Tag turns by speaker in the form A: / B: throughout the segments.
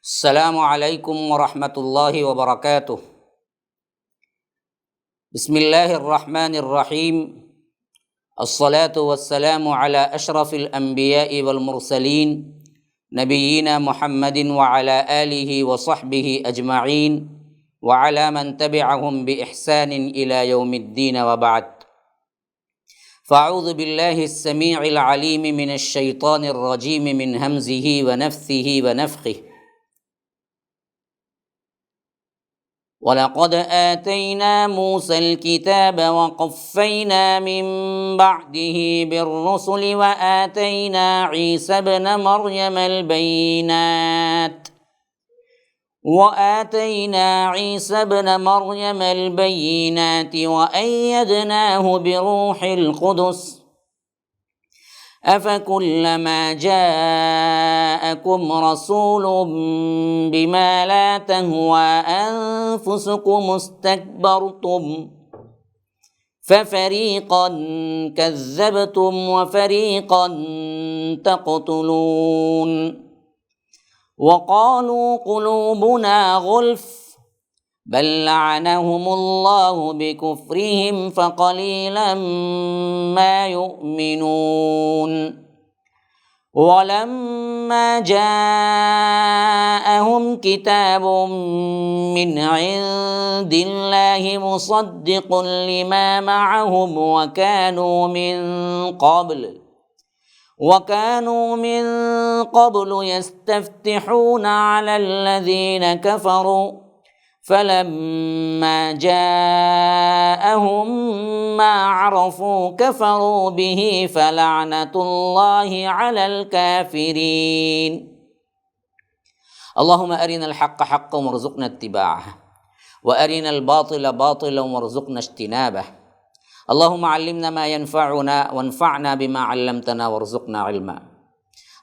A: السلام علیکم ورحمۃ اللہ وبرکاتہ۔ بسم اللہ الرحمن الرحیم، الصلاة والسلام علی اشرف الانبیاء والمرسلین نبینا محمد وعلی آلہ وصحبہ اجمعین وعلی من تبعہم بإحسان الی یوم الدین وبعد۔ فاعوذ باللہ السمیع العلیم من الشیطان الرجیم من ہمزہ ونفثہ ونفخہ۔ وَلَقَدْ آتَيْنَا مُوسَى الْكِتَابَ وَقَفَّيْنَا مِن بَعْدِهِ بِالرُّسُلِ وَآتَيْنَا عِيسَى ابْنَ مَرْيَمَ الْبَيِّنَاتِ وَأَيَّدْنَاهُ بِرُوحِ الْقُدُسِ أَفَكُلَّمَا جَاءَكُمْ رَسُولٌ بِمَا لَا تَهْوَىٰ أَنفُسُكُمُ اسْتَكْبَرْتُمْ فَفَرِيقًا كَذَّبْتُمْ وَفَرِيقًا تَقْتُلُونَ وَقَالُوا قُلُوبُنَا غُلْفٌ بَل لَّعَنَهُمُ اللَّهُ بِكُفْرِهِمْ فَقَلِيلًا مَّا يُؤْمِنُونَ وَلَمَّا جَاءَهُمْ كِتَابٌ مِّنْ عِندِ اللَّهِ مُصَدِّقٌ لِّمَا مَعَهُمْ وَكَانُوا مِن قَبْلُ يَسْتَفْتِحُونَ عَلَى الَّذِينَ كَفَرُوا فَلَمَّا جَاءَهُم مَّا عَرَفُوا كَفَرُوا بِهِ فَلَعْنَةُ اللَّهِ عَلَى الْكَافِرِينَ۔ اللهم أرنا الحق حقا وارزقنا اتباعه وأرنا الباطل باطلا وارزقنا اجتنابه۔ اللهم علمنا ما ينفعنا وانفعنا بما علمتنا وارزقنا علما۔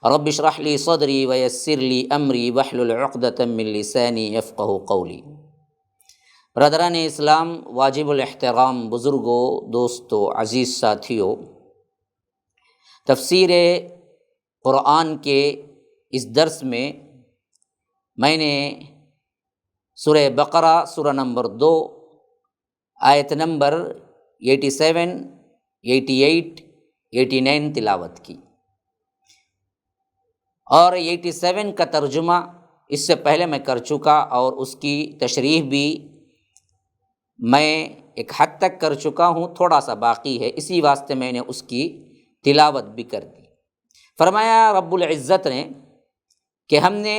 A: رب اشرح لي صدري ويسر لي أمري واحلل عقدة من لساني يفقهوا قولي۔ برادران اسلام، واجب الاحترام بزرگوں، دوستوں، عزیز ساتھیوں، تفسیر قرآن کے اس درس میں میں نے سورہ بقرہ سورہ نمبر 2 آیت نمبر 87، 88، 89 تلاوت کی، اور 87 کا ترجمہ اس سے پہلے میں کر چکا، اور اس کی تشریح بھی میں ایک حد تک کر چکا ہوں، تھوڑا سا باقی ہے، اسی واسطے میں نے اس کی تلاوت بھی کر دی۔ فرمایا رب العزت نے کہ ہم نے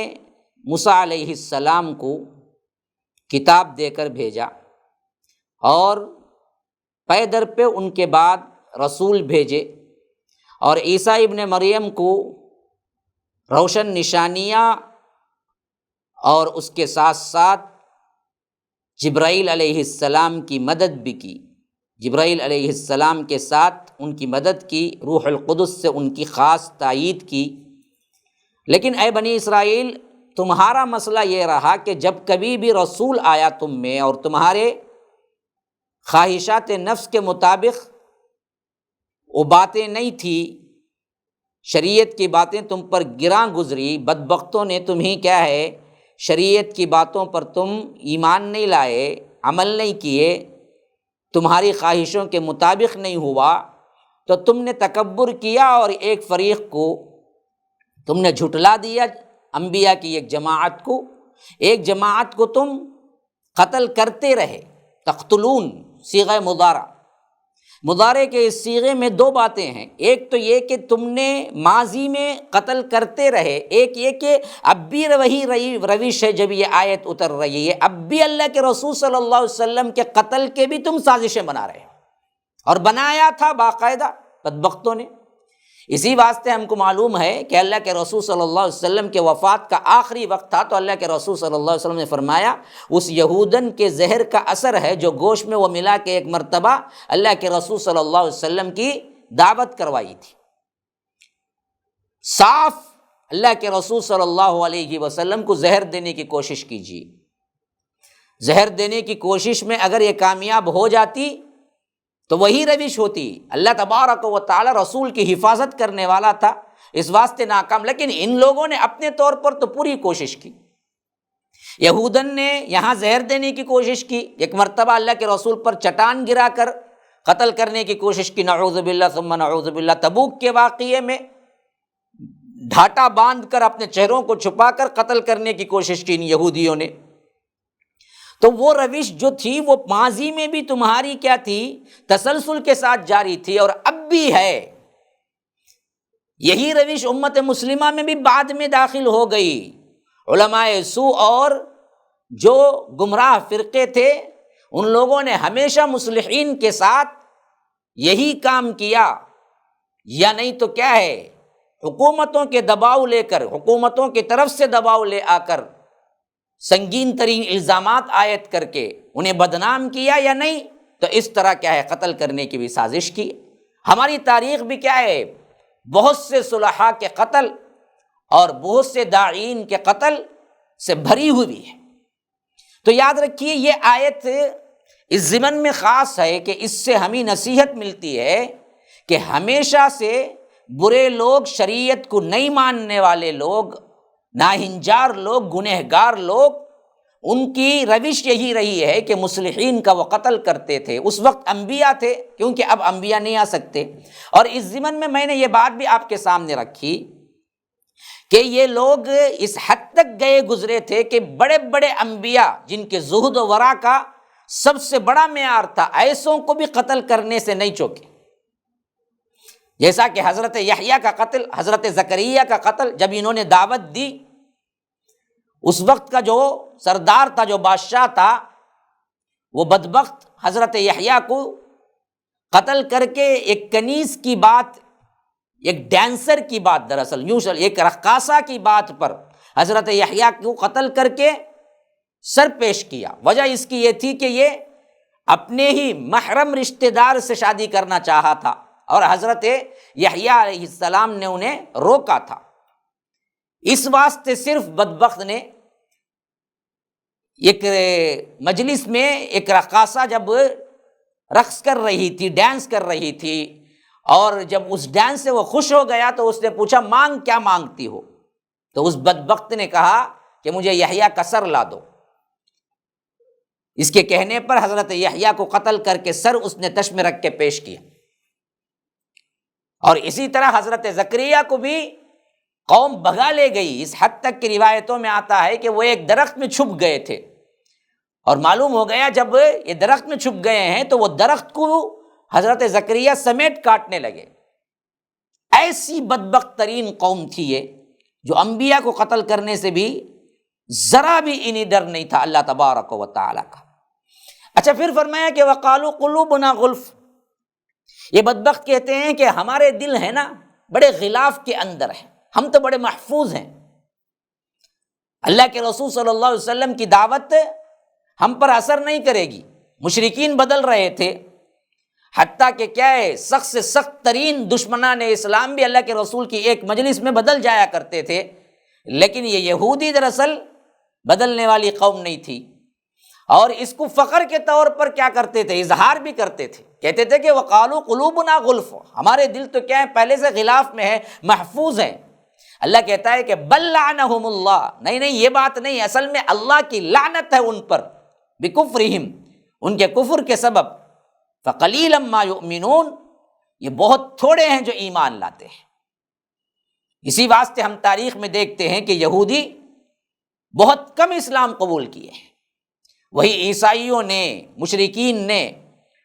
A: موسیٰ علیہ السلام کو کتاب دے کر بھیجا، اور پے در پہ ان کے بعد رسول بھیجے، اور عیسیٰ ابن مریم کو روشن نشانیاں اور اس کے ساتھ ساتھ جبرائیل علیہ السلام کی مدد بھی کی، جبرائیل علیہ السلام کے ساتھ ان کی مدد کی، روح القدس سے ان کی خاص تائید کی۔ لیکن اے بنی اسرائیل، تمہارا مسئلہ یہ رہا کہ جب کبھی بھی رسول آیا تم میں اور تمہارے خواہشات نفس کے مطابق وہ باتیں نہیں تھی، شریعت کی باتیں تم پر گراں گزری، بدبختوں نے تمہیں کیا ہے، شریعت کی باتوں پر تم ایمان نہیں لائے، عمل نہیں کیے، تمہاری خواہشوں کے مطابق نہیں ہوا، تو تم نے تکبر کیا اور ایک فریق کو تم نے جھٹلا دیا، انبیاء کی ایک جماعت کو تم قتل کرتے رہے۔ تقتلون صیغہ مضارع کے اس صیغے میں دو باتیں ہیں، ایک تو یہ کہ تم نے ماضی میں قتل کرتے رہے، ایک یہ کہ اب بھی وہی روش ہے، جب یہ آیت اتر رہی ہے اب بھی اللہ کے رسول صلی اللہ علیہ وسلم کے قتل کے بھی تم سازشیں بنا رہے ہو، اور بنایا تھا باقاعدہ بدبختوں نے۔ اسی واسطے ہم کو معلوم ہے کہ اللہ کے رسول صلی اللہ علیہ وسلم کے وفات کا آخری وقت تھا، تو اللہ کے رسول صلی اللہ علیہ وسلم نے فرمایا اس یہودن کے زہر کا اثر ہے جو گوشت میں وہ ملا کے ایک مرتبہ اللہ کے رسول صلی اللہ علیہ وسلم کی دعوت کروائی تھی۔ صاف اللہ کے رسول صلی اللہ علیہ وسلم کو زہر دینے کی کوشش کیجیے، زہر دینے کی کوشش میں اگر یہ کامیاب ہو جاتی تو وہی روش ہوتی۔ اللہ تبارک و تعالی رسول کی حفاظت کرنے والا تھا، اس واسطے ناکام، لیکن ان لوگوں نے اپنے طور پر تو پوری کوشش کی، یہودن نے یہاں زہر دینے کی کوشش کی، ایک مرتبہ اللہ کے رسول پر چٹان گرا کر قتل کرنے کی کوشش کی، نعوذ باللہ ثم نعوذ باللہ۔ تبوک کے واقعے میں ڈھاٹا باندھ کر اپنے چہروں کو چھپا کر قتل کرنے کی کوشش کی ان یہودیوں نے۔ تو وہ روش جو تھی وہ ماضی میں بھی تمہاری کیا تھی، تسلسل کے ساتھ جاری تھی اور اب بھی ہے۔ یہی روش امت مسلمہ میں بھی بعد میں داخل ہو گئی۔ علماء سوء اور جو گمراہ فرقے تھے ان لوگوں نے ہمیشہ مصلحین کے ساتھ یہی کام کیا، یا نہیں تو کیا ہے، حکومتوں کے دباؤ لے کر، حکومتوں کی طرف سے دباؤ لے آ کر سنگین ترین الزامات عائد کر کے انہیں بدنام کیا، یا نہیں تو اس طرح کیا ہے قتل کرنے کی بھی سازش کی۔ ہماری تاریخ بھی کیا ہے، بہت سے صلحاء کے قتل اور بہت سے داعین کے قتل سے بھری ہوئی ہے۔ تو یاد رکھیے یہ آیت اس ضمن میں خاص ہے کہ اس سے ہمیں نصیحت ملتی ہے کہ ہمیشہ سے برے لوگ، شریعت کو نہیں ماننے والے لوگ، ناہنجار لوگ، گنہگار لوگ، ان کی روش یہی رہی ہے کہ مصلحین کا وہ قتل کرتے تھے۔ اس وقت انبیاء تھے، کیونکہ اب انبیاء نہیں آ سکتے۔ اور اس ضمن میں نے یہ بات بھی آپ کے سامنے رکھی کہ یہ لوگ اس حد تک گئے گزرے تھے کہ بڑے بڑے انبیاء جن کے زہد و ورع کا سب سے بڑا معیار تھا، ایسوں کو بھی قتل کرنے سے نہیں چوکے۔ جیسا کہ حضرت یحییٰ کا قتل، حضرت زکریا کا قتل، جب انہوں نے دعوت دی، اس وقت کا جو سردار تھا، جو بادشاہ تھا، وہ بدبخت حضرت یحییٰ کو قتل کر کے ایک کنیز کی بات، ایک ڈانسر کی بات، دراصل یوں ایک رقاصہ کی بات پر حضرت یحییٰ کو قتل کر کے سر پیش کیا۔ وجہ اس کی یہ تھی کہ یہ اپنے ہی محرم رشتہ دار سے شادی کرنا چاہا تھا اور حضرت یحییٰ علیہ السلام نے انہیں روکا تھا۔ اس واسطے صرف بدبخت نے ایک مجلس میں ایک رقاصہ جب رقص کر رہی تھی، ڈانس کر رہی تھی، اور جب اس ڈانس سے وہ خوش ہو گیا تو اس نے پوچھا مانگ کیا مانگتی ہو؟ تو اس بدبخت نے کہا کہ مجھے یحییٰ کا سر لا دو۔ اس کے کہنے پر حضرت یحییٰ کو قتل کر کے سر اس نے تش میں رکھ کے پیش کیا۔ اور اسی طرح حضرت زکریا کو بھی قوم بھگا لے گئی، اس حد تک کہ روایتوں میں آتا ہے کہ وہ ایک درخت میں چھپ گئے تھے، اور معلوم ہو گیا جب یہ درخت میں چھپ گئے ہیں تو وہ درخت کو حضرت زکریا سمیت کاٹنے لگے۔ ایسی بدبخت ترین قوم تھی یہ، جو انبیاء کو قتل کرنے سے بھی ذرا بھی انہیں ڈر نہیں تھا اللہ تبارک و تعالیٰ کا۔ اچھا، پھر فرمایا کہ وَقَالُوا قُلُوبُنَا غُلْفٌ، یہ بدبخت کہتے ہیں کہ ہمارے دل ہیں نا بڑے غلاف کے اندر ہیں، ہم تو بڑے محفوظ ہیں، اللہ کے رسول صلی اللہ علیہ وسلم کی دعوت ہم پر اثر نہیں کرے گی۔ مشرکین بدل رہے تھے، حتیٰ کہ کیا ہے، سخت سے سخت ترین دشمنان اسلام بھی اللہ کے رسول کی ایک مجلس میں بدل جایا کرتے تھے، لیکن یہ یہودی دراصل بدلنے والی قوم نہیں تھی، اور اس کو فخر کے طور پر کیا کرتے تھے، اظہار بھی کرتے تھے، کہتے تھے کہ وَقَالُوا قُلُوبُنَا غُلْفٌ، ہمارے دل تو کیا ہے پہلے سے غلاف میں ہے، محفوظ ہیں۔ اللہ کہتا ہے کہ بل لعنہم اللہ، نہیں نہیں یہ بات نہیں، اصل میں اللہ کی لعنت ہے ان پر، بکفرہم، ان کے کفر کے سبب، فقلیلا ما یؤمنون، یہ بہت تھوڑے ہیں جو ایمان لاتے ہیں۔ اسی واسطے ہم تاریخ میں دیکھتے ہیں کہ یہودی بہت کم اسلام قبول کیے ہیں، وہی عیسائیوں نے، مشرکین نے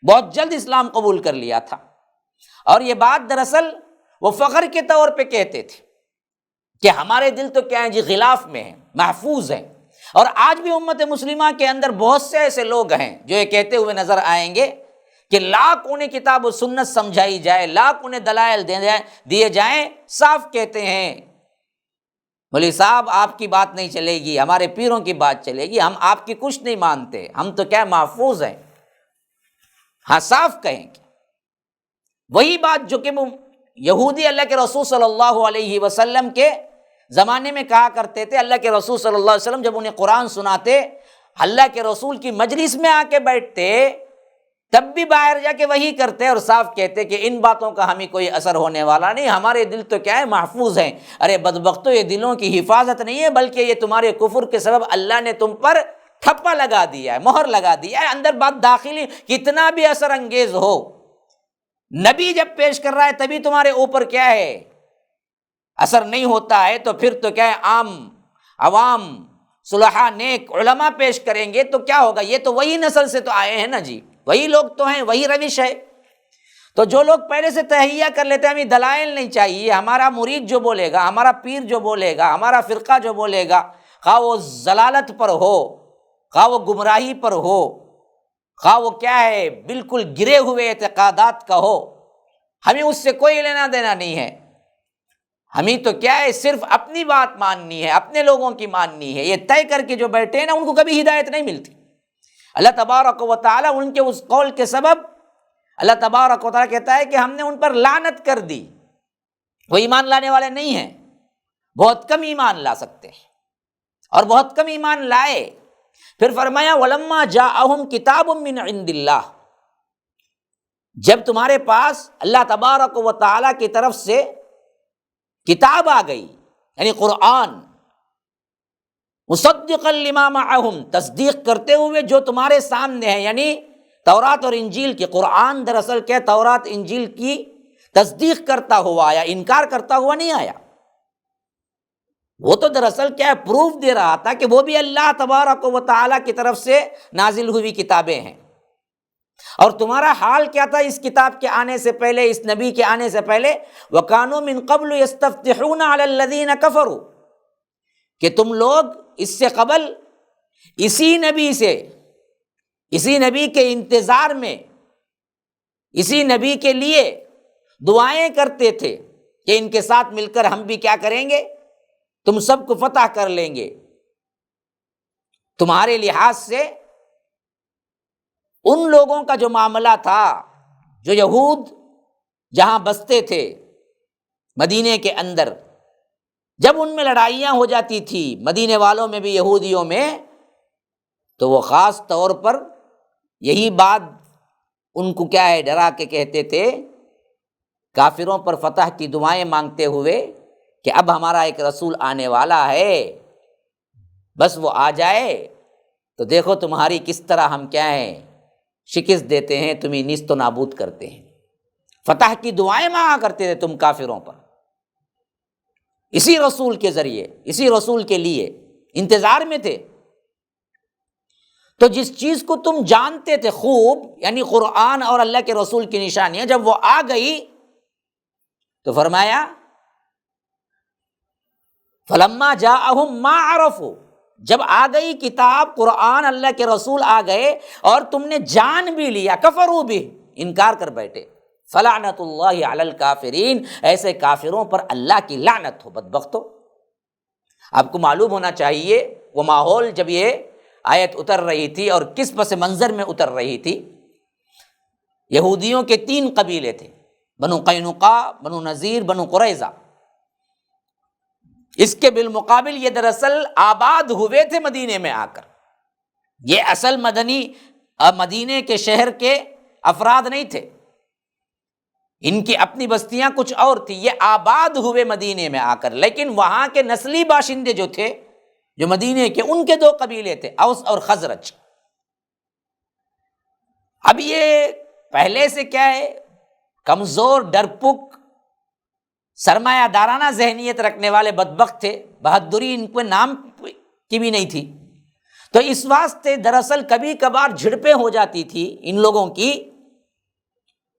A: بہت جلد اسلام قبول کر لیا تھا، اور یہ بات دراصل وہ فخر کے طور پہ کہتے تھے کہ ہمارے دل تو کیا ہیں جی غلاف میں ہیں، محفوظ ہیں۔ اور آج بھی امت مسلمہ کے اندر بہت سے ایسے لوگ ہیں جو یہ کہتے ہوئے نظر آئیں گے کہ لاکھ انہیں کتاب و سنت سمجھائی جائے، لاکھ انہیں دلائل دیے جائیں، صاف کہتے ہیں مولوی صاحب آپ کی بات نہیں چلے گی، ہمارے پیروں کی بات چلے گی، ہم آپ کی کچھ نہیں مانتے، ہم تو کیا محفوظ ہیں۔ ہاں صاف کہیں گے وہی بات جو کہ یہودی اللہ کے رسول صلی اللہ علیہ وسلم کے زمانے میں کہا کرتے تھے۔ اللہ کے رسول صلی اللہ علیہ وسلم جب انہیں قرآن سناتے، اللہ کے رسول کی مجلس میں آ کے بیٹھتے تب بھی باہر جا کے وہی کرتے اور صاف کہتے کہ ان باتوں کا ہمیں کوئی اثر ہونے والا نہیں، ہمارے دل تو کیا ہے محفوظ ہیں۔ ارے بدبختو، یہ دلوں کی حفاظت نہیں ہے، بلکہ یہ تمہارے کفر کے سبب اللہ نے تم پر ٹھپا لگا دیا ہے، مہر لگا دیا ہے۔ اندر بات داخلی کتنا بھی اثر انگیز ہو، نبی جب پیش کر رہا ہے تبھی تمہارے اوپر کیا ہے اثر نہیں ہوتا ہے، تو پھر تو کیا ہے عام عوام صلحاء نیک علماء پیش کریں گے تو کیا ہوگا؟ یہ تو وہی نسل سے تو آئے ہیں نا جی، وہی لوگ تو ہیں، وہی روش ہے۔ تو جو لوگ پہلے سے تہیہ کر لیتے ہیں ہمیں دلائل نہیں چاہیے، ہمارا مرید جو بولے گا، ہمارا پیر جو بولے گا، ہمارا فرقہ جو بولے گا، خواہ وہ ضلالت پر ہو، خواہ وہ گمراہی پر ہو، خواہ وہ کیا ہے بالکل گرے ہوئے اعتقادات کا ہو، ہمیں اس سے کوئی لینا دینا نہیں ہے۔ ہمیں تو کیا ہے صرف اپنی بات ماننی ہے، اپنے لوگوں کی ماننی ہے۔ یہ طے کر کے جو بیٹھے ہیں نا ان کو کبھی ہدایت نہیں ملتی۔ اللہ تبارک و تعالیٰ ان کے اس قول کے سبب اللہ تبارک و تعالیٰ کہتا ہے کہ ہم نے ان پر لعنت کر دی، وہ ایمان لانے والے نہیں ہیں، بہت کم ایمان لا سکتے ہیں اور بہت کم ایمان لائے۔ پھر فرمایا وَلَمَّا جَاءَهُمْ كِتَابٌ مِّنْ عِنْدِ اللَّهِ، جب تمہارے پاس اللہ تبارک و تعالیٰ کی طرف سے کتاب آ گئی، یعنی قرآن، مصدقا لما معہم، تصدیق کرتے ہوئے جو تمہارے سامنے ہے، یعنی تورات اور انجیل کی۔ قرآن دراصل کیا تورات انجیل کی تصدیق کرتا ہوا آیا، انکار کرتا ہوا نہیں آیا۔ وہ تو دراصل کیا پروف دے رہا تھا کہ وہ بھی اللہ تبارک و تعالیٰ کی طرف سے نازل ہوئی کتابیں ہیں۔ اور تمہارا حال کیا تھا اس کتاب کے آنے سے پہلے، اس نبی کے آنے سے پہلے؟ وَكَانُوا مِن قَبْلُ يَسْتَفْتِحُونَ عَلَى الَّذِينَ كَفَرُوا، کہ تم لوگ اس سے قبل اسی نبی سے، اسی نبی کے انتظار میں، اسی نبی کے لیے دعائیں کرتے تھے کہ ان کے ساتھ مل کر ہم بھی کیا کریں گے، تم سب کو فتح کر لیں گے۔ تمہارے لحاظ سے ان لوگوں کا جو معاملہ تھا، جو یہود جہاں بستے تھے مدینے کے اندر، جب ان میں لڑائیاں ہو جاتی تھی مدینے والوں میں بھی یہودیوں میں، تو وہ خاص طور پر یہی بات ان کو کیا ہے ڈرا کے کہتے تھے، کافروں پر فتح کی دعائیں مانگتے ہوئے کہ اب ہمارا ایک رسول آنے والا ہے، بس وہ آ جائے تو دیکھو تمہاری کس طرح ہم کیا ہیں شکست دیتے ہیں، تمہیں نیست و نابود کرتے ہیں۔ فتح کی دعائیں مانگا کرتے تھے تم کافروں پر، اسی رسول کے ذریعے، اسی رسول کے لیے انتظار میں تھے۔ تو جس چیز کو تم جانتے تھے خوب، یعنی قرآن اور اللہ کے رسول کی نشانیاں، جب وہ آ گئی تو فرمایا فَلَمَّا جَاءَهُم مَّا عَرَفُوا، جب آ گئی کتاب قرآن اللہ کے رسول آ گئے اور تم نے جان بھی لیا، کفروا بہ، انکار کر بیٹھے، فلعنۃ اللہ علی الکافرین، ایسے کافروں پر اللہ کی لعنت ہو، بدبختو۔ آپ کو معلوم ہونا چاہیے وہ ماحول جب یہ آیت اتر رہی تھی اور کس پس منظر میں اتر رہی تھی۔ یہودیوں کے 3 قبیلے تھے، بنو قینقاع، بنو نذیر، بنو قریظہ۔ اس کے بالمقابل یہ دراصل آباد ہوئے تھے مدینے میں آ کر، یہ اصل مدینے کے شہر کے افراد نہیں تھے، ان کی اپنی بستیاں کچھ اور تھی، یہ آباد ہوئے مدینے میں آ کر۔ لیکن وہاں کے نسلی باشندے جو تھے، جو مدینے کے، ان کے 2 قبیلے تھے، اوس اور خزرج۔ اب یہ پہلے سے کیا ہے کمزور، ڈرپک، سرمایہ دارانہ ذہنیت رکھنے والے بدبخت تھے، بہادری ان کو نام کی بھی نہیں تھی۔ تو اس واسطے دراصل کبھی کبھار جھڑپیں ہو جاتی تھی ان لوگوں کی،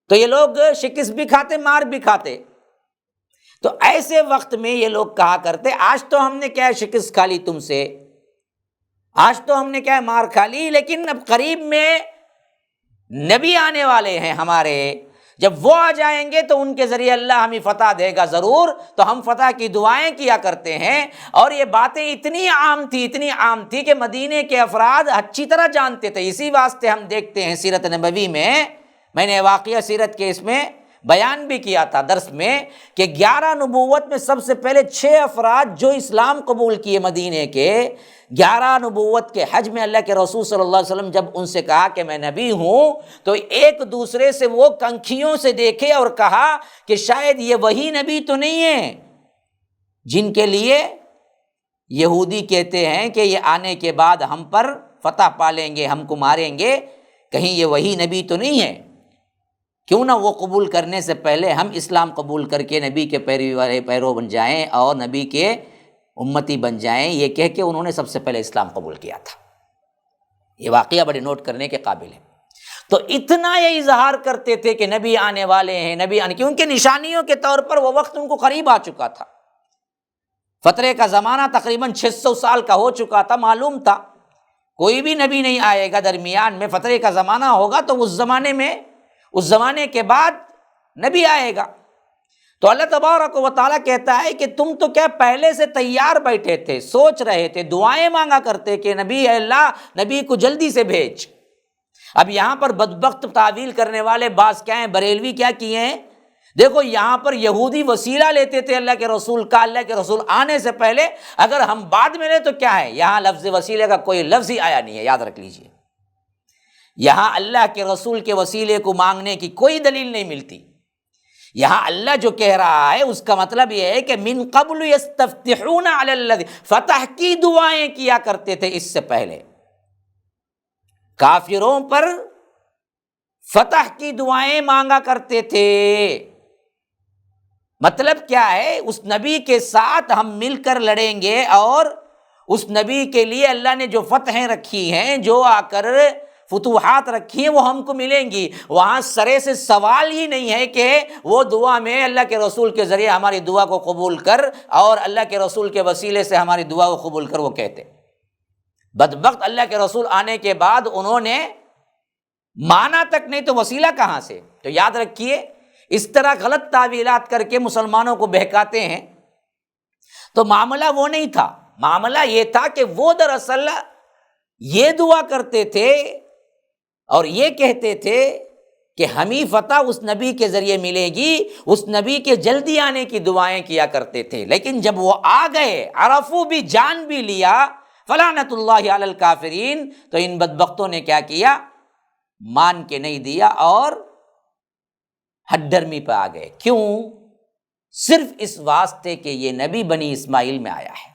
A: تو یہ لوگ شکست بھی کھاتے، مار بھی کھاتے۔ تو ایسے وقت میں یہ لوگ کہا کرتے آج تو ہم نے کیا شکست کھا لی تم سے، آج تو ہم نے کیا مار کھا لی، لیکن اب قریب میں نبی آنے والے ہیں ہمارے، جب وہ آ جائیں گے تو ان کے ذریعے اللہ ہمیں فتح دے گا ضرور، تو ہم فتح کی دعائیں کیا کرتے ہیں۔ اور یہ باتیں اتنی عام تھی، اتنی عام تھی کہ مدینے کے افراد اچھی طرح جانتے تھے۔ اسی واسطے ہم دیکھتے ہیں سیرت نبوی میں نے واقعہ سیرت کے اس میں بیان بھی کیا تھا درس میں کہ 11 نبوت میں سب سے پہلے 6 افراد جو اسلام قبول کیے مدینے کے، 11 نبوت کے حج میں اللہ کے رسول صلی اللہ علیہ وسلم جب ان سے کہا کہ میں نبی ہوں، تو ایک دوسرے سے وہ کنکھیوں سے دیکھے اور کہا کہ شاید یہ وہی نبی تو نہیں ہے جن کے لیے یہودی کہتے ہیں کہ یہ آنے کے بعد ہم پر فتح پالیں گے، ہم کو ماریں گے، کہیں یہ وہی نبی تو نہیں ہے؟ کیوں نہ وہ قبول کرنے سے پہلے ہم اسلام قبول کر کے نبی کے پیرو بن جائیں اور نبی کے امتی بن جائیں، یہ کہہ کے انہوں نے سب سے پہلے اسلام قبول کیا تھا۔ یہ واقعہ بڑے نوٹ کرنے کے قابل ہے۔ تو اتنا یہ اظہار کرتے تھے کہ نبی آنے والے ہیں، نبی آنے، کیونکہ نشانیوں کے طور پر وہ وقت ان کو قریب آ چکا تھا، فترے کا زمانہ تقریباً 600 سال کا ہو چکا تھا، معلوم تھا کوئی بھی نبی نہیں آئے گا، درمیان میں فترے کا زمانہ ہوگا تو اس زمانے کے بعد نبی آئے گا۔ تو اللہ تبارک و تعالیٰ کہتا ہے کہ تم تو کیا پہلے سے تیار بیٹھے تھے، سوچ رہے تھے، دعائیں مانگا کرتے کہ نبی، اے اللہ نبی کو جلدی سے بھیج۔ اب یہاں پر بدبخت تعویل کرنے والے بعض کیا ہیں، بریلوی کیا کیے ہیں، دیکھو یہاں پر یہودی وسیلہ لیتے تھے اللہ کے رسول کا، اللہ کے رسول آنے سے پہلے، اگر ہم بعد میں لیں تو کیا ہے، یہاں لفظ وسیلے کا کوئی لفظ ہی آیا نہیں ہے، یاد رکھ لیجئے۔ یہاں اللہ کے رسول کے وسیلے کو مانگنے کی کوئی دلیل نہیں ملتی۔ یہاں اللہ جو کہہ رہا ہے اس کا مطلب یہ ہے کہ من قبل یستفتحون علی الذی، فتح کی دعائیں کیا کرتے تھے اس سے پہلے، کافروں پر فتح کی دعائیں مانگا کرتے تھے۔ مطلب کیا ہے، اس نبی کے ساتھ ہم مل کر لڑیں گے اور اس نبی کے لیے اللہ نے جو فتحیں رکھی ہیں، جو آ کر فتوحات رکھی ہیں، وہ ہم کو ملیں گی۔ وہاں سرے سے سوال ہی نہیں ہے کہ وہ دعا میں اللہ کے رسول کے ذریعے ہماری دعا کو قبول کر، اور اللہ کے رسول کے وسیلے سے ہماری دعا کو قبول کر، وہ کہتے بدبخت اللہ کے رسول آنے کے بعد انہوں نے مانا تک نہیں تو وسیلہ کہاں سے؟ تو یاد رکھیے اس طرح غلط تعویلات کر کے مسلمانوں کو بہکاتے ہیں۔ تو معاملہ وہ نہیں تھا، معاملہ یہ تھا کہ وہ دراصل یہ دعا کرتے تھے اور یہ کہتے تھے کہ ہمیں فتح اس نبی کے ذریعے ملے گی، اس نبی کے جلدی آنے کی دعائیں کیا کرتے تھے۔ لیکن جب وہ آ گئے، عرفو بھی، جان بھی لیا، فلعنت اللہ علی الکافرین، تو ان بدبختوں نے کیا کیا، مان کے نہیں دیا اور ہٹ ڈرمی پہ آ گئے۔ کیوں؟ صرف اس واسطے کہ یہ نبی بنی اسماعیل میں آیا ہے۔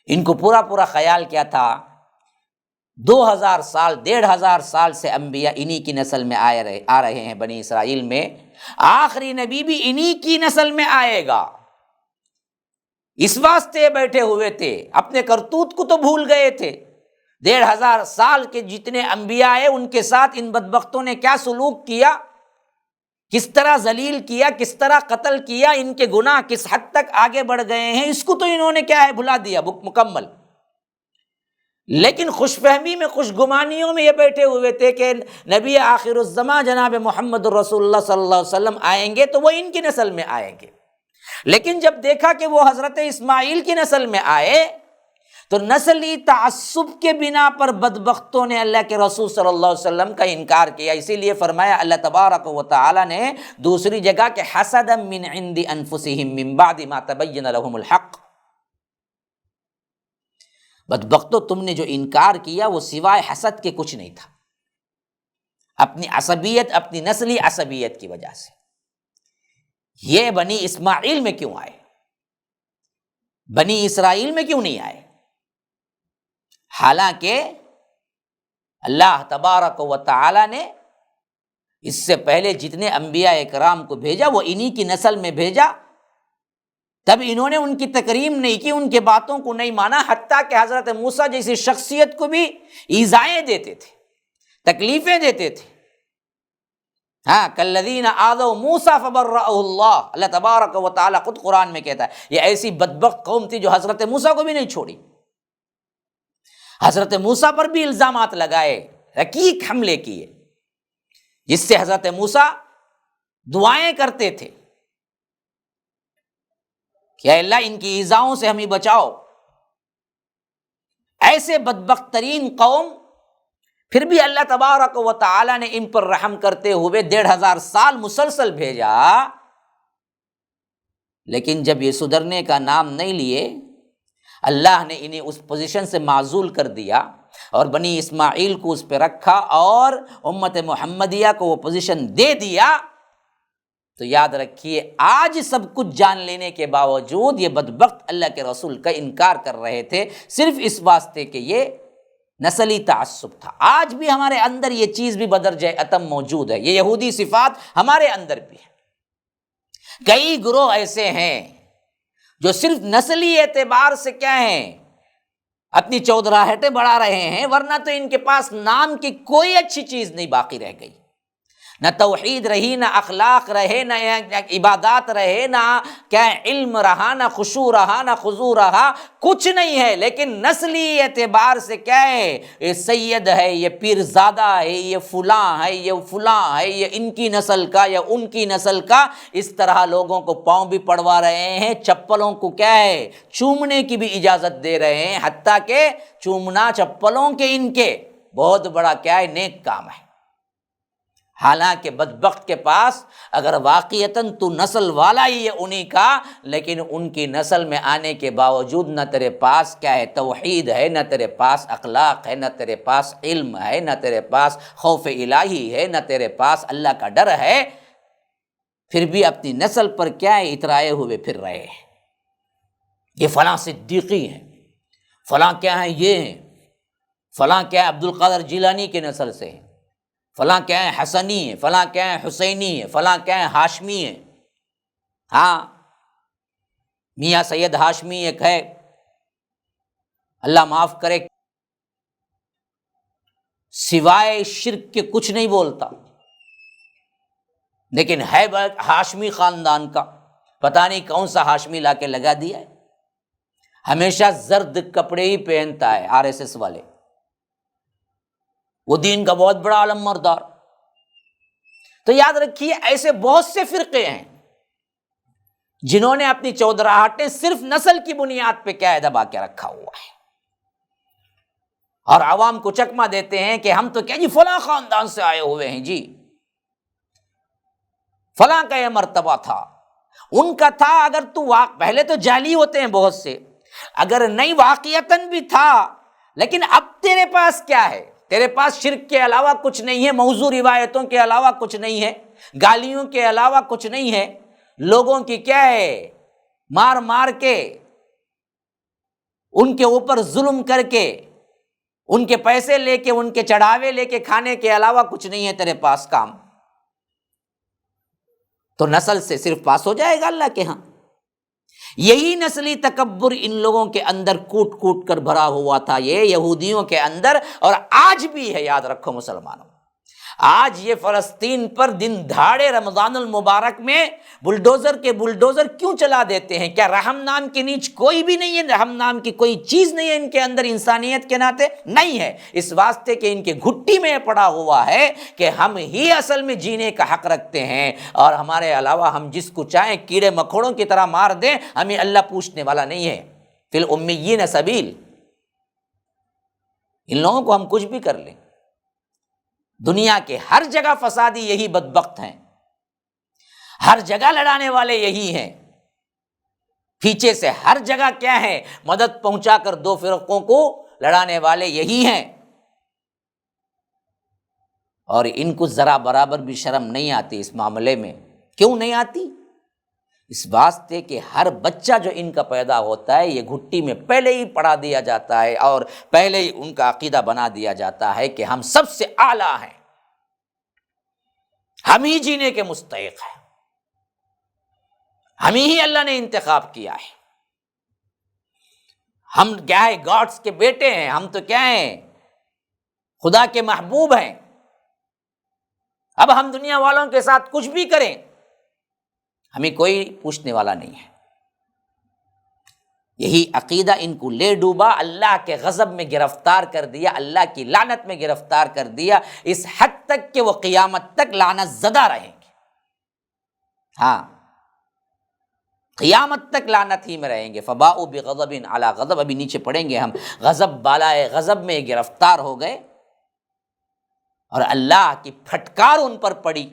A: ان کو پورا خیال کیا تھا 2000 سال، 1500 سال سے انبیاء انہی کی نسل میں آ رہے ہیں بنی اسرائیل میں، آخری نبی بھی انہی کی نسل میں آئے گا۔ اس واسطے بیٹھے ہوئے تھے، اپنے کرتوت کو تو بھول گئے تھے۔ 1500 سال کے جتنے انبیاء آئے ان کے ساتھ ان بدبختوں نے کیا سلوک کیا، کس طرح ذلیل کیا، کس طرح قتل کیا، ان کے گناہ کس حد تک آگے بڑھ گئے ہیں، اس کو تو انہوں نے کیا ہے، بھلا دیا مکمل۔ لیکن خوش فہمی میں، خوش گمانیوں میں یہ بیٹھے ہوئے تھے کہ نبی آخر الزماں جناب محمد رسول اللہ صلی اللہ علیہ وسلم آئیں گے تو وہ ان کی نسل میں آئیں گے۔ لیکن جب دیکھا کہ وہ حضرت اسماعیل کی نسل میں آئے تو نسلی تعصب کے بنا پر بدبختوں نے اللہ کے رسول صلی اللہ علیہ وسلم کا انکار کیا۔ اسی لیے فرمایا اللہ تبارک و تعالی نے دوسری جگہ کہ حسدا من عند انفسہم من بعد ما تبین لہم الحق، بدبختوں تم نے جو انکار کیا وہ سوائے حسد کے کچھ نہیں تھا، اپنی عصبیت، اپنی نسلی عصبیت کی وجہ سے۔ یہ بنی اسماعیل میں کیوں آئے، بنی اسرائیل میں کیوں نہیں آئے؟ حالانکہ اللہ تبارک و تعالی نے اس سے پہلے جتنے انبیاء اکرام کو بھیجا وہ انہی کی نسل میں بھیجا، تب انہوں نے ان کی تکریم نہیں کی، ان کے باتوں کو نہیں مانا، حتیٰ کہ حضرت موسیٰ جیسی شخصیت کو بھی ایذائیں دیتے تھے، تکلیفیں دیتے تھے۔ ہاں، کالذین آذوا موسیٰ فبرأہ اللہ، اللہ تبارک و تعالیٰ خود قرآن میں کہتا ہے یہ ایسی بدبخت قوم تھی جو حضرت موسیٰ کو بھی نہیں چھوڑی، حضرت موسیٰ پر بھی الزامات لگائے، رقیق حملے کیے، جس سے حضرت موسیٰ دعائیں کرتے تھے کہ اے اللہ ان کی ایذاؤں سے ہمیں بچاؤ۔ ایسے بدبخت ترین قوم پھر بھی اللہ تبارک و تعالی نے ان پر رحم کرتے ہوئے 1500 سال مسلسل بھیجا، لیکن جب یہ سدھرنے کا نام نہیں لیے، اللہ نے انہیں اس پوزیشن سے معزول کر دیا اور بنی اسماعیل کو اس پہ رکھا اور امت محمدیہ کو وہ پوزیشن دے دیا، تو یاد رکھیے آج سب کچھ جان لینے کے باوجود یہ بدبخت اللہ کے رسول کا انکار کر رہے تھے، صرف اس واسطے کہ یہ نسلی تعصب تھا۔ آج بھی ہمارے اندر یہ چیز بھی بدرجہ اتم موجود ہے، یہ یہودی صفات ہمارے اندر بھی ہے۔ کئی گروہ ایسے ہیں جو صرف نسلی اعتبار سے کیا ہیں، اپنی چودراہٹیں بڑھا رہے ہیں، ورنہ تو ان کے پاس نام کی کوئی اچھی چیز نہیں باقی رہ گئی، نہ توحید رہی، نہ اخلاق رہے، نہ عبادات رہے، نہ کیا علم رہا، نہ خشوع رہا، نہ خضوع رہا، کچھ نہیں ہے۔ لیکن نسلی اعتبار سے کیا ہے، یہ سید ہے، یہ پیرزادہ ہے، یہ فلاں ہے، یہ فلاں ہے، یہ ان کی نسل کا یا ان کی نسل کا، اس طرح لوگوں کو پاؤں بھی پڑوا رہے ہیں، چپلوں کو کیا ہے چومنے کی بھی اجازت دے رہے ہیں، حتیٰ کہ چومنا چپلوں کے ان کے بہت بڑا کیا ہے نیک کام ہے۔ حالانکہ بدبخت کے پاس اگر واقعتاً تو نسل والا ہی ہے انہی کا، لیکن ان کی نسل میں آنے کے باوجود نہ تیرے پاس کیا ہے توحید ہے، نہ تیرے پاس اخلاق ہے، نہ تیرے پاس علم ہے، نہ تیرے پاس خوف الہی ہے، نہ تیرے پاس اللہ کا ڈر ہے، پھر بھی اپنی نسل پر کیا ہے اترائے ہوئے پھر رہے ہیں۔ یہ فلاں صدیقی ہیں، فلاں کیا ہیں یہ ہیں، فلاں کیا ہے عبد القادر جیلانی کی نسل سے ہیں، فلاں کیا ہے حسنی ہے، فلاں کیا ہے حسینی ہے، فلاں کیا ہے ہاشمی ہے۔ ہاں میاں سید ہاشمی ایک ہے، اللہ معاف کرے، سوائے شرک کے کچھ نہیں بولتا، لیکن ہے ہاشمی خاندان کا، پتہ نہیں کون سا ہاشمی لا کے لگا دیا ہے، ہمیشہ زرد کپڑے ہی پہنتا ہے، RSS والے، وہ دین کا بہت بڑا علم بردار۔ تو یاد رکھیے ایسے بہت سے فرقے ہیں جنہوں نے اپنی چودراہٹیں صرف نسل کی بنیاد پہ کیا ہے دبا کے رکھا ہوا ہے، اور عوام کو چکمہ دیتے ہیں کہ ہم تو کیا جی فلاں خاندان سے آئے ہوئے ہیں، جی فلاں کا یہ مرتبہ تھا، ان کا تھا۔ اگر تو پہلے تو جعلی ہوتے ہیں بہت سے، اگر نہیں واقعتاً بھی تھا، لیکن اب تیرے پاس کیا ہے، تیرے پاس شرک کے علاوہ کچھ نہیں ہے، موضوع روایتوں کے علاوہ کچھ نہیں ہے، گالیوں کے علاوہ کچھ نہیں ہے، لوگوں کی کیا ہے مار مار کے، ان کے اوپر ظلم کر کے، ان کے پیسے لے کے، ان کے چڑھاوے لے کے کھانے کے علاوہ کچھ نہیں ہے تیرے پاس کام، تو نسل سے صرف پاس ہو جائے گا اللہ کے ہاں۔ یہی نسلی تکبر ان لوگوں کے اندر کوٹ کوٹ کر بھرا ہوا تھا، یہ یہودیوں کے اندر، اور آج بھی ہے۔ یاد رکھو مسلمانوں، آج یہ فلسطین پر دن دھاڑے رمضان المبارک میں بلڈوزر کے بلڈوزر کیوں چلا دیتے ہیں؟ کیا رحم نام کی نیچ کوئی بھی نہیں ہے؟ رحم نام کی کوئی چیز نہیں ہے ان کے اندر انسانیت کے ناطے؟ نہیں ہے، اس واسطے کہ ان کے گھٹی میں پڑا ہوا ہے کہ ہم ہی اصل میں جینے کا حق رکھتے ہیں، اور ہمارے علاوہ ہم جس کو چاہیں کیڑے مکوڑوں کی طرح مار دیں، ہمیں اللہ پوچھنے والا نہیں ہے۔ فی الامیین سبیل، ان لوگوں کو ہم کچھ بھی کر لیں۔ دنیا کے ہر جگہ فسادی یہی بدبخت ہیں، ہر جگہ لڑانے والے یہی ہیں، پیچھے سے ہر جگہ کیا ہے مدد پہنچا کر دو فرقوں کو لڑانے والے یہی ہیں، اور ان کو ذرا برابر بھی شرم نہیں آتی اس معاملے میں۔ کیوں نہیں آتی؟ اس واسطے کہ ہر بچہ جو ان کا پیدا ہوتا ہے یہ گھٹی میں پہلے ہی پڑھا دیا جاتا ہے، اور پہلے ہی ان کا عقیدہ بنا دیا جاتا ہے کہ ہم سب سے اعلیٰ ہیں، ہم ہی جینے کے مستحق ہیں، ہم ہی اللہ نے انتخاب کیا ہے، ہم کیا ہے گاڈس کے بیٹے ہیں، ہم تو کیا ہیں خدا کے محبوب ہیں، اب ہم دنیا والوں کے ساتھ کچھ بھی کریں ہمیں کوئی پوچھنے والا نہیں ہے۔ یہی عقیدہ ان کو لے ڈوبا، اللہ کے غضب میں گرفتار کر دیا، اللہ کی لعنت میں گرفتار کر دیا، اس حد تک کہ وہ قیامت تک لعنت زدہ رہیں گے۔ ہاں قیامت تک لعنت ہی میں رہیں گے۔ فباؤ بغضب علی غضب، ابھی نیچے پڑھیں گے ہم، غضب بالائے غضب میں گرفتار ہو گئے، اور اللہ کی پھٹکار ان پر پڑی،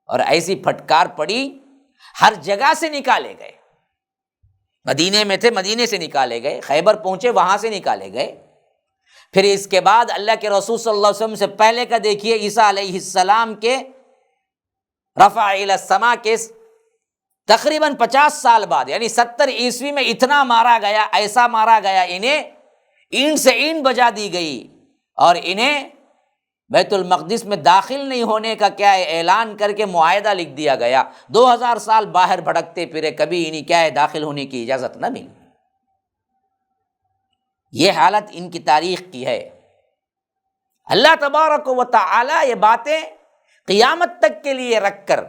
A: اور ایسی پھٹکار پڑی ہر جگہ سے نکالے گئے۔ مدینے میں تھے، مدینے سے نکالے گئے، خیبر پہنچے وہاں سے نکالے گئے۔ پھر اس کے بعد اللہ کے رسول صلی اللہ علیہ وسلم سے پہلے کا دیکھیے، عیسیٰ علیہ السلام کے رفع الی السماء کے تقریباً 50 سال بعد، یعنی 70 عیسوی میں اتنا مارا گیا، ایسا مارا گیا، انہیں اینٹ سے اینٹ بجا دی گئی، اور انہیں بیت المقدس میں داخل نہیں ہونے کا کیا ہے اعلان کر کے معاہدہ لکھ دیا گیا۔ 2000 سال باہر بھٹکتے پھرے، کبھی انہیں کیا ہے داخل ہونے کی اجازت نہ ملی۔ یہ حالت ان کی تاریخ کی ہے۔ اللہ تبارک و تعالی یہ باتیں قیامت تک کے لیے رکھ کر،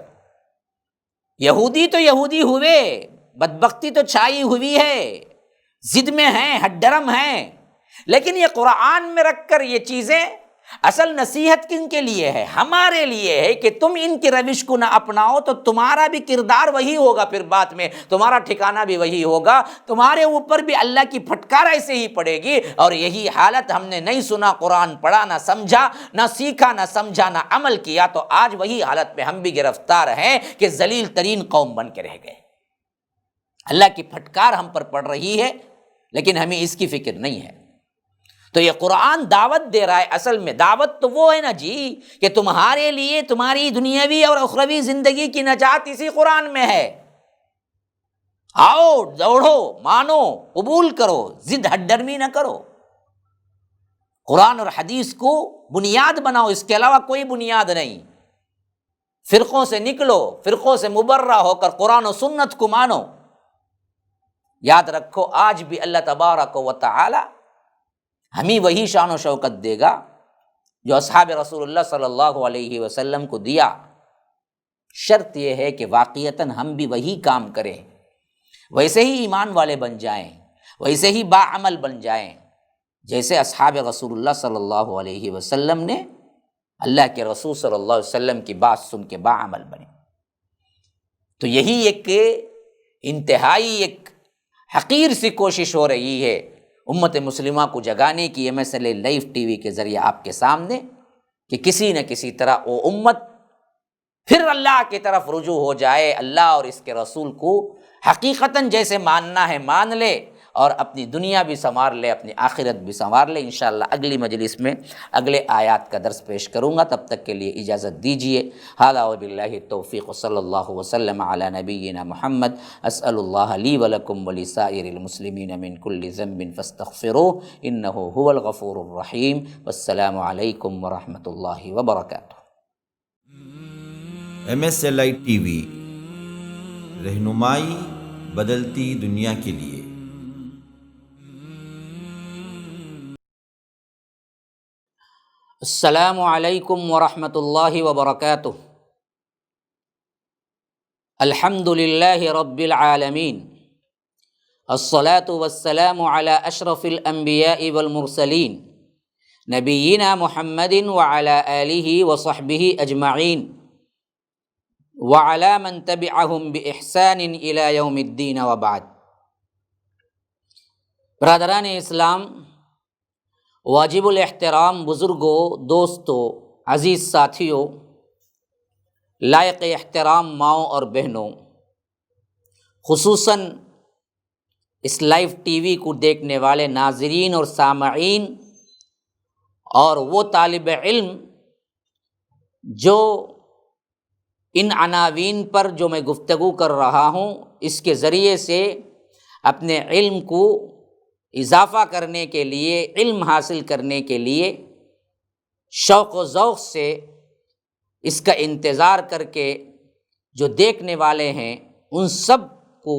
A: یہودی تو یہودی ہوئے، بدبختی تو چھائی ہوئی ہے، ضد میں ہیں، ہٹ ڈرم ہیں، لیکن یہ قرآن میں رکھ کر یہ چیزیں اصل نصیحت کن کے لیے ہے؟ ہمارے لیے ہے کہ تم ان کی روش کو نہ اپناؤ تو تمہارا بھی کردار وہی ہوگا، پھر بعد میں تمہارا ٹھکانہ بھی وہی ہوگا، تمہارے اوپر بھی اللہ کی پھٹکار ایسے ہی پڑے گی۔ اور یہی حالت ہم نے نہیں سنا، قرآن پڑھا نہ سمجھا، نہ سیکھا نہ سمجھا نہ عمل کیا، تو آج وہی حالت میں ہم بھی گرفتار ہیں کہ ذلیل ترین قوم بن کے رہ گئے۔ اللہ کی پھٹکار ہم پر پڑ رہی ہے، لیکن ہمیں اس کی فکر نہیں ہے۔ تو یہ قرآن دعوت دے رہا ہے، اصل میں دعوت تو وہ ہے نا جی کہ تمہارے لیے تمہاری دنیاوی اور اخروی زندگی کی نجات اسی قرآن میں ہے۔ آؤ، دوڑو، مانو، قبول کرو، ضد ہٹ ڈرمی نہ کرو، قرآن اور حدیث کو بنیاد بناؤ، اس کے علاوہ کوئی بنیاد نہیں۔ فرقوں سے نکلو، فرقوں سے مبرہ ہو کر قرآن و سنت کو مانو۔ یاد رکھو، آج بھی اللہ تبارک و تعالی ہمیں وہی شان و شوکت دے گا جو اصحاب رسول اللہ صلی اللہ علیہ وسلم کو دیا۔ شرط یہ ہے کہ واقعتاً ہم بھی وہی کام کریں، ویسے ہی ایمان والے بن جائیں، ویسے ہی باعمل بن جائیں، جیسے اصحاب رسول اللہ صلی اللہ علیہ وسلم نے اللہ کے رسول صلی اللہ علیہ وسلم کی بات سن کے باعمل بنے۔ تو یہی ایک انتہائی ایک حقیر سی کوشش ہو رہی ہے امت مسلمہ کو جگانے کی، یہ مسئلے لائیو ٹی وی کے ذریعے آپ کے سامنے، کہ کسی نہ کسی طرح وہ امت پھر اللہ کی طرف رجوع ہو جائے، اللہ اور اس کے رسول کو حقیقتاً جیسے ماننا ہے مان لے، اور اپنی دنیا بھی سنوار لے، اپنی آخرت بھی سنوار لے۔ انشاءاللہ اگلی مجلس میں اگلے آیات کا درس پیش کروں گا، تب تک کے لیے اجازت دیجیے۔ ھذا وباللہ التوفیق، صلی اللہ وسلم علی نبینا محمد۔ اسأل اللہ لی ولکم ولسائر المسلمین من کل ذنب فاستغفروہ انہ ھو الغفور الرحیم۔ والسلام علیکم ورحمۃ اللہ وبرکاتہ۔
B: MSLI ٹی وی، رہنمائی بدلتی دنیا کے لیے۔
A: السلام علیکم ورحمۃ اللہ وبرکاتہ۔ الحمد للہ رب العالمین، الصلاة والسلام علی اشرف الانبیاء والمرسلین، نبینا محمد وعلی آلہ وصحبہ اجمعین، وعلی من تبعہم بإحسان الی یوم الدین، وبعد۔ برادران اسلام، واجب الاحترام بزرگوں، دوستوں، عزیز ساتھیوں، لائق احترام ماؤں اور بہنوں، خصوصاً اس لائیو ٹی وی کو دیکھنے والے ناظرین اور سامعین، اور وہ طالب علم جو ان عناوین پر جو میں گفتگو کر رہا ہوں اس کے ذریعے سے اپنے علم کو اضافہ کرنے کے لیے، علم حاصل کرنے کے لیے شوق و ذوق سے اس کا انتظار کر کے جو دیکھنے والے ہیں، ان سب کو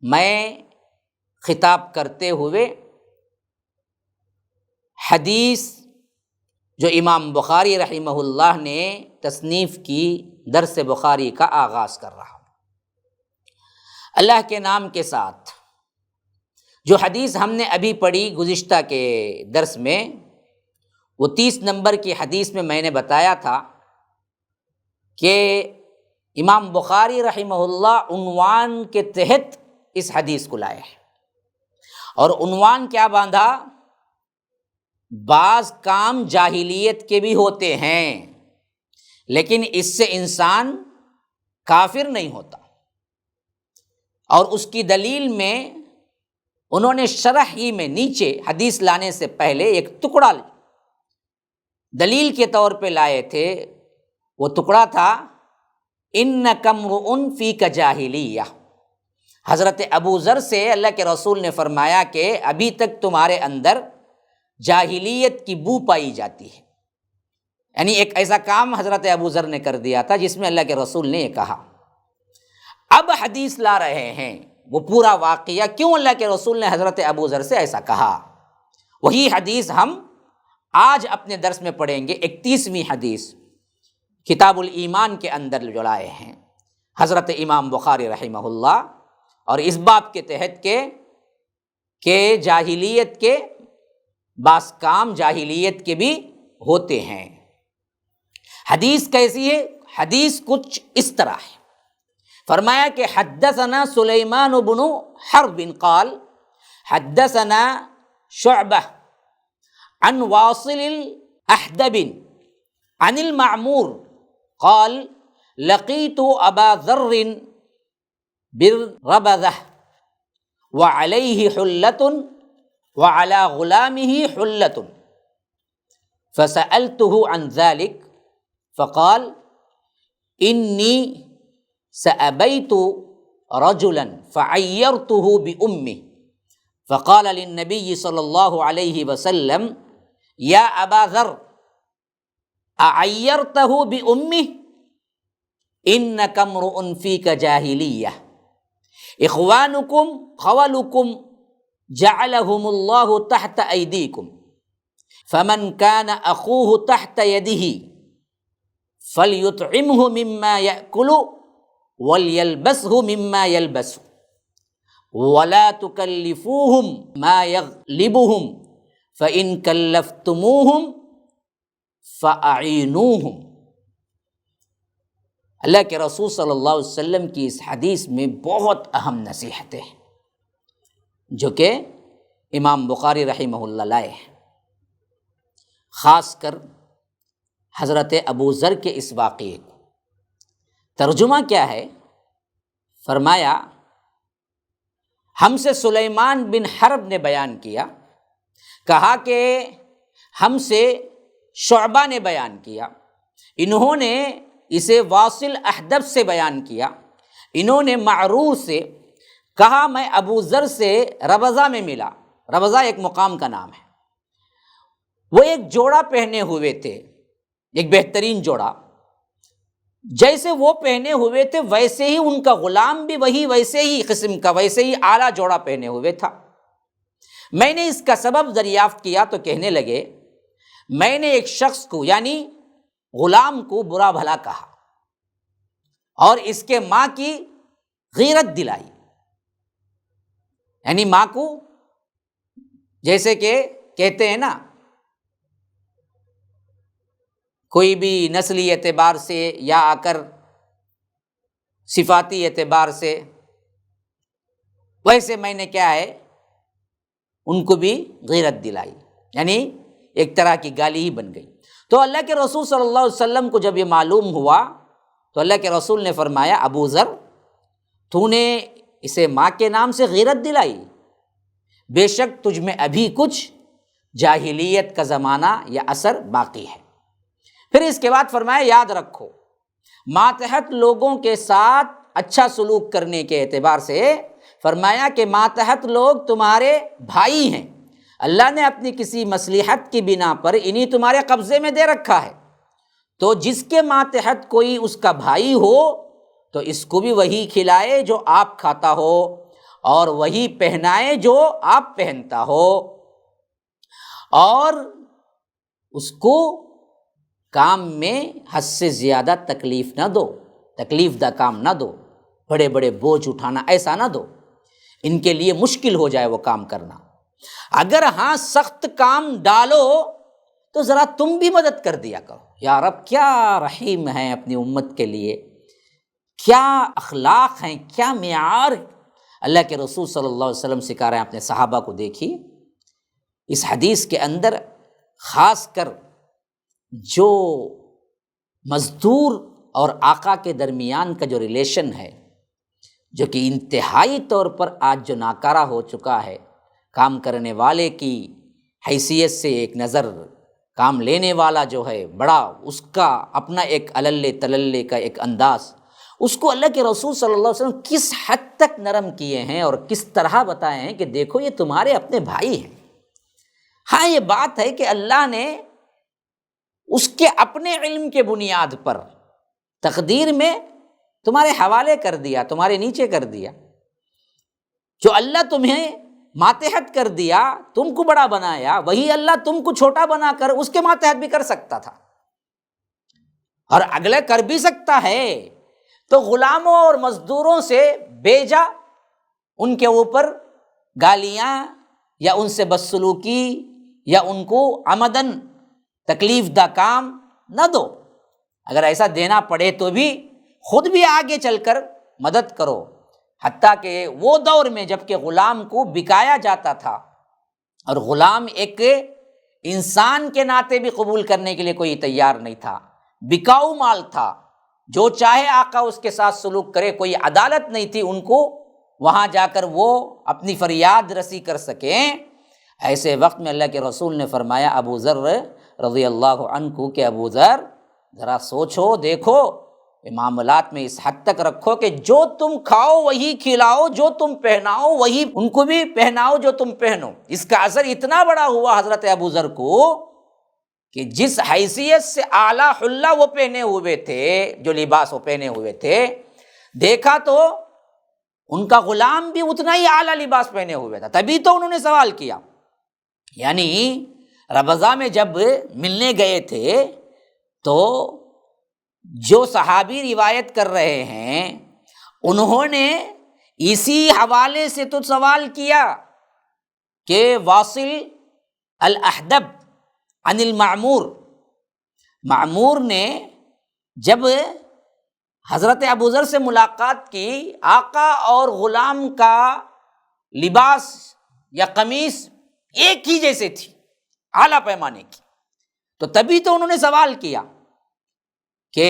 A: میں خطاب کرتے ہوئے حدیث جو امام بخاری رحمہ اللہ نے تصنیف کی درس بخاری کا آغاز کر رہا ہوں۔ اللہ کے نام کے ساتھ جو حدیث ہم نے ابھی پڑھی گزشتہ کے درس میں، وہ 30 نمبر کی حدیث میں نے بتایا تھا کہ امام بخاری رحمہ اللہ عنوان کے تحت اس حدیث کو لائے ہیں، اور عنوان کیا باندھا؟ بعض کام جاہلیت کے بھی ہوتے ہیں، لیکن اس سے انسان کافر نہیں ہوتا۔ اور اس کی دلیل میں انہوں نے شرح ہی میں نیچے حدیث لانے سے پہلے ایک ٹکڑا دلیل کے طور پہ لائے تھے۔ وہ ٹکڑا تھا اِنَّکَ امْرُؤٌ فِیکَ جاہلیہ۔ حضرت ابو ذر سے اللہ کے رسول نے فرمایا کہ ابھی تک تمہارے اندر جاہلیت کی بو پائی جاتی ہے، یعنی ایک ایسا کام حضرت ابو ذر نے کر دیا تھا جس میں اللہ کے رسول نے یہ کہا۔ اب حدیث لا رہے ہیں وہ پورا واقعہ، کیوں اللہ کے رسول نے حضرت ابو ذر سے ایسا کہا۔ وہی حدیث ہم آج اپنے درس میں پڑھیں گے، 31ویں حدیث کتاب الایمان کے اندر جو لائے ہیں حضرت امام بخاری رحمہ اللہ، اور اس باب کے تحت کہ جاہلیت کے بعض کام جاہلیت کے بھی ہوتے ہیں۔ حدیث کیسی ہے؟ حدیث کچھ اس طرح ہے، فرمایا کہ حدثنا سلیمان بن حرب قال حدثنا شعبہ عن واصل الاحدب عن المعمور قال لقيت ابا ذر بالربذة وعليه حلة وعلى غلامه حلة فسألته عن ذلك فقال إني سأبيت رجلا فعيرته بأمه فقال للنبي صلى الله عليه وسلم يا أبا ذر أعيرته بأمه إنك امرؤ فيك جاهلية إخوانكم خولكم جعلهم الله تحت أيديكم فمن كان أخوه تحت يده فليطعمه مما يأكل وَلْيَلْبَسْهُ مِمَّا يَلْبَسُ وَلَا تُكَلِّفُوهُمْ مَا يَغْلِبُهُمْ فَإِنْ كَلَّفْتُمُوهُمْ فَأَعِينُوهُمْ۔ اللہ کے رسول صلی اللہ علیہ وسلم کی اس حدیث میں بہت اہم نصیحتیں ہیں جو کہ امام بخاری رحمہ اللہ لائے ہیں، خاص کر حضرت ابو ذر کے اس واقعے کو۔ ترجمہ کیا ہے؟ فرمایا ہم سے سلیمان بن حرب نے بیان کیا، کہا کہ ہم سے شعبہ نے بیان کیا، انہوں نے اسے واصل احدب سے بیان کیا، انہوں نے معرور سے کہا میں ابو ذر سے ربضہ میں ملا۔ ربضہ ایک مقام کا نام ہے۔ وہ ایک جوڑا پہنے ہوئے تھے، ایک بہترین جوڑا، جیسے وہ پہنے ہوئے تھے ویسے ہی ان کا غلام بھی ویسے ہی قسم کا، ویسے ہی اعلیٰ جوڑا پہنے ہوئے تھا۔ میں نے اس کا سبب دریافت کیا تو کہنے لگے میں نے ایک شخص کو یعنی غلام کو برا بھلا کہا اور اس کے ماں کی غیرت دلائی، یعنی ماں کو جیسے کہ کہتے ہیں نا کوئی بھی نسلی اعتبار سے یا آ کر صفاتی اعتبار سے، ویسے میں نے کیا ہے ان کو بھی غیرت دلائی، یعنی ایک طرح کی گالی ہی بن گئی۔ تو اللہ کے رسول صلی اللہ علیہ وسلم کو جب یہ معلوم ہوا تو اللہ کے رسول نے فرمایا ابو ذر تو نے اسے ماں کے نام سے غیرت دلائی، بے شک تجھ میں ابھی کچھ جاہلیت کا زمانہ یا اثر باقی ہے۔ پھر اس کے بعد فرمایا یاد رکھو ماتحت لوگوں کے ساتھ اچھا سلوک کرنے کے اعتبار سے، فرمایا کہ ماتحت لوگ تمہارے بھائی ہیں، اللہ نے اپنی کسی مصلحت کی بنا پر انہیں تمہارے قبضے میں دے رکھا ہے، تو جس کے ماتحت کوئی اس کا بھائی ہو تو اس کو بھی وہی کھلائے جو آپ کھاتا ہو اور وہی پہنائے جو آپ پہنتا ہو، اور اس کو کام میں حد سے زیادہ تکلیف نہ دو، تکلیف دہ کام نہ دو، بڑے بڑے بوجھ اٹھانا ایسا نہ دو، ان کے لیے مشکل ہو جائے وہ کام کرنا۔ اگر ہاں سخت کام ڈالو تو ذرا تم بھی مدد کر دیا کرو۔ یا رب کیا رحیم ہیں اپنی امت کے لیے، کیا اخلاق ہیں، کیا معیار ہے۔ اللہ کے رسول صلی اللہ علیہ وسلم سکھا رہے ہیں اپنے صحابہ کو۔ دیکھیے اس حدیث کے اندر خاص کر جو مزدور اور آقا کے درمیان کا جو ریلیشن ہے، جو کہ انتہائی طور پر آج جو ناکارہ ہو چکا ہے، کام کرنے والے کی حیثیت سے ایک نظر، کام لینے والا جو ہے بڑا، اس کا اپنا ایک اللے تللے کا ایک انداز، اس کو اللہ کے رسول صلی اللہ علیہ وسلم کس حد تک نرم کیے ہیں اور کس طرح بتائے ہیں کہ دیکھو یہ تمہارے اپنے بھائی ہیں۔ ہاں یہ بات ہے کہ اللہ نے اس کے اپنے علم کے بنیاد پر تقدیر میں تمہارے حوالے کر دیا، تمہارے نیچے کر دیا۔ جو اللہ تمہیں ماتحت کر دیا، تم کو بڑا بنایا، وہی اللہ تم کو چھوٹا بنا کر اس کے ماتحت بھی کر سکتا تھا، اور اگلے کر بھی سکتا ہے۔ تو غلاموں اور مزدوروں سے بیجا ان کے اوپر گالیاں یا ان سے بدسلوکی یا ان کو عمدن تکلیف دہ کام نہ دو۔ اگر ایسا دینا پڑے تو بھی خود بھی آگے چل کر مدد کرو۔ حتیٰ کہ وہ دور میں جب کہ غلام کو بکایا جاتا تھا اور غلام ایک انسان کے ناطے بھی قبول کرنے کے لیے کوئی تیار نہیں تھا، بکاؤ مال تھا، جو چاہے آقا اس کے ساتھ سلوک کرے، کوئی عدالت نہیں تھی ان کو وہاں جا کر وہ اپنی فریاد رسی کر سکیں۔ ایسے وقت میں اللہ کے رسول نے فرمایا ابو ذر رضی اللہ عنہ کو کہ ابو ذر ذرا سوچو، دیکھو معاملات میں اس حد تک رکھو کہ جو تم کھاؤ وہی کھلاؤ، جو تم پہناؤ وہی ان کو بھی پہناؤ جو تم پہنو۔ اس کا اثر اتنا بڑا ہوا حضرت ابو ذر کو کہ جس حیثیت سے اعلیٰ حلہ وہ پہنے ہوئے تھے، جو لباس وہ پہنے ہوئے تھے، دیکھا تو ان کا غلام بھی اتنا ہی اعلیٰ لباس پہنے ہوئے تھا۔ تبھی تو انہوں نے سوال کیا، یعنی ربضہ میں جب ملنے گئے تھے تو جو صحابی روایت کر رہے ہیں انہوں نے اسی حوالے سے تو سوال کیا کہ واصل الاحدب عن المعمور، معمور نے جب حضرت ابو ذر سے ملاقات کی، آقا اور غلام کا لباس یا قمیص ایک ہی جیسے تھی، اعلیٰ پیمانے کی، تو تبھی تو انہوں نے سوال کیا کہ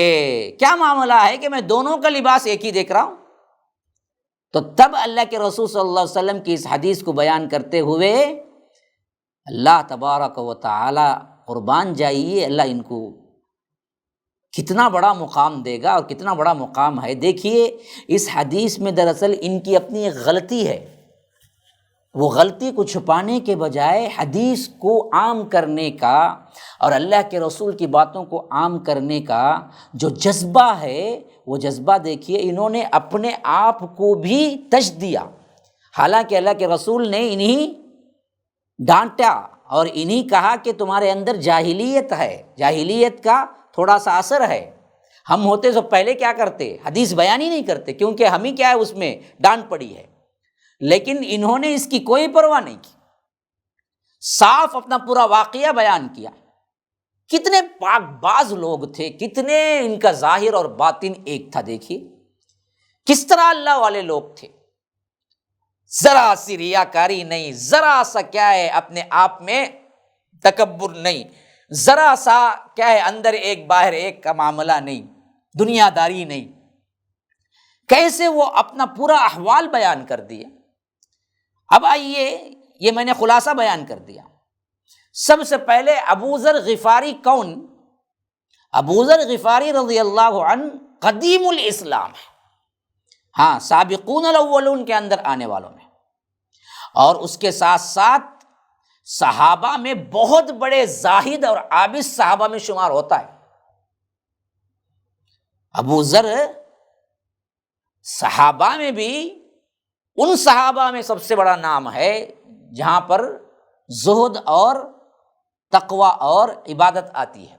A: کیا معاملہ ہے کہ میں دونوں کا لباس ایک ہی دیکھ رہا ہوں؟ تو تب اللہ کے رسول صلی اللہ علیہ وسلم کی اس حدیث کو بیان کرتے ہوئے اللہ تبارک و تعالی قربان جائیے، اللہ ان کو کتنا بڑا مقام دے گا اور کتنا بڑا مقام ہے۔ دیکھیے اس حدیث میں دراصل ان کی اپنی ایک غلطی ہے، وہ غلطی کو چھپانے کے بجائے حدیث کو عام کرنے کا اور اللہ کے رسول کی باتوں کو عام کرنے کا جو جذبہ ہے، وہ جذبہ دیکھیے انہوں نے اپنے آپ کو بھی تج دیا، حالانکہ اللہ کے رسول نے انہیں ڈانٹا اور انہیں کہا کہ تمہارے اندر جاہلیت ہے، جاہلیت کا تھوڑا سا اثر ہے۔ ہم ہوتے تو پہلے کیا کرتے، حدیث بیان ہی نہیں کرتے، کیونکہ ہمیں کیا ہے اس میں ڈانٹ پڑی ہے، لیکن انہوں نے اس کی کوئی پرواہ نہیں کی، صاف اپنا پورا واقعہ بیان کیا۔ کتنے پاک باز لوگ تھے، کتنے ان کا ظاہر اور باطن ایک تھا۔ دیکھیے کس طرح اللہ والے لوگ تھے، ذرا سی ریاکاری نہیں، ذرا سا کیا ہے اپنے آپ میں تکبر نہیں، ذرا سا کیا ہے اندر ایک باہر ایک کا معاملہ نہیں، دنیا داری نہیں۔ کیسے وہ اپنا پورا احوال بیان کر دیا۔ اب آئیے، یہ میں نے خلاصہ بیان کر دیا۔ سب سے پہلے ابو ذر غفاری کون؟ ابو ذر غفاری رضی اللہ عنہ قدیم الاسلام ہے، ہاں سابقون الاولون کے اندر آنے والوں میں، اور اس کے ساتھ ساتھ صحابہ میں بہت بڑے زاہد اور عابد صحابہ میں شمار ہوتا ہے۔ ابو ذر صحابہ میں بھی ان صحابہ میں سب سے بڑا نام ہے جہاں پر زہد اور تقوی اور عبادت آتی ہے۔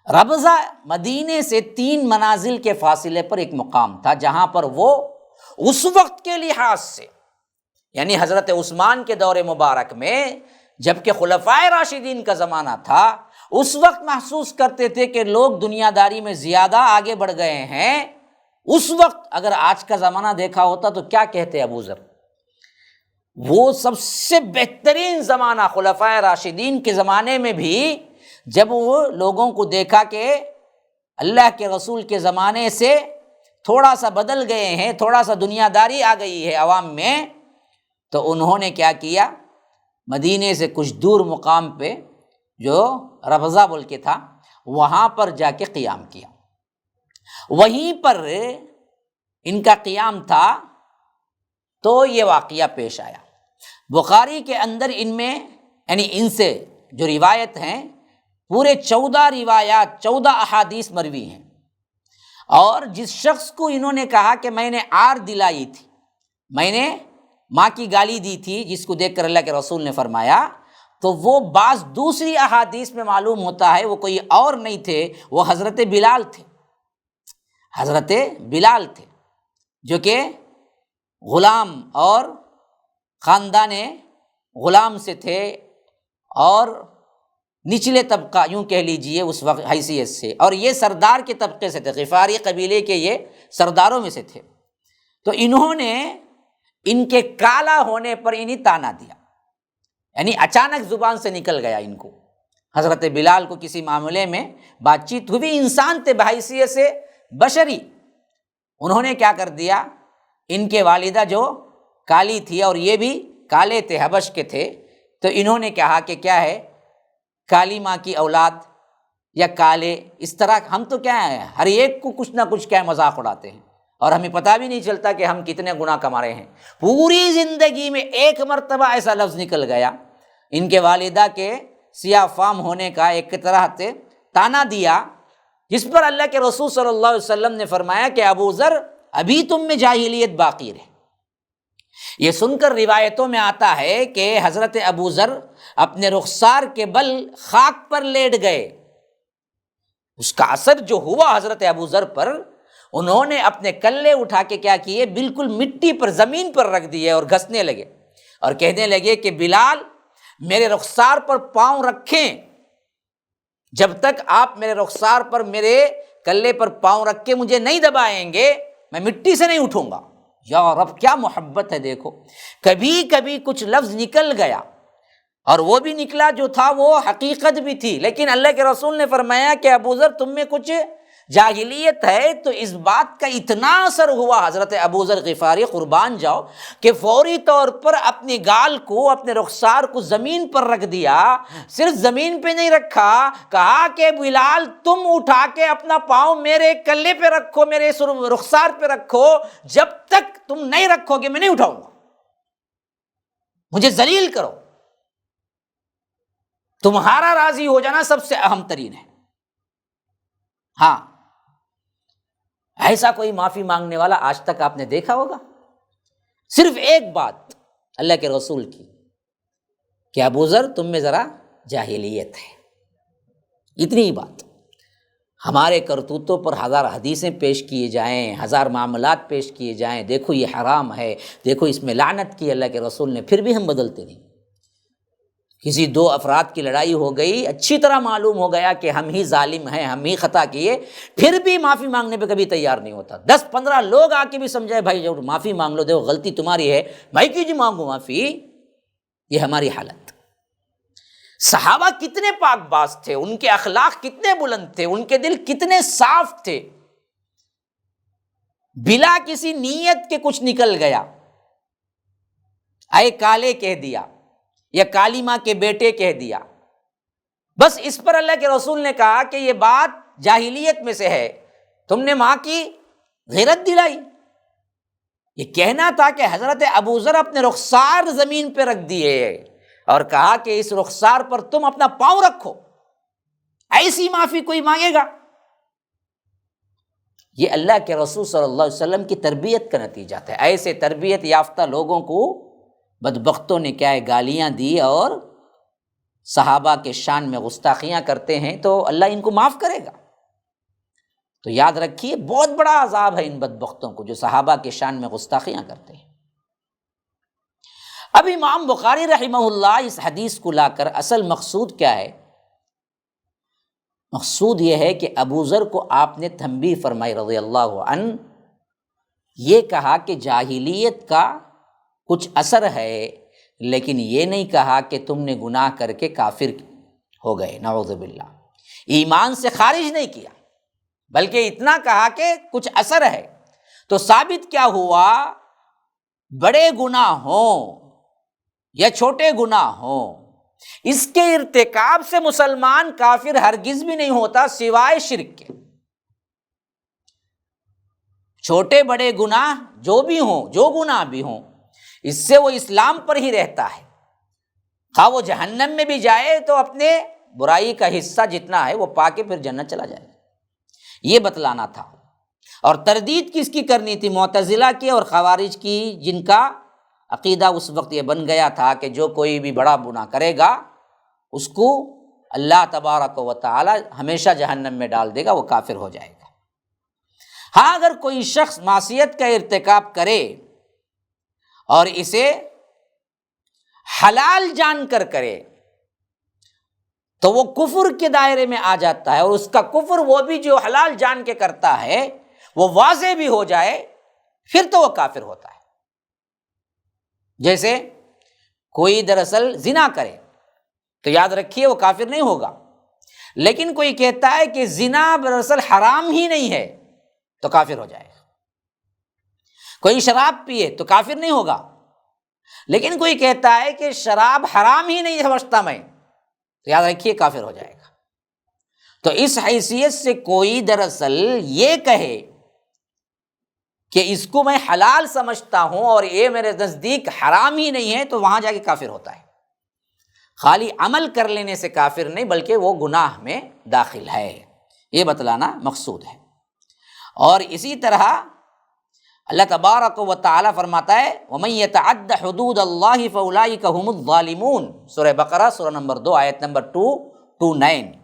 A: ربضہ مدینے سے 3 منازل کے فاصلے پر ایک مقام تھا جہاں پر وہ اس وقت کے لحاظ سے، یعنی حضرت عثمان کے دور مبارک میں جبکہ خلفائے راشدین کا زمانہ تھا، اس وقت محسوس کرتے تھے کہ لوگ دنیا داری میں زیادہ آگے بڑھ گئے ہیں۔ اس وقت اگر آج کا زمانہ دیکھا ہوتا تو کیا کہتے ابو ذر؟ وہ سب سے بہترین زمانہ خلفائے راشدین کے زمانے میں بھی جب وہ لوگوں کو دیکھا کہ اللہ کے رسول کے زمانے سے تھوڑا سا بدل گئے ہیں، تھوڑا سا دنیا داری آ گئی ہے عوام میں، تو انہوں نے کیا کیا، مدینے سے کچھ دور مقام پہ جو ربضہ بول کے تھا وہاں پر جا کے قیام کیا۔ وہیں پر ان کا قیام تھا تو یہ واقعہ پیش آیا۔ بخاری کے اندر ان میں یعنی ان سے جو روایت ہیں پورے 14 روایات، 14 احادیث مروی ہیں، اور جس شخص کو انہوں نے کہا کہ میں نے عار دلائی تھی، میں نے ماں کی گالی دی تھی، جس کو دیکھ کر اللہ کے رسول نے فرمایا، تو وہ بعض دوسری احادیث میں معلوم ہوتا ہے وہ کوئی اور نہیں تھے، وہ حضرت بلال تھے۔ حضرت بلال تھے جو کہ غلام اور خاندان غلام سے تھے اور نچلے طبقہ یوں کہہ لیجئے اس وقت حیثیت سے، اور یہ سردار کے طبقے سے تھے، غفاری قبیلے کے یہ سرداروں میں سے تھے۔ تو انہوں نے ان کے کالا ہونے پر انہیں تانا دیا، یعنی اچانک زبان سے نکل گیا ان کو۔ حضرت بلال کو کسی معاملے میں بات چیت ہوئی، انسان تھے بحیثیت سے بشری، انہوں نے کیا کر دیا، ان کے والدہ جو کالی تھی اور یہ بھی کالے تھے، حبش کے تھے، تو انہوں نے کہا کہ کیا ہے، کالی ماں کی اولاد یا کالے، اس طرح ہم تو کیا ہے ہر ایک کو کچھ نہ کچھ کیا مذاق اڑاتے ہیں، اور ہمیں پتہ بھی نہیں چلتا کہ ہم کتنے گناہ کما رہے ہیں۔ پوری زندگی میں ایک مرتبہ ایسا لفظ نکل گیا، ان کے والدہ کے سیاہ فام ہونے کا ایک طرح سے تانا دیا، جس پر اللہ کے رسول صلی اللہ علیہ وسلم نے فرمایا کہ ابو ذر ابھی تم میں جاہلیت باقی رہے۔ یہ سن کر روایتوں میں آتا ہے کہ حضرت ابو ذر اپنے رخسار کے بل خاک پر لیٹ گئے۔ اس کا اثر جو ہوا حضرت ابو ذر پر، انہوں نے اپنے کلے اٹھا کے کیا کیے، بالکل مٹی پر زمین پر رکھ دیے اور گھسنے لگے اور کہنے لگے کہ بلال میرے رخسار پر پاؤں رکھیں، جب تک آپ میرے رخسار پر میرے کلے پر پاؤں رکھ کے مجھے نہیں دبائیں گے میں مٹی سے نہیں اٹھوں گا۔ یا رب کیا محبت ہے، دیکھو کبھی کبھی کچھ لفظ نکل گیا اور وہ بھی نکلا جو تھا وہ حقیقت بھی تھی، لیکن اللہ کے رسول نے فرمایا کہ ابو ذر تم میں کچھ جاہلیت ہے، تو اس بات کا اتنا اثر ہوا حضرت ابو ذر غفاری قربان جاؤ کہ فوری طور پر اپنی گال کو، اپنے رخسار کو زمین پر رکھ دیا، صرف زمین پہ نہیں رکھا، کہا کہ بلال تم اٹھا کے اپنا پاؤں میرے کلے پہ رکھو، میرے رخسار پہ رکھو، جب تک تم نہیں رکھو گے میں نہیں اٹھاؤں گا، مجھے ذلیل کرو۔ تمہارا راضی ہو جانا سب سے اہم ترین ہے۔ ہاں، ایسا کوئی معافی مانگنے والا آج تک آپ نے دیکھا ہوگا؟ صرف ایک بات اللہ کے رسول کی کہ ابو ذر تم میں ذرا جاہلیت ہے، اتنی ہی بات۔ ہمارے کرتوتوں پر ہزار حدیثیں پیش کیے جائیں، ہزار معاملات پیش کیے جائیں، دیکھو یہ حرام ہے، دیکھو اس میں لعنت کی اللہ کے رسول نے، پھر بھی ہم بدلتے نہیں۔ کسی دو افراد کی لڑائی ہو گئی، اچھی طرح معلوم ہو گیا کہ ہم ہی ظالم ہیں، ہم ہی خطا کیے، پھر بھی معافی مانگنے پہ کبھی تیار نہیں ہوتا۔ 10-15 لوگ آ کے بھی سمجھائے بھائی جب معافی مانگ لو، دیکھو غلطی تمہاری ہے، میں کیوں مانگوں معافی؟ یہ ہماری حالت۔ صحابہ کتنے پاک باز تھے، ان کے اخلاق کتنے بلند تھے، ان کے دل کتنے صاف تھے، بلا کسی نیت کے کچھ نکل گیا، اے کالے کہہ دیا یا کالی ماں کے بیٹے کہہ دیا، بس اس پر اللہ کے رسول نے کہا کہ یہ بات جاہلیت میں سے ہے، تم نے ماں کی غیرت دلائی۔ یہ کہنا تھا کہ حضرت ابو ذر اپنے رخسار زمین پہ رکھ دیے اور کہا کہ اس رخسار پر تم اپنا پاؤں رکھو، ایسی معافی کوئی مانگے گا؟ یہ اللہ کے رسول صلی اللہ علیہ وسلم کی تربیت کا نتیجہ تھا۔ ایسے تربیت یافتہ لوگوں کو بدبختوں نے کیا ہے گالیاں دی اور صحابہ کے شان میں گستاخیاں کرتے ہیں، تو اللہ ان کو معاف کرے گا۔ تو یاد رکھیے بہت بڑا عذاب ہے ان بدبختوں کو جو صحابہ کے شان میں گستاخیاں کرتے ہیں۔ اب امام بخاری رحمہ اللہ اس حدیث کو لا کر اصل مقصود کیا ہے؟ مقصود یہ ہے کہ ابو ذر کو آپ نے تنبیہ فرمائی رضی اللہ عنہ، یہ کہا کہ جاہلیت کا کچھ اثر ہے لیکن یہ نہیں کہا کہ تم نے گناہ کر کے کافر ہو گئے، نعوذ باللہ، ایمان سے خارج نہیں کیا، بلکہ اتنا کہا کہ کچھ اثر ہے۔ تو ثابت کیا ہوا؟ بڑے گناہ ہوں یا چھوٹے گناہ ہوں، اس کے ارتکاب سے مسلمان کافر ہرگز بھی نہیں ہوتا سوائے شرک کے۔ چھوٹے بڑے گناہ جو بھی ہوں، جو گناہ بھی ہوں، اس سے وہ اسلام پر ہی رہتا ہے، خواہ وہ جہنم میں بھی جائے تو اپنے برائی کا حصہ جتنا ہے وہ پا کے پھر جنت چلا جائے، یہ بتلانا تھا۔ اور تردید کس کی کرنی تھی؟ معتزلہ کی اور خوارج کی، جن کا عقیدہ اس وقت یہ بن گیا تھا کہ جو کوئی بھی بڑا گناہ کرے گا اس کو اللہ تبارک و تعالی ہمیشہ جہنم میں ڈال دے گا، وہ کافر ہو جائے گا۔ ہاں، اگر کوئی شخص معصیت کا ارتکاب کرے اور اسے حلال جان کر کرے تو وہ کفر کے دائرے میں آ جاتا ہے، اور اس کا کفر وہ بھی جو حلال جان کے کرتا ہے وہ واضح بھی ہو جائے پھر تو وہ کافر ہوتا ہے۔ جیسے کوئی دراصل زنا کرے تو یاد رکھیے وہ کافر نہیں ہوگا، لیکن کوئی کہتا ہے کہ زنا دراصل حرام ہی نہیں ہے تو کافر ہو جائے گا۔ کوئی شراب پیے تو کافر نہیں ہوگا، لیکن کوئی کہتا ہے کہ شراب حرام ہی نہیں سمجھتا میں، تو یاد رکھیے کافر ہو جائے گا۔ تو اس حیثیت سے کوئی دراصل یہ کہے کہ اس کو میں حلال سمجھتا ہوں اور یہ میرے نزدیک حرام ہی نہیں ہے، تو وہاں جا کے کافر ہوتا ہے۔ خالی عمل کر لینے سے کافر نہیں، بلکہ وہ گناہ میں داخل ہے، یہ بتلانا مقصود ہے۔ اور اسی طرح اللہ تبارک و تعالی فرماتا ہے وَمَن يَتَعَدَّ حُدُودَ اللَّهِ فَأُولَٰئِكَ هُمُ الظَّالِمُونَ، سورہ بقرہ سورہ نمبر 2 آیت نمبر 229۔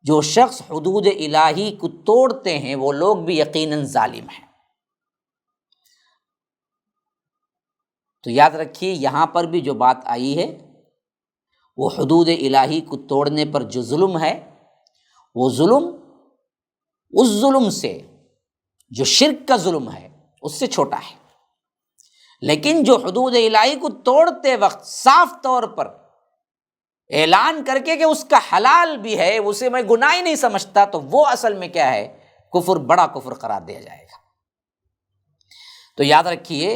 A: جو شخص حدود الہی کو توڑتے ہیں وہ لوگ بھی یقیناً ظالم ہیں۔ تو یاد رکھیے یہاں پر بھی جو بات آئی ہے وہ حدود الہی کو توڑنے پر جو ظلم ہے، وہ ظلم اس ظلم سے جو شرک کا ظلم ہے اس سے چھوٹا ہے، لیکن جو حدود الہی کو توڑتے وقت صاف طور پر اعلان کر کے کہ اس کا حلال بھی ہے، اسے میں گناہ ہی نہیں سمجھتا، تو وہ اصل میں کیا ہے؟ کفر، بڑا کفر قرار دیا جائے گا۔ تو یاد رکھیے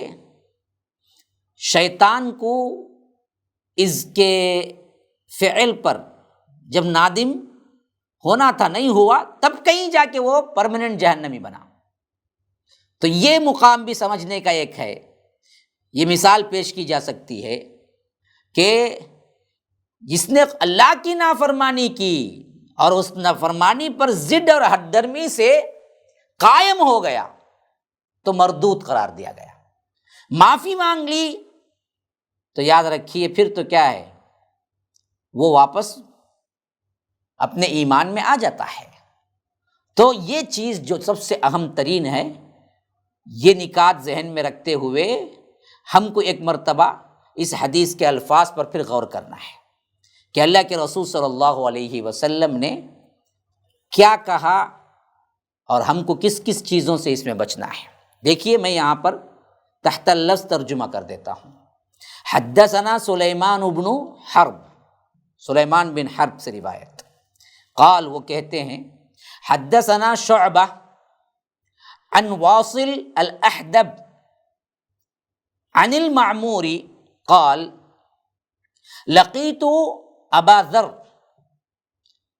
A: شیطان کو اس کے فعل پر جب نادم ہونا تھا نہیں ہوا، تب کہیں جا کے وہ پرماننٹ جہنمی بنا۔ تو یہ مقام بھی سمجھنے کا ایک ہے، یہ مثال پیش کی جا سکتی ہے کہ جس نے اللہ کی نافرمانی کی اور اس نافرمانی پر ضد اور حد درمی سے قائم ہو گیا تو مردود قرار دیا گیا، معافی مانگ لی تو یاد رکھیے پھر تو کیا ہے؟ وہ واپس اپنے ایمان میں آ جاتا ہے۔ تو یہ چیز جو سب سے اہم ترین ہے، یہ نکات ذہن میں رکھتے ہوئے ہم کو ایک مرتبہ اس حدیث کے الفاظ پر پھر غور کرنا ہے کہ اللہ کے رسول صلی اللہ علیہ وسلم نے کیا کہا اور ہم کو کس کس چیزوں سے اس میں بچنا ہے۔ دیکھیے میں یہاں پر تحت اللفظ ترجمہ کر دیتا ہوں۔ حدثنا سلیمان بن حرب، سلیمان بن حرب سے روایت، قال وہ کہتے ہیں حدثنا شعبہ عن واصل الاحدب عن المعموری قال لقیت ابا ذر،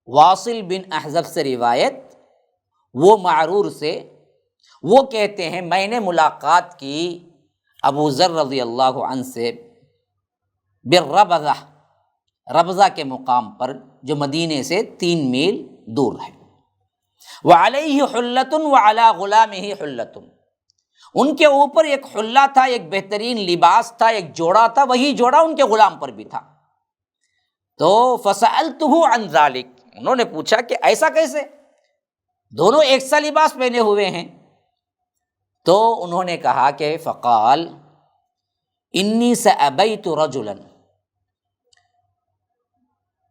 A: واصل بن احزب سے روایت، وہ معرور سے، وہ کہتے ہیں میں نے ملاقات کی ابو ذر رضی اللہ عنہ سے بالربضہ، ربضہ کے مقام پر جو مدینے سے 3 میل دور ہے، وعلیہ حلۃ وعلی غلامہ حلۃ، ان کے اوپر ایک حلہ تھا، ایک بہترین لباس تھا، ایک جوڑا تھا، وہی جوڑا ان کے غلام پر بھی تھا۔ تو فسألتہ عن ذلک، انہوں نے پوچھا کہ ایسا کیسے، دونوں ایک سا لباس پہنے ہوئے ہیں؟ تو انہوں نے کہا کہ فقال انی سأبیت رجلا،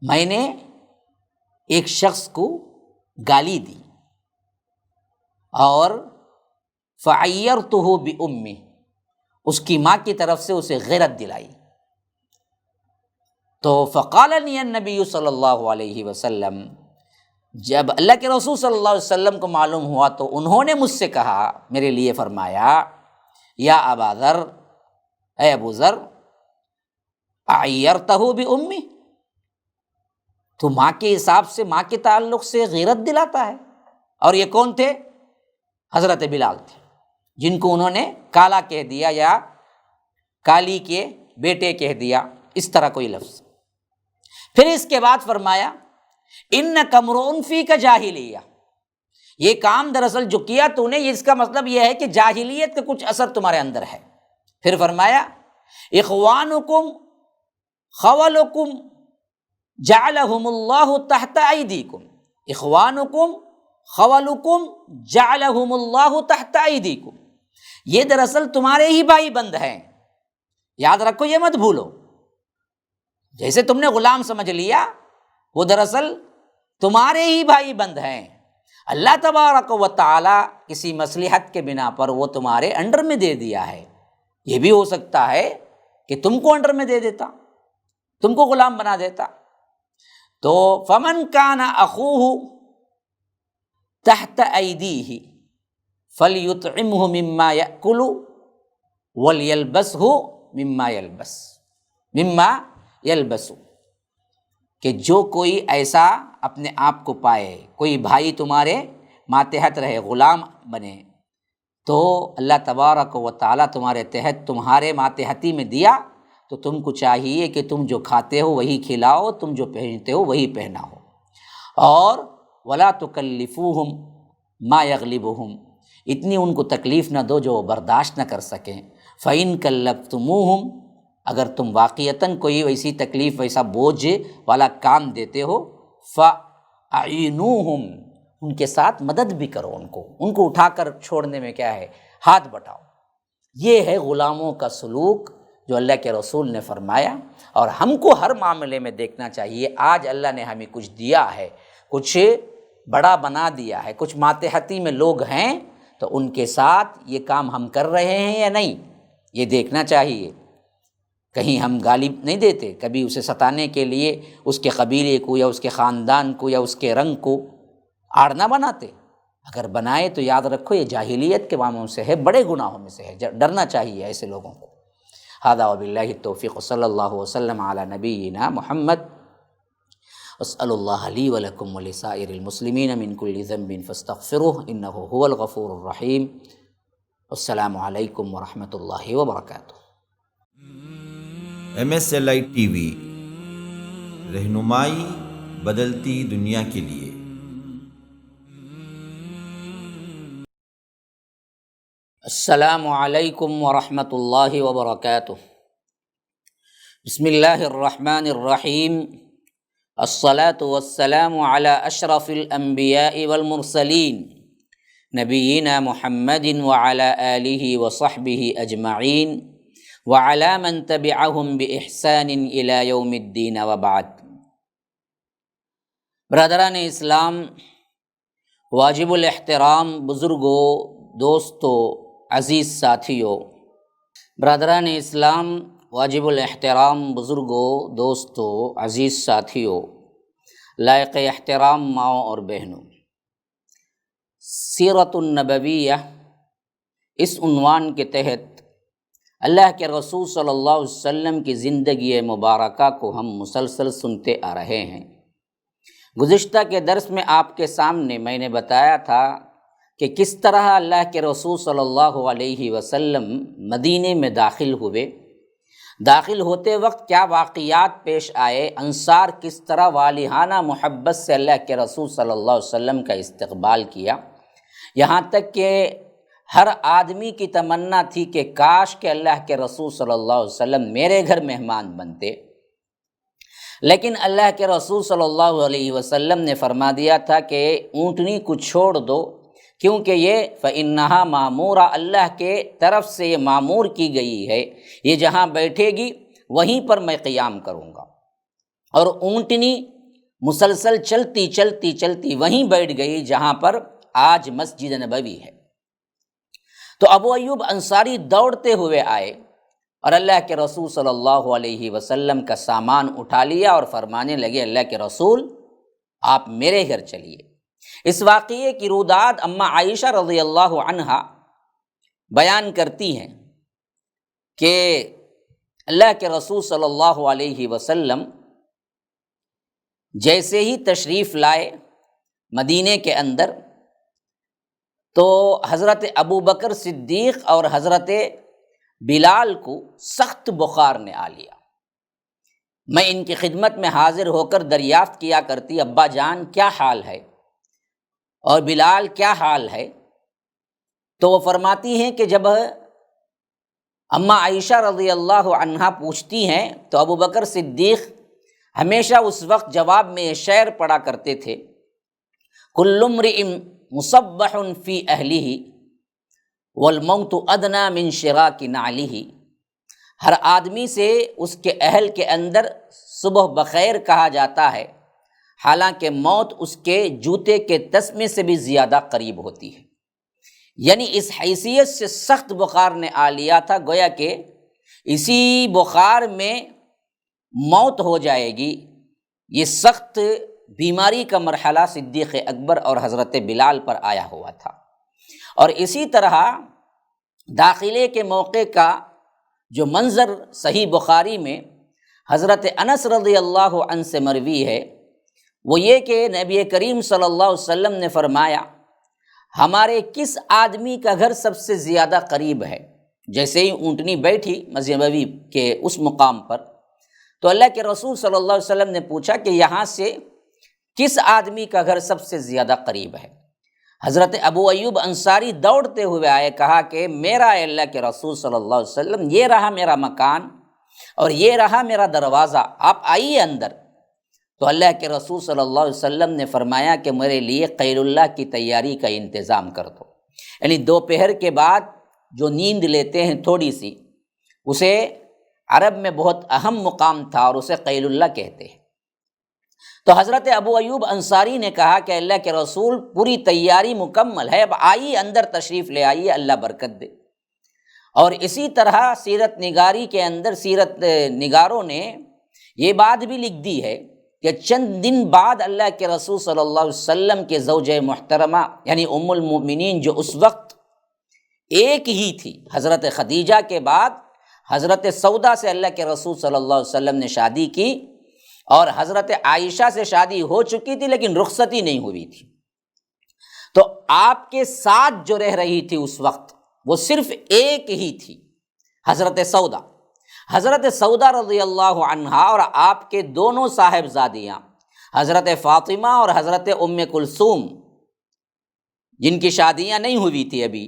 A: میں نے ایک شخص کو گالی دی، اور فعیرتہ بأمہ، اس کی ماں کی طرف سے اسے غیرت دلائی۔ تو فقالنی النبی صلی اللہ علیہ وسلم، جب اللہ کے رسول صلی اللہ علیہ وسلم کو معلوم ہوا تو انہوں نے مجھ سے کہا، میرے لیے فرمایا، یا ابا ذر، اے ابو ذر، اعیرتہ بامی، تو ماں کے حساب سے، ماں کے تعلق سے غیرت دلاتا ہے؟ اور یہ کون تھے؟ حضرت بلال تھے، جن کو انہوں نے کالا کہہ دیا یا کالی کے بیٹے کہہ دیا، اس طرح کوئی لفظ۔ پھر اس کے بعد فرمایا، انک امرؤ فیک جاہلیہ، یہ کام دراصل جو کیا تو نے، اس کا مطلب یہ ہے کہ جاہلیت کا کچھ اثر تمہارے اندر ہے۔ پھر فرمایا، اخوانکم خولکم جعلہم اللہ تحت ایدیکم، اخوانکم خولکم جعلہم اللہ تحت ایدیکم، یہ دراصل تمہارے ہی بھائی بند ہیں، یاد رکھو، یہ مت بھولو۔ جیسے تم نے غلام سمجھ لیا، وہ دراصل تمہارے ہی بھائی بند ہیں۔ اللہ تبارک و تعالی کسی مصلحت کے بنا پر وہ تمہارے انڈر میں دے دیا ہے۔ یہ بھی ہو سکتا ہے کہ تم کو انڈر میں دے دیتا، تم کو غلام بنا دیتا۔ تو فمن کان اخوہ تحت ایدیہ فلیطعمہ مما یأکل ولیلبسہ مما یلبس، کہ جو کوئی ایسا اپنے آپ کو پائے، کوئی بھائی تمہارے ماتحت رہے، غلام بنے، تو اللہ تبارک و تعالیٰ تمہارے تحت، تمہارے ماتحتی میں دیا، تو تم کو چاہیے کہ تم جو کھاتے ہو وہی کھلاؤ، تم جو پہنتے ہو وہی پہناؤ، اور ولا تکلفوہم ما یغلبہم، اتنی ان کو تکلیف نہ دو جو وہ برداشت نہ کر سکیں۔ فإن کلفتموہم، اگر تم واقعتاً کوئی ویسی تکلیف، ویسا بوجھ والا کام دیتے ہو، فأعینوہم، ان کے ساتھ مدد بھی کرو، ان کو اٹھا کر چھوڑنے میں کیا ہے، ہاتھ بٹاؤ۔ یہ ہے غلاموں کا سلوک جو اللہ کے رسول نے فرمایا، اور ہم کو ہر معاملے میں دیکھنا چاہیے۔ آج اللہ نے ہمیں کچھ دیا ہے، کچھ بڑا بنا دیا ہے، کچھ ماتحتی میں لوگ ہیں، تو ان کے ساتھ یہ کام ہم کر رہے ہیں یا نہیں، یہ دیکھنا چاہیے۔ کہیں ہم گالی نہیں دیتے، کبھی اسے ستانے کے لیے اس کے قبیلے کو یا اس کے خاندان کو یا اس کے رنگ کو آڑ نہ بناتے۔ اگر بنائے تو یاد رکھو یہ جاہلیت کے معاملوں سے ہے، بڑے گناہوں میں سے ہے، ڈرنا چاہیے ایسے لوگوں کو۔ ھذا وباللہ التوفیق، صلی اللہ وسلم علی نبینا محمد۔ اسأل اللہ لی ولکم ولسائر المسلمین من کل ذنب فاستغفروہ انہ هو الغفور الرحیم۔ السلام علیکم ورحمۃ اللہ وبرکاتہ۔
B: MSLI TV، رہنمائی بدلتی دنیا کے لیے۔
A: السلام علیکم ورحمۃ اللہ وبرکاتہ۔ بسم اللہ الرحمن الرحیم، الصلاة والسلام علی اشرف الانبیاء والمرسلین، نبینا محمد وعلی آلہ وصحبہ اجمعین، وعلی من تبعہم بإحسان الی یوم الدین، وبعد۔ برادران اسلام، واجب الاحترام بزرگوں، دوستوں، عزیز ساتھیوں، برادران اسلام، واجب الاحترام بزرگوں، دوستوں، عزیز ساتھیوں، لائق احترام ماؤں اور بہنوں، سیرت النبویہ، اس عنوان کے تحت اللہ کے رسول صلی اللہ علیہ وسلم کی زندگی مبارکہ کو ہم مسلسل سنتے آ رہے ہیں۔ گزشتہ کے درس میں آپ کے سامنے میں نے بتایا تھا کہ کس طرح اللہ کے رسول صلی اللہ علیہ وسلم مدینے میں داخل ہوئے، داخل ہوتے وقت کیا واقعات پیش آئے، انصار کس طرح والہانہ محبت سے اللہ کے رسول صلی اللہ علیہ وسلم کا استقبال کیا، یہاں تک کہ ہر آدمی کی تمنا تھی کہ کاش کہ اللہ کے رسول صلی اللہ علیہ وسلم میرے گھر مہمان بنتے، لیکن اللہ کے رسول صلی اللہ علیہ وسلم نے فرما دیا تھا کہ اونٹنی کو چھوڑ دو، کیونکہ یہ فَإِنَّهَا مَأْمُورَةٌ، اللہ کے طرف سے یہ معمور کی گئی ہے، یہ جہاں بیٹھے گی وہیں پر میں قیام کروں گا۔ اور اونٹنی مسلسل چلتی چلتی چلتی وہیں بیٹھ گئی جہاں پر آج مسجد نبوی ہے۔ تو ابو ایوب انصاری دوڑتے ہوئے آئے اور اللہ کے رسول صلی اللہ علیہ وسلم کا سامان اٹھا لیا اور فرمانے لگے، اللہ کے رسول آپ میرے گھر چلیے۔ اس واقعے کی روداد اماں عائشہ رضی اللہ عنہا بیان کرتی ہیں کہ اللہ کے رسول صلی اللہ علیہ وسلم جیسے ہی تشریف لائے مدینے کے اندر تو حضرت ابو بکر صدیق اور حضرت بلال کو سخت بخار نے آ لیا۔ میں ان کی خدمت میں حاضر ہو کر دریافت کیا کرتی، ابا جان کیا حال ہے اور بلال کیا حال ہے؟ تو وہ فرماتی ہیں کہ جب اماں عائشہ رضی اللہ عنہا پوچھتی ہیں تو ابو بکر صدیق ہمیشہ اس وقت جواب میں یہ شعر پڑھا کرتے تھے، کل امرئ مصبح فی اہلہ والموت ادنی من شراک نعلہ، ہر آدمی سے اس کے اہل کے اندر صبح بخیر کہا جاتا ہے، حالانکہ موت اس کے جوتے کے تسمے سے بھی زیادہ قریب ہوتی ہے۔ یعنی اس حیثیت سے سخت بخار نے آ لیا تھا، گویا کہ اسی بخار میں موت ہو جائے گی۔ یہ سخت بیماری کا مرحلہ صدیق اکبر اور حضرت بلال پر آیا ہوا تھا۔ اور اسی طرح داخلے کے موقع کا جو منظر صحیح بخاری میں حضرت انس رضی اللہ عنہ سے مروی ہے وہ یہ کہ نبی کریم صلی اللہ علیہ وسلم نے فرمایا، ہمارے کس آدمی کا گھر سب سے زیادہ قریب ہے؟ جیسے ہی اونٹنی بیٹھی مسجد نبوی کے اس مقام پر تو اللہ کے رسول صلی اللہ علیہ وسلم نے پوچھا کہ یہاں سے کس آدمی کا گھر سب سے زیادہ قریب ہے؟ حضرت ابو ایوب انصاری دوڑتے ہوئے آئے، کہا کہ میرا اللہ کے رسول صلی اللہ علیہ وسلم یہ رہا میرا مکان اور یہ رہا میرا دروازہ، آپ آئیے اندر۔ تو اللہ کے رسول صلی اللہ علیہ وسلم نے فرمایا کہ میرے لیے قیل اللہ کی تیاری کا انتظام کر دو، یعنی دوپہر کے بعد جو نیند لیتے ہیں تھوڑی سی، اسے عرب میں بہت اہم مقام تھا اور اسے قیل اللہ کہتے ہیں۔ تو حضرت ابو ایوب انصاری نے کہا کہ اللہ کے رسول پوری تیاری مکمل ہے، اب آئیے اندر تشریف لے آئیے، اللہ برکت دے۔ اور اسی طرح سیرت نگاری کے اندر سیرت نگاروں نے یہ بات بھی لکھ دی ہے کہ چند دن بعد اللہ کے رسول صلی اللہ علیہ وسلم کے زوجہ محترمہ یعنی ام المؤمنین جو اس وقت ایک ہی تھی، حضرت خدیجہ کے بعد حضرت سودا سے اللہ کے رسول صلی اللہ علیہ وسلم نے شادی کی، اور حضرت عائشہ سے شادی ہو چکی تھی لیکن رخصتی نہیں ہوئی تھی۔ تو آپ کے ساتھ جو رہ رہی تھی اس وقت وہ صرف ایک ہی تھی، حضرت سودا۔ حضرت سودا رضی اللہ عنہا اور آپ کے دونوں صاحبزادیاں حضرت فاطمہ اور حضرت ام کلثوم جن کی شادیاں نہیں ہوئی تھی ابھی،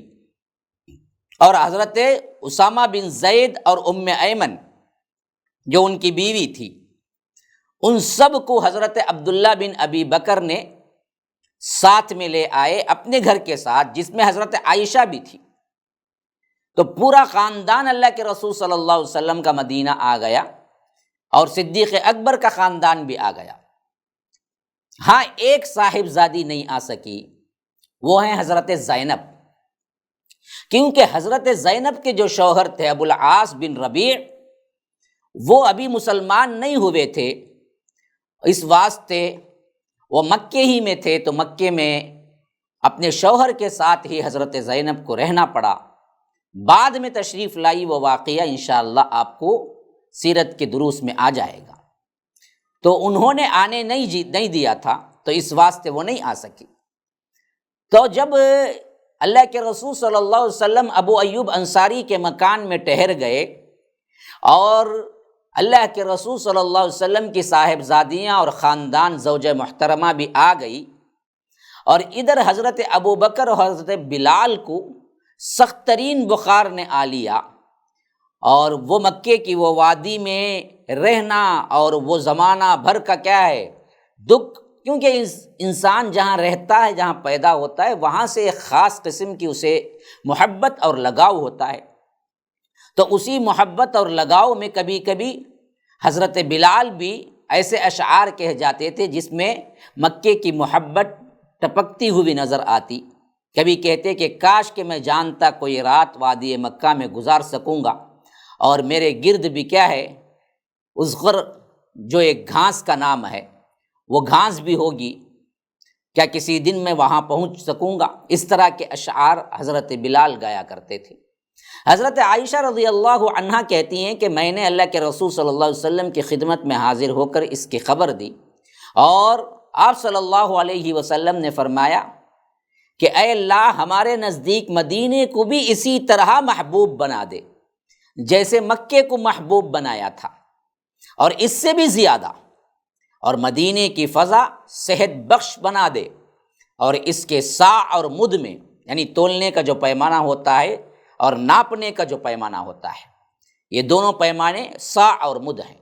A: اور حضرت اسامہ بن زید اور ام ایمن جو ان کی بیوی تھی، ان سب کو حضرت عبداللہ بن ابی بکر نے ساتھ میں لے آئے اپنے گھر کے ساتھ، جس میں حضرت عائشہ بھی تھی۔ تو پورا خاندان اللہ کے رسول صلی اللہ علیہ وسلم کا مدینہ آ گیا اور صدیق اکبر کا خاندان بھی آ گیا۔ ہاں ایک صاحبزادی نہیں آ سکی، وہ ہیں حضرت زینب، کیونکہ حضرت زینب کے جو شوہر تھے ابو العاص بن ربیع وہ ابھی مسلمان نہیں ہوئے تھے، اس واسطے وہ مکے ہی میں تھے، تو مکے میں اپنے شوہر کے ساتھ ہی حضرت زینب کو رہنا پڑا۔ بعد میں تشریف لائی، وہ واقعہ انشاءاللہ آپ کو سیرت کے دروس میں آ جائے گا۔ تو انہوں نے آنے نہیں دیا تھا، تو اس واسطے وہ نہیں آ سکی۔ تو جب اللہ کے رسول صلی اللہ علیہ وسلم ابو ایوب انصاری کے مکان میں ٹھہر گئے اور اللہ کے رسول صلی اللہ علیہ وسلم کی صاحبزادیاں اور خاندان زوجہ محترمہ بھی آ گئی، اور ادھر حضرت ابو بکر اور حضرت بلال کو سخت ترین بخار نے آ لیا، اور وہ مکے کی وہ وادی میں رہنا اور وہ زمانہ بھر کا کیا ہے دکھ، کیونکہ انسان جہاں رہتا ہے، جہاں پیدا ہوتا ہے، وہاں سے ایک خاص قسم کی اسے محبت اور لگاؤ ہوتا ہے۔ تو اسی محبت اور لگاؤ میں کبھی کبھی حضرت بلال بھی ایسے اشعار کہہ جاتے تھے جس میں مکے کی محبت ٹپکتی ہوئی نظر آتی۔ کبھی کہتے کہ کاش کہ میں جانتا کوئی رات وادی مکہ میں گزار سکوں گا اور میرے گرد بھی کیا ہے، ازغر جو ایک گھاس کا نام ہے وہ گھاس بھی ہوگی، کیا کسی دن میں وہاں پہنچ سکوں گا؟ اس طرح کے اشعار حضرت بلال گایا کرتے تھے۔ حضرت عائشہ رضی اللہ عنہا کہتی ہیں کہ میں نے اللہ کے رسول صلی اللہ علیہ وسلم کی خدمت میں حاضر ہو کر اس کی خبر دی، اور آپ صلی اللہ علیہ وسلم نے فرمایا کہ اے اللہ، ہمارے نزدیک مدینے کو بھی اسی طرح محبوب بنا دے جیسے مکے کو محبوب بنایا تھا، اور اس سے بھی زیادہ، اور مدینے کی فضا صحت بخش بنا دے، اور اس کے صاع اور مد میں، یعنی تولنے کا جو پیمانہ ہوتا ہے اور ناپنے کا جو پیمانہ ہوتا ہے، یہ دونوں پیمانے صاع اور مد ہیں۔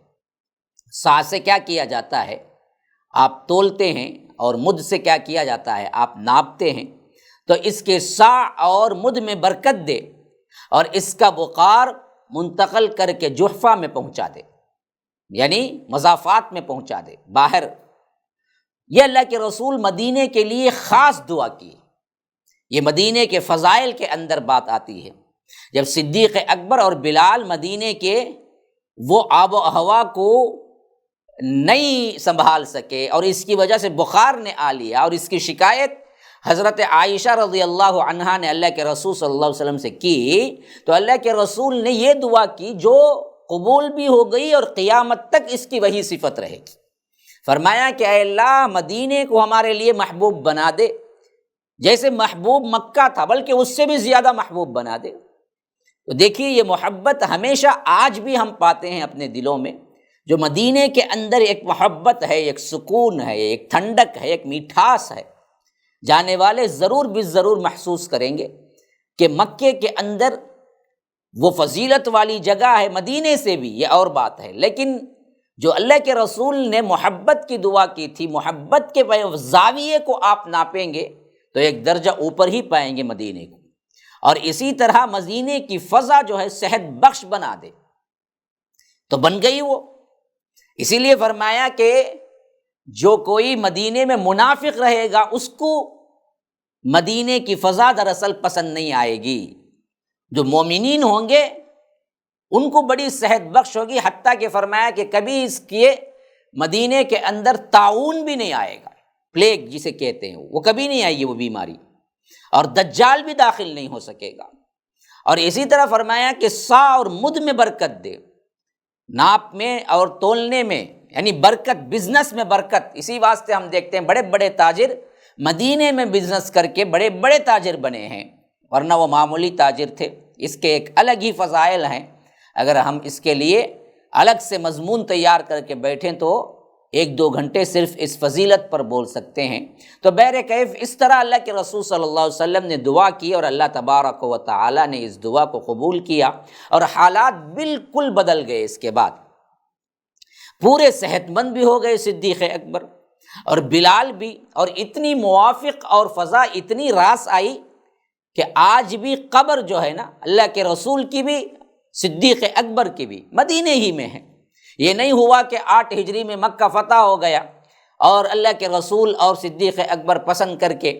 A: صاع سے کیا کیا جاتا ہے، آپ تولتے ہیں، اور مد سے کیا کیا جاتا ہے، آپ ناپتے ہیں، تو اس کے صاع اور مد میں برکت دے اور اس کا وقار منتقل کر کے جحفہ میں پہنچا دے، یعنی مضافات میں پہنچا دے باہر۔ یہ اللہ کے رسول مدینے کے لیے خاص دعا کی، یہ مدینے کے فضائل کے اندر بات آتی ہے۔ جب صدیق اکبر اور بلال مدینے کے وہ آب و ہوا کو نہیں سنبھال سکے اور اس کی وجہ سے بخار نے آ لیا، اور اس کی شکایت حضرت عائشہ رضی اللہ عنہا نے اللہ کے رسول صلی اللہ علیہ وسلم سے کی، تو اللہ کے رسول نے یہ دعا کی جو قبول بھی ہو گئی اور قیامت تک اس کی وہی صفت رہے گی۔ فرمایا کہ اے اللہ، مدینے کو ہمارے لیے محبوب بنا دے جیسے محبوب مکہ تھا، بلکہ اس سے بھی زیادہ محبوب بنا دے۔ تو دیکھیے یہ محبت ہمیشہ آج بھی ہم پاتے ہیں اپنے دلوں میں، جو مدینے کے اندر ایک محبت ہے، ایک سکون ہے، ایک ٹھنڈک ہے، ایک میٹھاس ہے۔ جانے والے ضرور بھی ضرور محسوس کریں گے کہ مکے کے اندر وہ فضیلت والی جگہ ہے، مدینے سے بھی یہ اور بات ہے، لیکن جو اللہ کے رسول نے محبت کی دعا کی تھی، محبت کے زاویے کو آپ ناپیں گے تو ایک درجہ اوپر ہی پائیں گے مدینے کو، اور اسی طرح مدینے کی فضا جو ہے صحت بخش بنا دے، تو بن گئی وہ۔ اسی لیے فرمایا کہ جو کوئی مدینے میں منافق رہے گا اس کو مدینے کی فضا دراصل پسند نہیں آئے گی، جو مومنین ہوں گے ان کو بڑی صحت بخش ہوگی، حتیٰ کہ فرمایا کہ کبھی اس کے مدینے کے اندر طاعون بھی نہیں آئے گا، پلیگ جسے کہتے ہیں، وہ کبھی نہیں آئے گی وہ بیماری، اور دجال بھی داخل نہیں ہو سکے گا۔ اور اسی طرح فرمایا کہ صاع اور مد میں برکت دے، ناپ میں اور تولنے میں، یعنی برکت، بزنس میں برکت۔ اسی واسطے ہم دیکھتے ہیں بڑے بڑے تاجر مدینے میں بزنس کر کے بڑے بڑے تاجر بنے ہیں، ورنہ وہ معمولی تاجر تھے۔ اس کے ایک الگ ہی فضائل ہیں، اگر ہم اس کے لیے الگ سے مضمون تیار کر کے بیٹھیں تو 1-2 گھنٹے صرف اس فضیلت پر بول سکتے ہیں۔ تو بہرکیف اس طرح اللہ کے رسول صلی اللہ علیہ وسلم نے دعا کی، اور اللہ تبارک و تعالی نے اس دعا کو قبول کیا، اور حالات بالکل بدل گئے۔ اس کے بعد پورے صحت مند بھی ہو گئے صدیق اکبر اور بلال بھی، اور اتنی موافق اور فضا اتنی راس آئی کہ آج بھی قبر جو ہے نا اللہ کے رسول کی بھی، صدیق اکبر کی بھی، مدینے ہی میں ہے۔ یہ نہیں ہوا کہ 8 ہجری میں مکہ فتح ہو گیا اور اللہ کے رسول اور صدیق اکبر پسند کر کے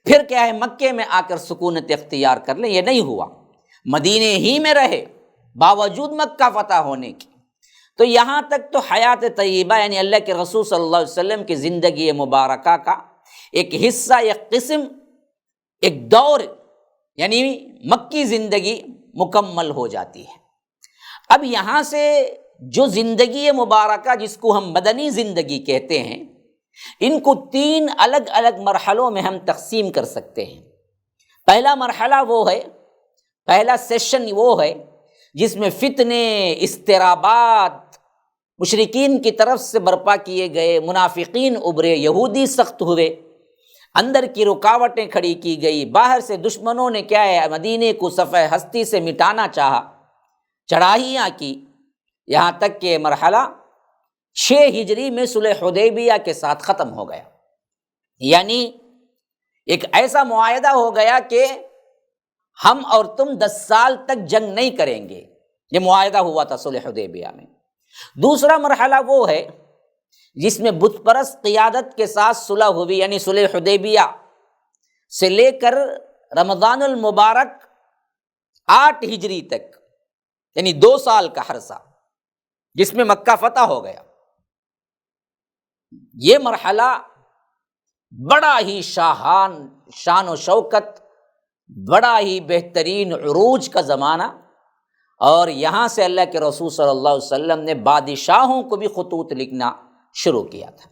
A: پھر کیا ہے مکے میں آ کر سکونت اختیار کر لیں، یہ نہیں ہوا، مدینے ہی میں رہے باوجود مکہ فتح ہونے کی۔ تو یہاں تک تو حیات طیبہ یعنی اللہ کے رسول صلی اللہ علیہ وسلم کی زندگی مبارکہ کا ایک حصہ، ایک قسم، ایک دور، یعنی مکی زندگی مکمل ہو جاتی ہے۔ اب یہاں سے جو زندگی مبارکہ جس کو ہم مدنی زندگی کہتے ہیں، ان کو 3 الگ الگ مرحلوں میں ہم تقسیم کر سکتے ہیں۔ پہلا مرحلہ وہ ہے، پہلا سیشن وہ ہے جس میں فتنے، اضطرابات مشرکین کی طرف سے برپا کیے گئے، منافقین ابھرے، یہودی سخت ہوئے، اندر کی رکاوٹیں کھڑی کی گئی، باہر سے دشمنوں نے کیا ہے مدینے کو صفحہ ہستی سے مٹانا چاہا، چڑھائیاں کی، یہاں تک کہ مرحلہ 6 ہجری میں صلح حدیبیہ کے ساتھ ختم ہو گیا۔ یعنی ایک ایسا معاہدہ ہو گیا کہ ہم اور تم 10 سال تک جنگ نہیں کریں گے، یہ معاہدہ ہوا تھا صلح حدیبیہ میں۔ دوسرا مرحلہ وہ ہے جس میں بت پرست قیادت کے ساتھ صلح ہوئی، یعنی صلح حدیبیہ سے لے کر رمضان المبارک 8 ہجری تک، یعنی 2 سال کا عرصہ جس میں مکہ فتح ہو گیا، یہ مرحلہ بڑا ہی شان و شوکت، بڑا ہی بہترین عروج کا زمانہ، اور یہاں سے اللہ کے رسول صلی اللہ علیہ وسلم نے بادشاہوں کو بھی خطوط لکھنا شروع کیا تھا۔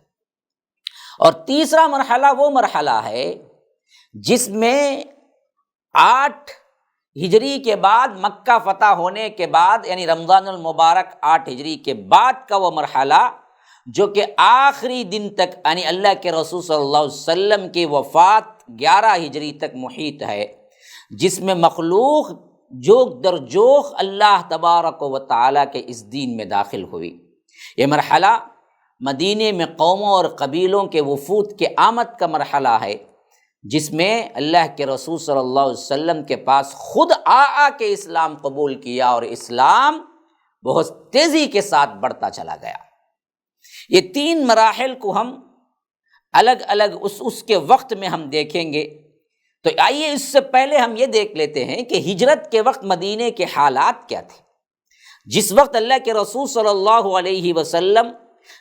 A: اور تیسرا مرحلہ وہ مرحلہ ہے جس میں 8 ہجری کے بعد، مکہ فتح ہونے کے بعد، یعنی رمضان المبارک 8 ہجری کے بعد کا وہ مرحلہ جو کہ آخری دن تک، یعنی اللہ کے رسول صلی اللہ علیہ وسلم کی وفات 11 ہجری تک محیط ہے، جس میں مخلوق جوک در جوخ اللہ تبارک و تعالیٰ کے اس دین میں داخل ہوئی۔ یہ مرحلہ مدینے میں قوموں اور قبیلوں کے وفود کے آمد کا مرحلہ ہے، جس میں اللہ کے رسول صلی اللہ علیہ وسلم کے پاس خود آ کے اسلام قبول کیا، اور اسلام بہت تیزی کے ساتھ بڑھتا چلا گیا۔ یہ 3 مراحل کو ہم الگ الگ اس کے وقت میں ہم دیکھیں گے۔ تو آئیے اس سے پہلے ہم یہ دیکھ لیتے ہیں کہ ہجرت کے وقت مدینے کے حالات کیا تھے۔ جس وقت اللہ کے رسول صلی اللہ علیہ وسلم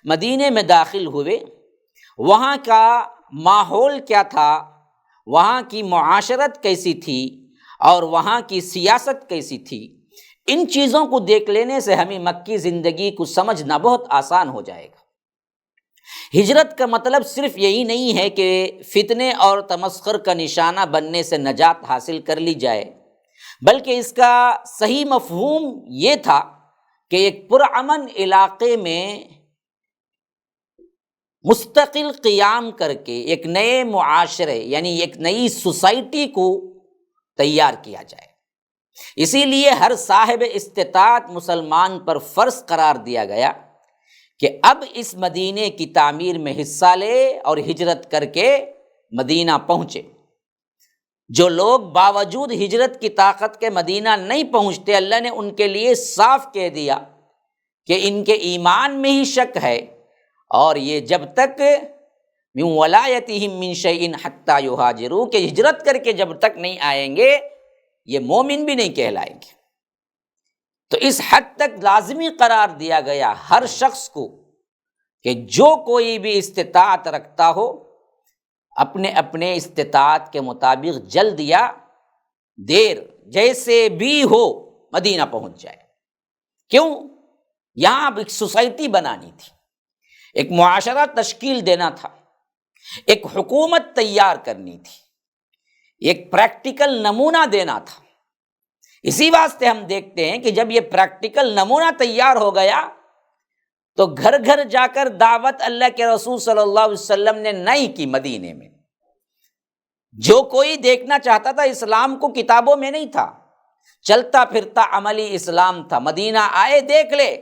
A: مدینے میں داخل ہوئے، وہاں کا ماحول کیا تھا، وہاں کی معاشرت کیسی تھی، اور وہاں کی سیاست کیسی تھی، ان چیزوں کو دیکھ لینے سے ہمیں مکی زندگی کو سمجھنا بہت آسان ہو جائے گا۔ ہجرت کا مطلب صرف یہی نہیں ہے کہ فتنے اور تمسخر کا نشانہ بننے سے نجات حاصل کر لی جائے، بلکہ اس کا صحیح مفہوم یہ تھا کہ ایک پرامن علاقے میں مستقل قیام کر کے ایک نئے معاشرے، یعنی ایک نئی سوسائٹی کو تیار کیا جائے۔ اسی لیے ہر صاحب استطاعت مسلمان پر فرض قرار دیا گیا کہ اب اس مدینے کی تعمیر میں حصہ لے اور ہجرت کر کے مدینہ پہنچے۔ جو لوگ باوجود ہجرت کی طاقت کے مدینہ نہیں پہنچتے، اللہ نے ان کے لیے صاف کہہ دیا کہ ان کے ایمان میں ہی شک ہے، اور یہ جب تک من ولایتہم من شیء حتی یہاجروا، کہ ہجرت کر کے جب تک نہیں آئیں گے یہ مومن بھی نہیں کہلائیں گے۔ تو اس حد تک لازمی قرار دیا گیا ہر شخص کو کہ جو کوئی بھی استطاعت رکھتا ہو اپنے اپنے استطاعت کے مطابق جلد یا دیر جیسے بھی ہو مدینہ پہنچ جائے۔ کیوں؟ یہاں اب ایک سوسائٹی بنانی تھی، ایک معاشرہ تشکیل دینا تھا، ایک حکومت تیار کرنی تھی، ایک پریکٹیکل نمونہ دینا تھا۔ اسی واسطے ہم دیکھتے ہیں کہ جب یہ پریکٹیکل نمونہ تیار ہو گیا تو گھر گھر جا کر دعوت اللہ کے رسول صلی اللہ علیہ وسلم نے نہیں کی۔ مدینے میں جو کوئی دیکھنا چاہتا تھا اسلام کو کتابوں میں نہیں تھا، چلتا پھرتا عملی اسلام تھا، مدینہ آئے دیکھ لے،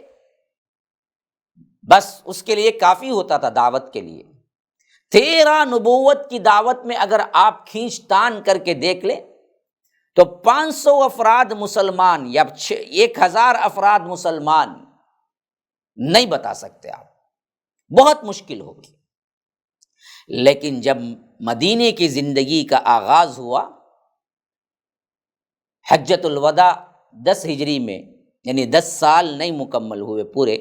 A: بس اس کے لیے کافی ہوتا تھا دعوت کے لیے۔ 13 نبوت کی دعوت میں اگر آپ کھینچ تان کر کے دیکھ لیں تو 500 افراد مسلمان یا 1000 افراد مسلمان نہیں بتا سکتے آپ، بہت مشکل ہوگی۔ لیکن جب مدینے کی زندگی کا آغاز ہوا، حجۃ الوداع 10 ہجری میں، یعنی 10 سال نہیں مکمل ہوئے پورے،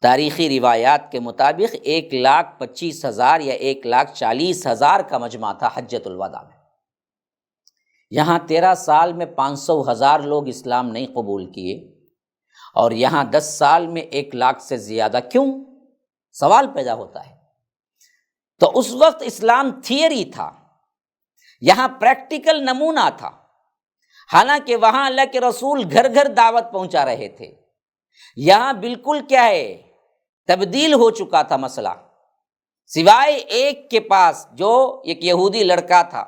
A: تاریخی روایات کے مطابق 1,25,000 یا 1,40,000 کا مجمع تھا حجۃ الوداع میں۔ یہاں 13 سال میں 500,000 لوگ اسلام نہیں قبول کیے، اور یہاں 10 سال میں 1,00,000 سے زیادہ، کیوں؟ سوال پیدا ہوتا ہے۔ تو اس وقت اسلام تھیوری تھا، یہاں پریکٹیکل نمونہ تھا۔ حالانکہ وہاں اللہ کے رسول گھر گھر دعوت پہنچا رہے تھے، یہاں بالکل کیا ہے، تبدیل ہو چکا تھا مسئلہ، سوائے ایک کے پاس جو ایک یہودی لڑکا تھا،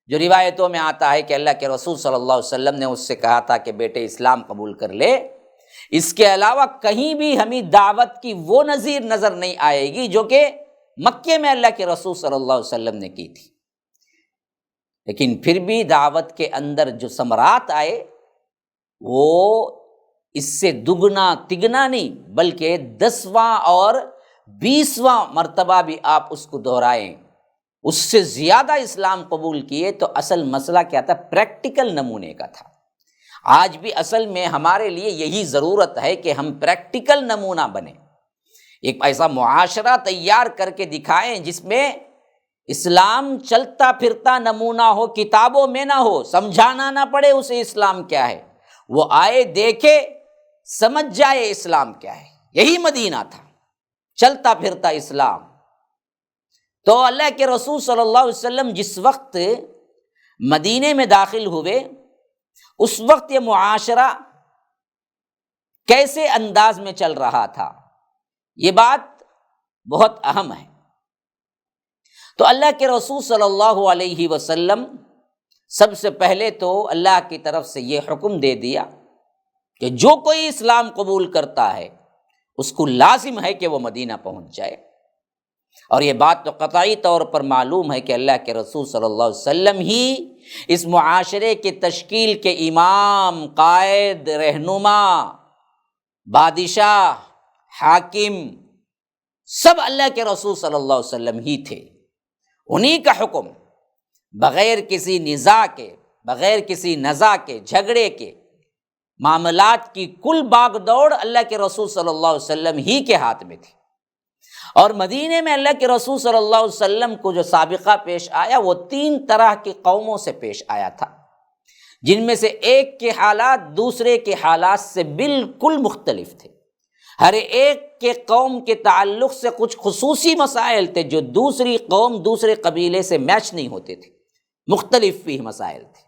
A: جو روایتوں میں آتا ہے کہ اللہ کے رسول صلی اللہ علیہ وسلم نے اس سے کہا تھا کہ بیٹے اسلام قبول کر لے۔ اس کے علاوہ کہیں بھی ہمیں دعوت کی وہ نظیر نظر نہیں آئے گی جو کہ مکے میں اللہ کے رسول صلی اللہ علیہ وسلم نے کی تھی۔ لیکن پھر بھی دعوت کے اندر جو ثمرات آئے وہ اس سے دگنا تگنا نہیں، بلکہ 10واں اور 20واں مرتبہ بھی آپ اس کو دہرائیں اس سے زیادہ اسلام قبول کیے، تو اصل مسئلہ کیا تھا؟ پریکٹیکل نمونے کا تھا۔ آج بھی اصل میں ہمارے لیے یہی ضرورت ہے کہ ہم پریکٹیکل نمونہ بنیں، ایک ایسا معاشرہ تیار کر کے دکھائیں جس میں اسلام چلتا پھرتا نمونہ ہو، کتابوں میں نہ ہو، سمجھانا نہ پڑے اسے اسلام کیا ہے، وہ آئے دیکھے سمجھ جائے اسلام کیا ہے۔ یہی مدینہ تھا، چلتا پھرتا اسلام۔ تو اللہ کے رسول صلی اللہ علیہ وسلم جس وقت مدینے میں داخل ہوئے، اس وقت یہ معاشرہ کیسے انداز میں چل رہا تھا، یہ بات بہت اہم ہے۔ تو اللہ کے رسول صلی اللہ علیہ وسلم سب سے پہلے تو اللہ کی طرف سے یہ حکم دے دیا کہ جو کوئی اسلام قبول کرتا ہے اس کو لازم ہے کہ وہ مدینہ پہنچ جائے۔ اور یہ بات تو قطعی طور پر معلوم ہے کہ اللہ کے رسول صلی اللہ علیہ وسلم ہی اس معاشرے کی تشکیل کے امام، قائد، رہنما، بادشاہ، حاکم، سب اللہ کے رسول صلی اللہ علیہ وسلم ہی تھے۔ انہی کا حکم، بغیر کسی نزاع کے، بغیر کسی نزاع کے، جھگڑے کے، معاملات کی کل باغ دوڑ اللہ کے رسول صلی اللہ علیہ وسلم ہی کے ہاتھ میں تھی۔ اور مدینے میں اللہ کے رسول صلی اللہ علیہ وسلم کو جو سابقہ پیش آیا وہ 3 طرح کی قوموں سے پیش آیا تھا، جن میں سے ایک کے حالات دوسرے کے حالات سے بالکل مختلف تھے۔ ہر ایک کے قوم کے تعلق سے کچھ خصوصی مسائل تھے جو دوسری قوم، دوسرے قبیلے سے میچ نہیں ہوتے تھے، مختلف بھی مسائل تھے۔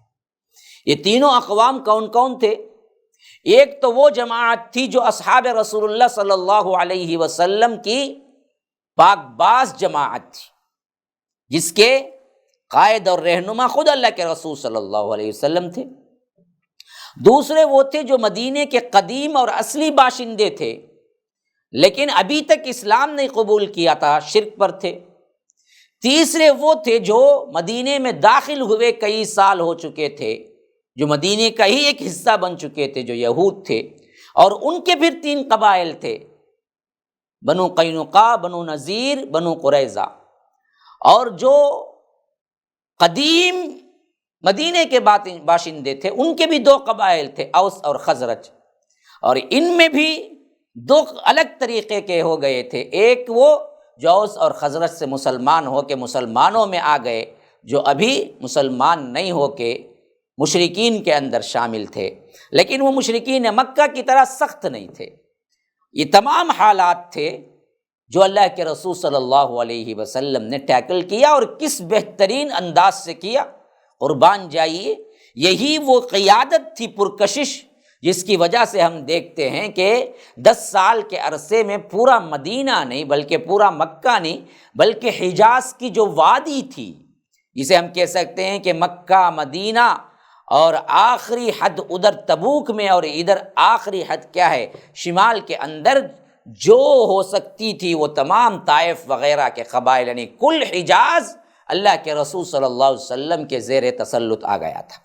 A: یہ تینوں اقوام کون کون تھے؟ ایک تو وہ جماعت تھی جو اصحاب رسول اللہ صلی اللہ علیہ وسلم کی پاک باز جماعت تھی، جس کے قائد اور رہنما خود اللہ کے رسول صلی اللہ علیہ وسلم تھے۔ دوسرے وہ تھے جو مدینے کے قدیم اور اصلی باشندے تھے، لیکن ابھی تک اسلام نہیں قبول کیا تھا، شرک پر تھے۔ تیسرے وہ تھے جو مدینے میں داخل ہوئے کئی سال ہو چکے تھے، جو مدینے کا ہی ایک حصہ بن چکے تھے، جو یہود تھے، اور ان کے پھر 3 قبائل تھے، بنو قینقاع، بنو نذیر، بنو قریظہ۔ اور جو قدیم مدینے کے باشندے تھے ان کے بھی 2 قبائل تھے، اوس اور خزرج، اور ان میں بھی 2 الگ طریقے کے ہو گئے تھے۔ ایک وہ جو اوس اور خزرج سے مسلمان ہو کے مسلمانوں میں آ گئے، جو ابھی مسلمان نہیں ہو کے مشرکین کے اندر شامل تھے، لیکن وہ مشرکین مکہ کی طرح سخت نہیں تھے۔ یہ تمام حالات تھے جو اللہ کے رسول صلی اللہ علیہ وسلم نے ٹیکل کیا، اور کس بہترین انداز سے کیا، قربان جائیے۔ یہی وہ قیادت تھی پرکشش جس کی وجہ سے ہم دیکھتے ہیں کہ 10 سال کے عرصے میں پورا مدینہ نہیں بلکہ پورا مکہ نہیں بلکہ حجاز کی جو وادی تھی، جسے ہم کہہ سکتے ہیں کہ مکہ، مدینہ، اور آخری حد ادھر تبوک میں، اور ادھر آخری حد کیا ہے، شمال کے اندر جو ہو سکتی تھی وہ تمام طائف وغیرہ کے قبائل، یعنی کل حجاز اللہ کے رسول صلی اللہ علیہ وسلم کے زیر تسلط آ گیا تھا۔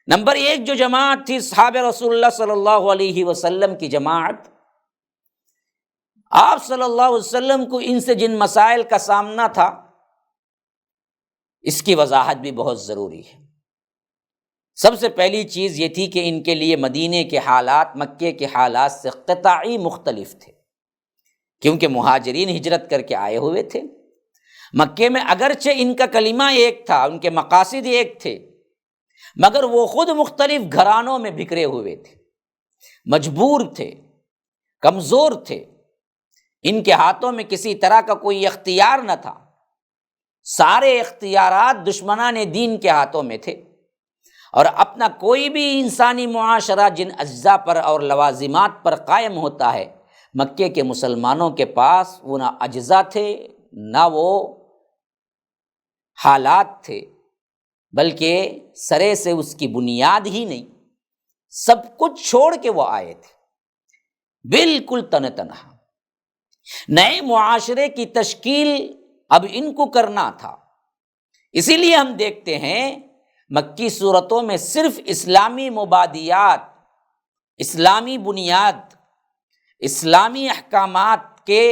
A: نمبر 1 جو جماعت تھی صحابہ رسول اللہ صلی اللہ علیہ وسلم کی جماعت، آپ صلی اللہ علیہ وسلم کو ان سے جن مسائل کا سامنا تھا اس کی وضاحت بھی بہت ضروری ہے۔ سب سے پہلی چیز یہ تھی کہ ان کے لیے مدینے کے حالات مکے کے حالات سے قطعی مختلف تھے، کیونکہ مہاجرین ہجرت کر کے آئے ہوئے تھے۔ مکے میں اگرچہ ان کا کلمہ ایک تھا، ان کے مقاصد ایک تھے، مگر وہ خود مختلف گھرانوں میں بکھرے ہوئے تھے، مجبور تھے، کمزور تھے، ان کے ہاتھوں میں کسی طرح کا کوئی اختیار نہ تھا، سارے اختیارات دشمنان دین کے ہاتھوں میں تھے، اور اپنا کوئی بھی انسانی معاشرہ جن اجزاء پر اور لوازمات پر قائم ہوتا ہے، مکے کے مسلمانوں کے پاس وہ نہ اجزاء تھے نہ وہ حالات تھے، بلکہ سرے سے اس کی بنیاد ہی نہیں، سب کچھ چھوڑ کے وہ آئے تھے، بالکل تنہا۔ نئے معاشرے کی تشکیل اب ان کو کرنا تھا، اسی لیے ہم دیکھتے ہیں مکی صورتوں میں صرف اسلامی مبادیات، اسلامی بنیاد، اسلامی احکامات کے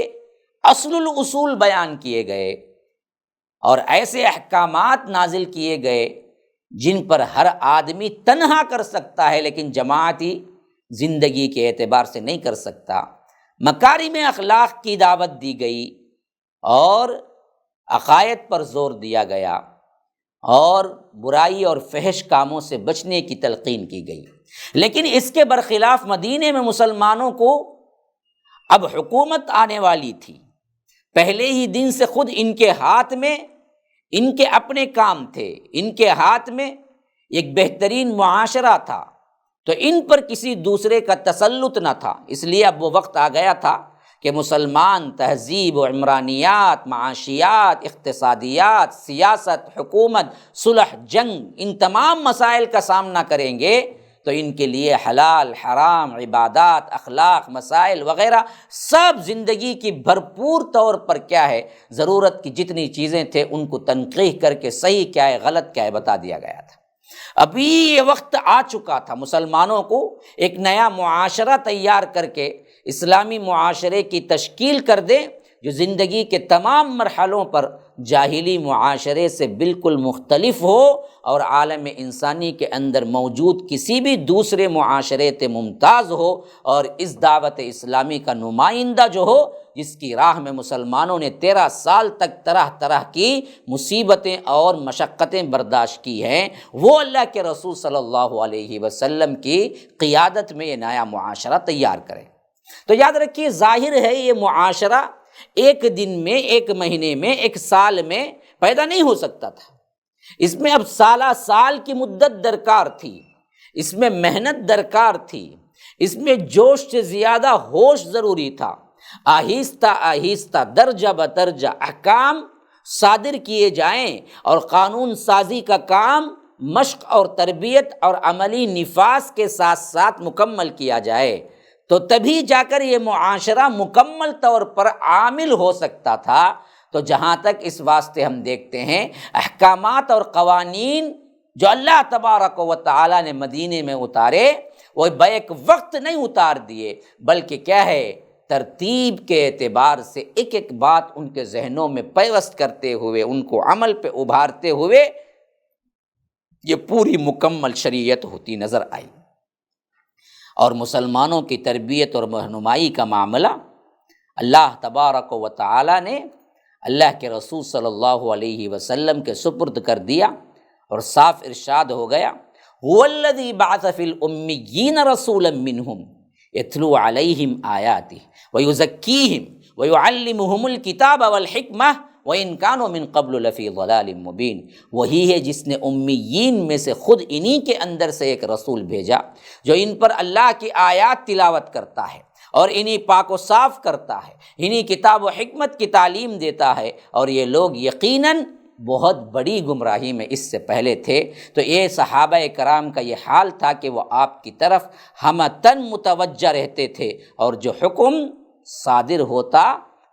A: اصل الاصول بیان کیے گئے، اور ایسے احکامات نازل کیے گئے جن پر ہر آدمی تنہا کر سکتا ہے لیکن جماعتی زندگی کے اعتبار سے نہیں کر سکتا۔ مکارم اخلاق کی دعوت دی گئی اور عقائد پر زور دیا گیا اور برائی اور فحش کاموں سے بچنے کی تلقین کی گئی۔ لیکن اس کے برخلاف مدینے میں مسلمانوں کو اب حکومت آنے والی تھی۔ پہلے ہی دن سے خود ان کے ہاتھ میں ان کے اپنے کام تھے، ان کے ہاتھ میں ایک بہترین معاشرہ تھا، تو ان پر کسی دوسرے کا تسلط نہ تھا۔ اس لیے اب وہ وقت آ گیا تھا کہ مسلمان تہذیب و عمرانیات، معاشیات، اقتصادیات، سیاست، حکومت، صلح، جنگ، ان تمام مسائل کا سامنا کریں گے تو ان کے لیے حلال، حرام، عبادات، اخلاق، مسائل وغیرہ سب زندگی کی بھرپور طور پر کیا ہے، ضرورت کی جتنی چیزیں تھے ان کو تنقیح کر کے صحیح کیا ہے، غلط کیا ہے بتا دیا گیا تھا۔ ابھی یہ وقت آ چکا تھا مسلمانوں کو ایک نیا معاشرہ تیار کر کے اسلامی معاشرے کی تشکیل کر دے جو زندگی کے تمام مرحلوں پر جاہلی معاشرے سے بالکل مختلف ہو اور عالم انسانی کے اندر موجود کسی بھی دوسرے معاشرے سے ممتاز ہو، اور اس دعوت اسلامی کا نمائندہ جو ہو جس کی راہ میں مسلمانوں نے 13 سال تک طرح طرح کی مصیبتیں اور مشقتیں برداشت کی ہیں، وہ اللہ کے رسول صلی اللہ علیہ وسلم کی قیادت میں یہ نیا معاشرہ تیار کرے۔ تو یاد رکھیے، ظاہر ہے یہ معاشرہ ایک دن میں، ایک مہینے میں، ایک سال میں پیدا نہیں ہو سکتا تھا۔ اس میں اب سالہ سال کی مدت درکار تھی، اس میں محنت درکار تھی، اس میں جوش سے زیادہ ہوش ضروری تھا۔ آہستہ آہستہ درجہ بدرجہ احکام صادر کیے جائیں اور قانون سازی کا کام مشق اور تربیت اور عملی نفاذ کے ساتھ ساتھ مکمل کیا جائے تو تبھی جا کر یہ معاشرہ مکمل طور پر عامل ہو سکتا تھا۔ تو جہاں تک اس واسطے ہم دیکھتے ہیں احکامات اور قوانین جو اللہ تبارک و تعالیٰ نے مدینے میں اتارے وہ بیک وقت نہیں اتار دیے، بلکہ کیا ہے، ترتیب کے اعتبار سے ایک ایک بات ان کے ذہنوں میں پیوست کرتے ہوئے، ان کو عمل پہ ابھارتے ہوئے یہ پوری مکمل شریعت ہوتی نظر آئی۔ اور مسلمانوں کی تربیت اور رہنمائی کا معاملہ اللہ تبارک و تعالیٰ نے اللہ کے رسول صلی اللہ علیہ وسلم کے سپرد کر دیا، اور صاف ارشاد ہو گیا، هو الذی بعث فی الامیین رسولا منہم یتلو علیہم آیاتہ ویزکیہم ویعلمہم الکتاب والحکمہ وَإِن كَانُوا مِن قَبْلُ لَفِي ضَلَالٍ مُّبِينٍ۔ وہی ہے جس نے امیین میں سے خود انہی کے اندر سے ایک رسول بھیجا جو ان پر اللہ کی آیات تلاوت کرتا ہے اور انہی پاک و صاف کرتا ہے، انہی کتاب و حکمت کی تعلیم دیتا ہے، اور یہ لوگ یقیناً بہت بڑی گمراہی میں اس سے پہلے تھے۔ تو یہ صحابہ کرام کا یہ حال تھا کہ وہ آپ کی طرف ہمتن متوجہ رہتے تھے، اور جو حکم صادر ہوتا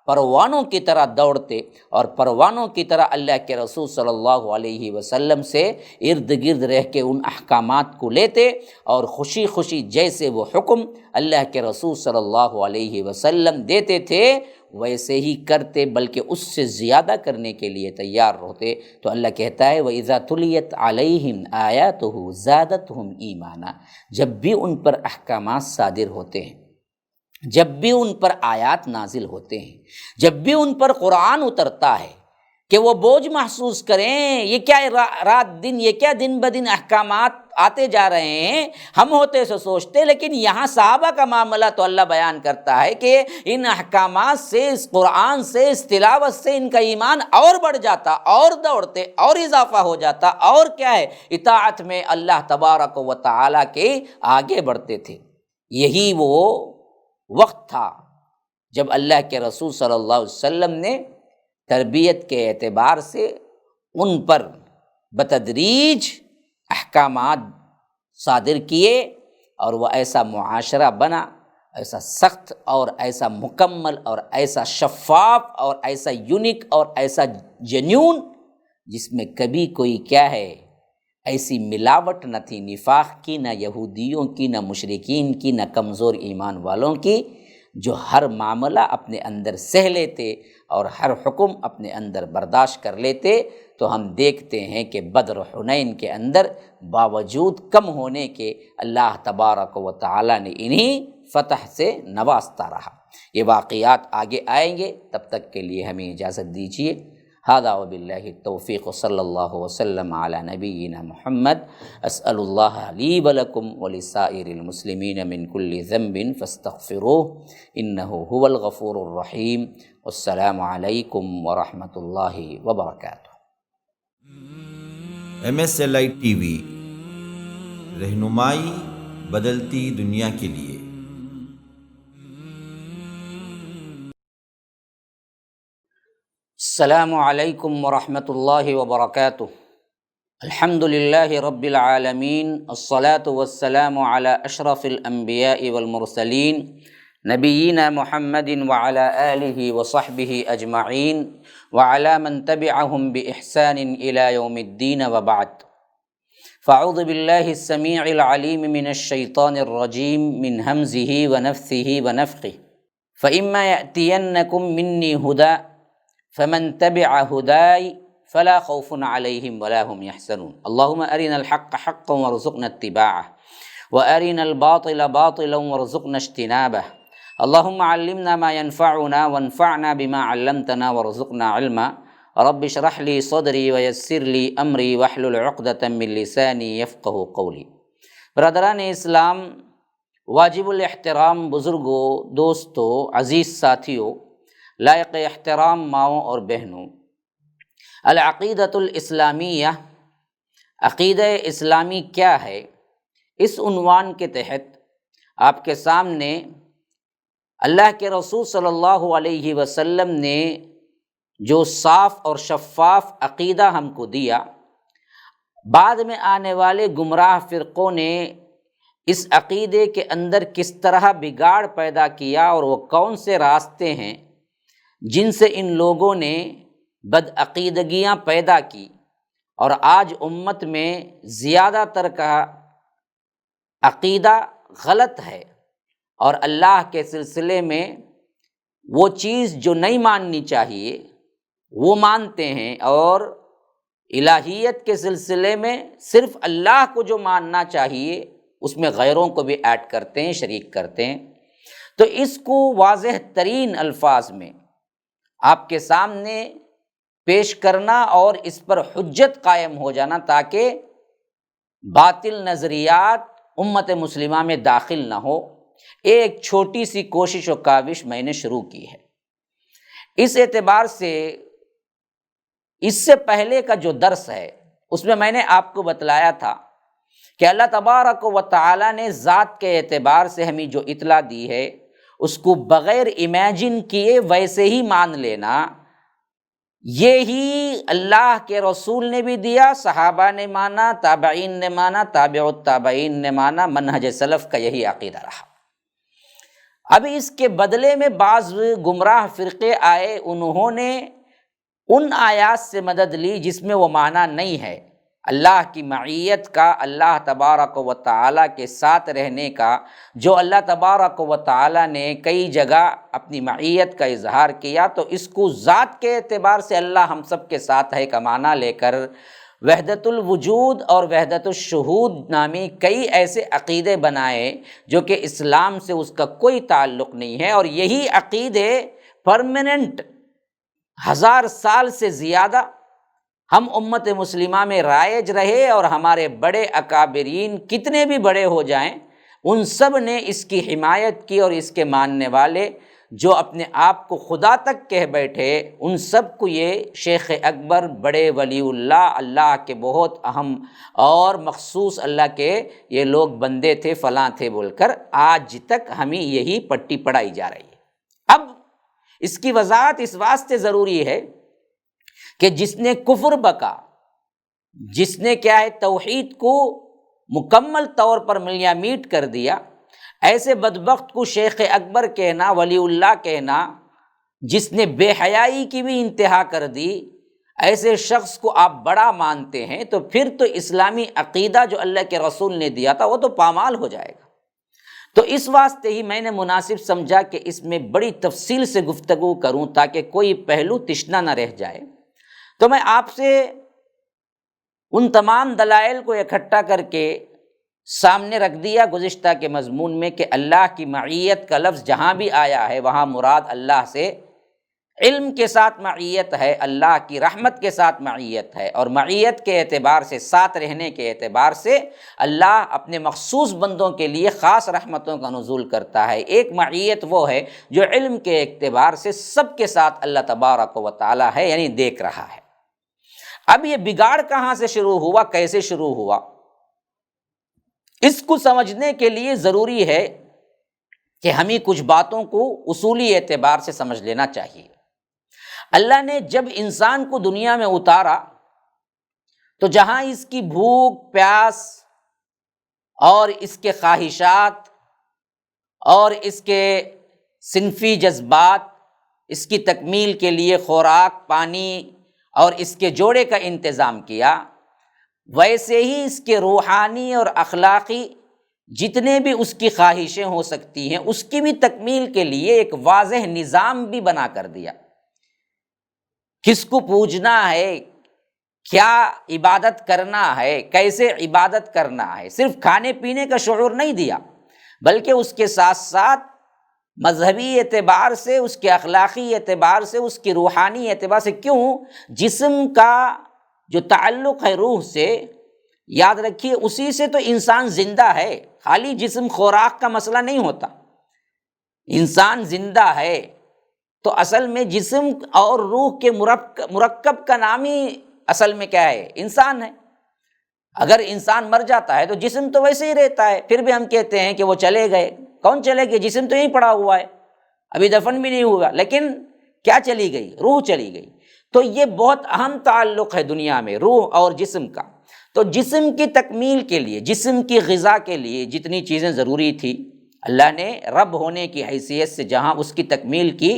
A: پروانوں کی طرح دوڑتے، اور پروانوں کی طرح اللہ کے رسول صلی اللہ علیہ وسلم سے ارد گرد رہ کے ان احکامات کو لیتے، اور خوشی خوشی جیسے وہ حکم اللہ کے رسول صلی اللہ علیہ وسلم دیتے تھے ویسے ہی کرتے، بلکہ اس سے زیادہ کرنے کے لیے تیار ہوتے۔ تو اللہ کہتا ہے وَإِذَا تُلِيَتْ عَلَيْهِمْ آيَاتُهُ زَادَتْهُمْ إِيمَانًا، جب بھی ان پر احکامات صادر ہوتے ہیں، جب بھی ان پر آیات نازل ہوتے ہیں، جب بھی ان پر قرآن اترتا ہے کہ وہ بوجھ محسوس کریں، یہ کیا رات دن، یہ کیا دن بدن احکامات آتے جا رہے ہیں، ہم ہوتے سے سوچتے، لیکن یہاں صحابہ کا معاملہ تو اللہ بیان کرتا ہے کہ ان احکامات سے، اس قرآن سے، اس تلاوت سے ان کا ایمان اور بڑھ جاتا، اور دوڑتے، اور اضافہ ہو جاتا، اور کیا ہے، اطاعت میں اللہ تبارک و تعالیٰ کے آگے بڑھتے تھے۔ یہی وہ وقت تھا جب اللہ کے رسول صلی اللہ علیہ وسلم نے تربیت کے اعتبار سے ان پر بتدریج احکامات صادر کیے، اور وہ ایسا معاشرہ بنا، ایسا سخت اور ایسا مکمل اور ایسا شفاف اور ایسا یونیک اور ایسا جنون جس میں کبھی کوئی کیا ہے ایسی ملاوٹ نہ تھی، نفاق کی، نہ یہودیوں کی، نہ مشرکین کی، نہ کمزور ایمان والوں کی، جو ہر معاملہ اپنے اندر سہ لیتے اور ہر حکم اپنے اندر برداشت کر لیتے تو ہم دیکھتے ہیں کہ بدر و حنین کے اندر باوجود کم ہونے کے اللہ تبارک و تعالیٰ نے انہی فتح سے نوازتا رہا۔ یہ واقعات آگے آئیں گے، تب تک کے لیے ہمیں اجازت دیجیے۔ ھذا وباللہ التوفیق صلی اللہ وسلم علی نبینا محمد۔ اسأل اللہ لی ولکم ولسائر المسلمین من کل ذنب فاستغفروہ انہ هو الغفور الرحیم۔ والسلام علیکم ورحمۃ اللہ وبرکاتہ۔
B: MSLI ٹی وی، رہنمائی بدلتی دنیا کے لیے۔
A: السلام علیکم ورحمۃ اللہ وبرکاتہ۔ الحمد للہ رب العالمین، الصلاة والسلام علی اشرف الانبیاء والمرسلین، نبینا محمد وعلی آلہ وصحبہ اجمعین وعلی من تبعہم بإحسان الی یوم الدین وبعد۔ فاعوذ باللہ السمیع العلیم من الشیطان الرجیم من ہمزہ ونفثہ ونفخہ۔ فإما یأتینکم منی ہدی فمن تبع ہدائی فلا خوف علیہم ولا هم یحزنون۔ اللہم ارنا الحق حقا وارزقنا اتباعہ وارنا الباطل باطلا وارزقنا اجتنابہ۔ اللہم علمنا ما ينفعنا وانفعنا بما علمتنا وارزقنا علما۔ رب اشرح لی صدری ویسر لی امری واحلل عقدۃ من لسانی یفقہوا قولی۔ برادران اسلام، واجب الاحترام بزرگوں، دوستوں، عزیز ساتھیوں، لائق احترام ماؤں اور بہنوں، العقیدۃ الاسلامیہ، عقیدہ اسلامی کیا ہے؟ اس عنوان کے تحت آپ کے سامنے اللہ کے رسول صلی اللہ علیہ وسلم نے جو صاف اور شفاف عقیدہ ہم کو دیا، بعد میں آنے والے گمراہ فرقوں نے اس عقیدے کے اندر کس طرح بگاڑ پیدا کیا، اور وہ کون سے راستے ہیں جن سے ان لوگوں نے بدعقیدگیاں پیدا کی، اور آج امت میں زیادہ تر کا عقیدہ غلط ہے، اور اللہ کے سلسلے میں وہ چیز جو نہیں ماننی چاہیے وہ مانتے ہیں، اور الہیت کے سلسلے میں صرف اللہ کو جو ماننا چاہیے اس میں غیروں کو بھی ایڈ کرتے ہیں، شریک کرتے ہیں۔ تو اس کو واضح ترین الفاظ میں آپ کے سامنے پیش کرنا اور اس پر حجت قائم ہو جانا، تاکہ باطل نظریات امت مسلمہ میں داخل نہ ہو، ایک چھوٹی سی کوشش و کاوش میں نے شروع کی ہے۔ اس اعتبار سے اس سے پہلے کا جو درس ہے اس میں میں نے آپ کو بتلایا تھا کہ اللہ تبارک و تعالیٰ نے ذات کے اعتبار سے ہمیں جو اطلاع دی ہے اس کو بغیر امیجن کیے ویسے ہی مان لینا، یہی اللہ کے رسول نے بھی دیا، صحابہ نے مانا، تابعین نے مانا، تابع التابعین نے مانا، منہج سلف کا یہی عقیدہ رہا۔ اب اس کے بدلے میں بعض گمراہ فرقے آئے، انہوں نے ان آیات سے مدد لی جس میں وہ معنی نہیں ہے، اللہ کی معیت کا، اللہ تبارک و تعالیٰ کے ساتھ رہنے کا، جو اللہ تبارک و تعالیٰ نے کئی جگہ اپنی معیت کا اظہار کیا، تو اس کو ذات کے اعتبار سے اللہ ہم سب کے ساتھ ہے کا معنی لے کر وحدت الوجود اور وحدت الشہود نامی کئی ایسے عقیدے بنائے جو کہ اسلام سے اس کا کوئی تعلق نہیں ہے، اور یہی عقیدے پرماننٹ 1000 سال سے زیادہ ہم امت مسلمہ میں رائج رہے، اور ہمارے بڑے اکابرین کتنے بھی بڑے ہو جائیں ان سب نے اس کی حمایت کی، اور اس کے ماننے والے جو اپنے آپ کو خدا تک کہہ بیٹھے ان سب کو یہ شیخ اکبر، بڑے ولی اللہ، اللہ کے بہت اہم اور مخصوص اللہ کے یہ لوگ بندے تھے، فلاں تھے بول کر آج تک ہمیں یہی پٹی پڑھائی جا رہی ہے۔ اب اس کی وضاحت اس واسطے ضروری ہے کہ جس نے کفر بکا، جس نے کیا ہے توحید کو مکمل طور پر ملیا میٹ کر دیا، ایسے بدبخت کو شیخ اکبر کہنا، ولی اللہ کہنا، جس نے بے حیائی کی بھی انتہا کر دی، ایسے شخص کو آپ بڑا مانتے ہیں، تو پھر تو اسلامی عقیدہ جو اللہ کے رسول نے دیا تھا وہ تو پامال ہو جائے گا۔ تو اس واسطے ہی میں نے مناسب سمجھا کہ اس میں بڑی تفصیل سے گفتگو کروں تاکہ کوئی پہلو تشنا نہ رہ جائے۔ تو میں آپ سے ان تمام دلائل کو اکٹھا کر کے سامنے رکھ دیا گزشتہ کے مضمون میں کہ اللہ کی معیت کا لفظ جہاں بھی آیا ہے وہاں مراد اللہ سے علم کے ساتھ معیت ہے، اللہ کی رحمت کے ساتھ معیت ہے، اور معیت کے اعتبار سے، ساتھ رہنے کے اعتبار سے اللہ اپنے مخصوص بندوں کے لیے خاص رحمتوں کا نزول کرتا ہے۔ ایک معیت وہ ہے جو علم کے اعتبار سے سب کے ساتھ اللہ تبارک و تعالی ہے، یعنی دیکھ رہا ہے۔ اب یہ بگاڑ کہاں سے شروع ہوا، کیسے شروع ہوا، اس کو سمجھنے کے لیے ضروری ہے کہ ہمیں کچھ باتوں کو اصولی اعتبار سے سمجھ لینا چاہیے۔ اللہ نے جب انسان کو دنیا میں اتارا تو جہاں اس کی بھوک پیاس اور اس کے خواہشات اور اس کے صنفی جذبات، اس کی تکمیل کے لیے خوراک، پانی اور اس کے جوڑے کا انتظام کیا، ویسے ہی اس کے روحانی اور اخلاقی جتنے بھی اس کی خواہشیں ہو سکتی ہیں اس کی بھی تکمیل کے لیے ایک واضح نظام بھی بنا کر دیا۔ کس کو پوجنا ہے، کیا عبادت کرنا ہے، کیسے عبادت کرنا ہے، صرف کھانے پینے کا شعور نہیں دیا بلکہ اس کے ساتھ ساتھ مذہبی اعتبار سے، اس کے اخلاقی اعتبار سے، اس کی روحانی اعتبار سے۔ کیوں؟ جسم کا جو تعلق ہے روح سے، یاد رکھیے اسی سے تو انسان زندہ ہے، خالی جسم خوراک کا مسئلہ نہیں ہوتا۔ انسان زندہ ہے تو اصل میں جسم اور روح کے مرکب کا نام ہی اصل میں کیا ہے؟ انسان ہے۔ اگر انسان مر جاتا ہے تو جسم تو ویسے ہی رہتا ہے، پھر بھی ہم کہتے ہیں کہ وہ چلے گئے۔ کون چلے گئے؟ جسم تو یہیں پڑا ہوا ہے، ابھی دفن بھی نہیں ہوا، لیکن کیا چلی گئی؟ روح چلی گئی۔ تو یہ بہت اہم تعلق ہے دنیا میں روح اور جسم کا۔ تو جسم کی تکمیل کے لیے، جسم کی غذا کے لیے جتنی چیزیں ضروری تھی، اللہ نے رب ہونے کی حیثیت سے جہاں اس کی تکمیل کی،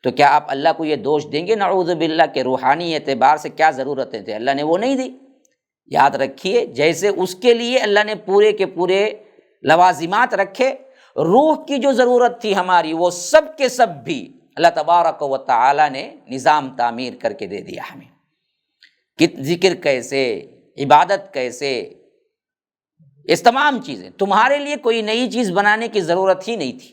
A: تو کیا آپ اللہ کو یہ دوش دیں گے نعوذ باللہ کہ روحانی اعتبار سے کیا ضرورتیں تھے اللہ نے وہ نہیں دی؟ یاد رکھیے جیسے اس کے لیے اللہ نے پورے کے پورے لوازمات رکھے، روح کی جو ضرورت تھی ہماری وہ سب کے سب بھی اللہ تبارک و تعالی نے نظام تعمیر کر کے دے دیا ہمیں۔ کہ ذکر کیسے، عبادت کیسے، اس تمام چیزیں تمہارے لیے کوئی نئی چیز بنانے کی ضرورت ہی نہیں تھی۔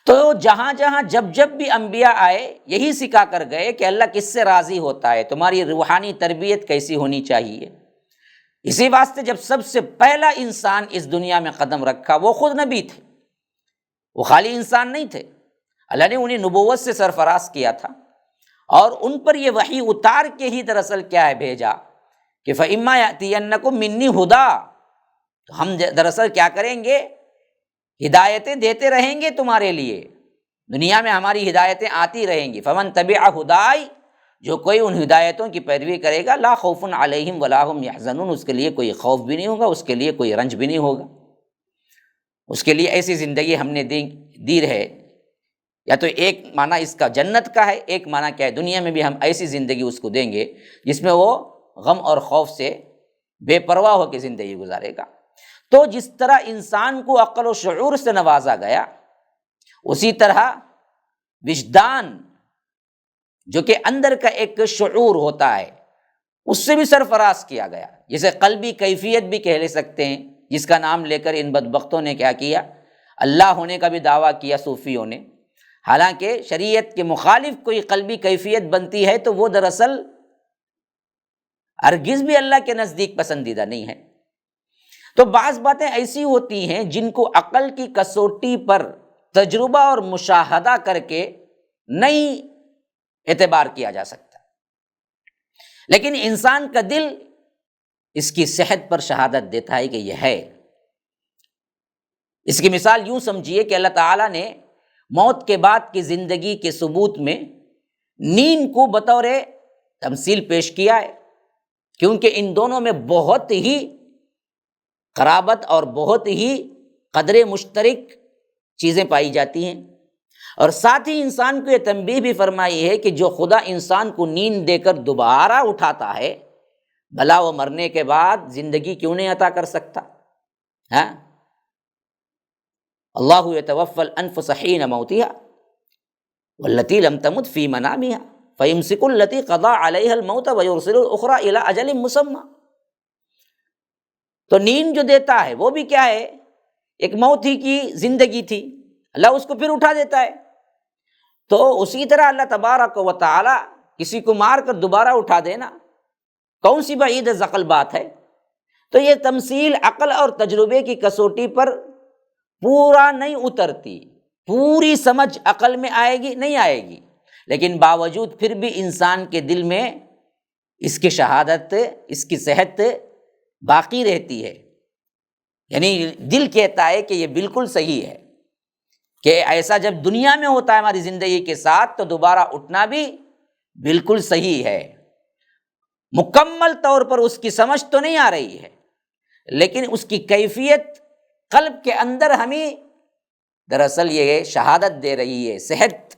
A: تو جہاں جہاں جب جب بھی انبیاء آئے یہی سکھا کر گئے کہ اللہ کس سے راضی ہوتا ہے، تمہاری روحانی تربیت کیسی ہونی چاہیے۔ اسی واسطے جب سب سے پہلا انسان اس دنیا میں قدم رکھا وہ خود نبی تھے، وہ خالی انسان نہیں تھے، اللہ نے انہیں نبوت سے سرفراز کیا تھا اور ان پر یہ وحی اتار کے ہی دراصل کیا ہے بھیجا کہ فَإِمَّا يَأْتِيَنَّكُم مِّنِّي هُدًى، تو ہم دراصل کیا کریں گے؟ ہدایتیں دیتے رہیں گے تمہارے لیے، دنیا میں ہماری ہدایتیں آتی رہیں گی۔ فمن تبع ہدائی، جو کوئی ان ہدایتوں کی پیروی کرے گا، لا خوف علیہم ولا هم یحزنون، اس کے لیے کوئی خوف بھی نہیں ہوگا، اس کے لیے کوئی رنج بھی نہیں ہوگا، اس کے لیے ایسی زندگی ہم نے دی ہے۔ یا تو ایک معنی اس کا جنت کا ہے، ایک معنی کیا ہے دنیا میں بھی ہم ایسی زندگی اس کو دیں گے جس میں وہ غم اور خوف سے بے پرواہ ہو کے زندگی گزارے گا۔ تو جس طرح انسان کو عقل و شعور سے نوازا گیا، اسی طرح وجدان جو کہ اندر کا ایک شعور ہوتا ہے اس سے بھی سرفراز کیا گیا، جسے قلبی کیفیت بھی کہہ لے سکتے ہیں، جس کا نام لے کر ان بدبختوں نے کیا کیا؟ اللہ ہونے کا بھی دعویٰ کیا صوفیوں نے۔ حالانکہ شریعت کے مخالف کوئی قلبی کیفیت بنتی ہے تو وہ دراصل ہرگز بھی اللہ کے نزدیک پسندیدہ نہیں ہے۔ تو بعض باتیں ایسی ہوتی ہیں جن کو عقل کی کسوٹی پر تجربہ اور مشاہدہ کر کے نہیں اعتبار کیا جا سکتا، لیکن انسان کا دل اس کی صحت پر شہادت دیتا ہے کہ یہ ہے۔ اس کی مثال یوں سمجھیے کہ اللہ تعالیٰ نے موت کے بعد کی زندگی کے ثبوت میں نیند کو بطور تمثیل پیش کیا ہے، کیونکہ ان دونوں میں بہت ہی قرابت اور بہت ہی قدر مشترک چیزیں پائی جاتی ہیں، اور ساتھ ہی انسان کو یہ تنبیہ بھی فرمائی ہے کہ جو خدا انسان کو نیند دے کر دوبارہ اٹھاتا ہے بھلا وہ مرنے کے بعد زندگی کیوں نہیں عطا کر سکتا؟ ہاں، اللہ یتوفی الانفس حین موتها واللتی لم تمت فی منامها فیمسک التی قضی علیہا الموت ویرسل الاخری الی اجل مسمی۔ تو نیند جو دیتا ہے وہ بھی کیا ہے؟ ایک موت ہی کی زندگی تھی، اللہ اس کو پھر اٹھا دیتا ہے۔ تو اسی طرح اللہ تبارک و تعالی کسی کو مار کر دوبارہ اٹھا دینا کون سی بعید ذقل بات ہے؟ تو یہ تمثیل عقل اور تجربے کی کسوٹی پر پورا نہیں اترتی، پوری سمجھ عقل میں آئے گی نہیں آئے گی، لیکن باوجود پھر بھی انسان کے دل میں اس کی شہادت، اس کی صحت باقی رہتی ہے، یعنی دل کہتا ہے کہ یہ بالکل صحیح ہے کہ ایسا جب دنیا میں ہوتا ہے ہماری زندگی کے ساتھ تو دوبارہ اٹھنا بھی بالکل صحیح ہے۔ مکمل طور پر اس کی سمجھ تو نہیں آ رہی ہے، لیکن اس کی کیفیت قلب کے اندر ہمیں دراصل یہ شہادت دے رہی ہے صحت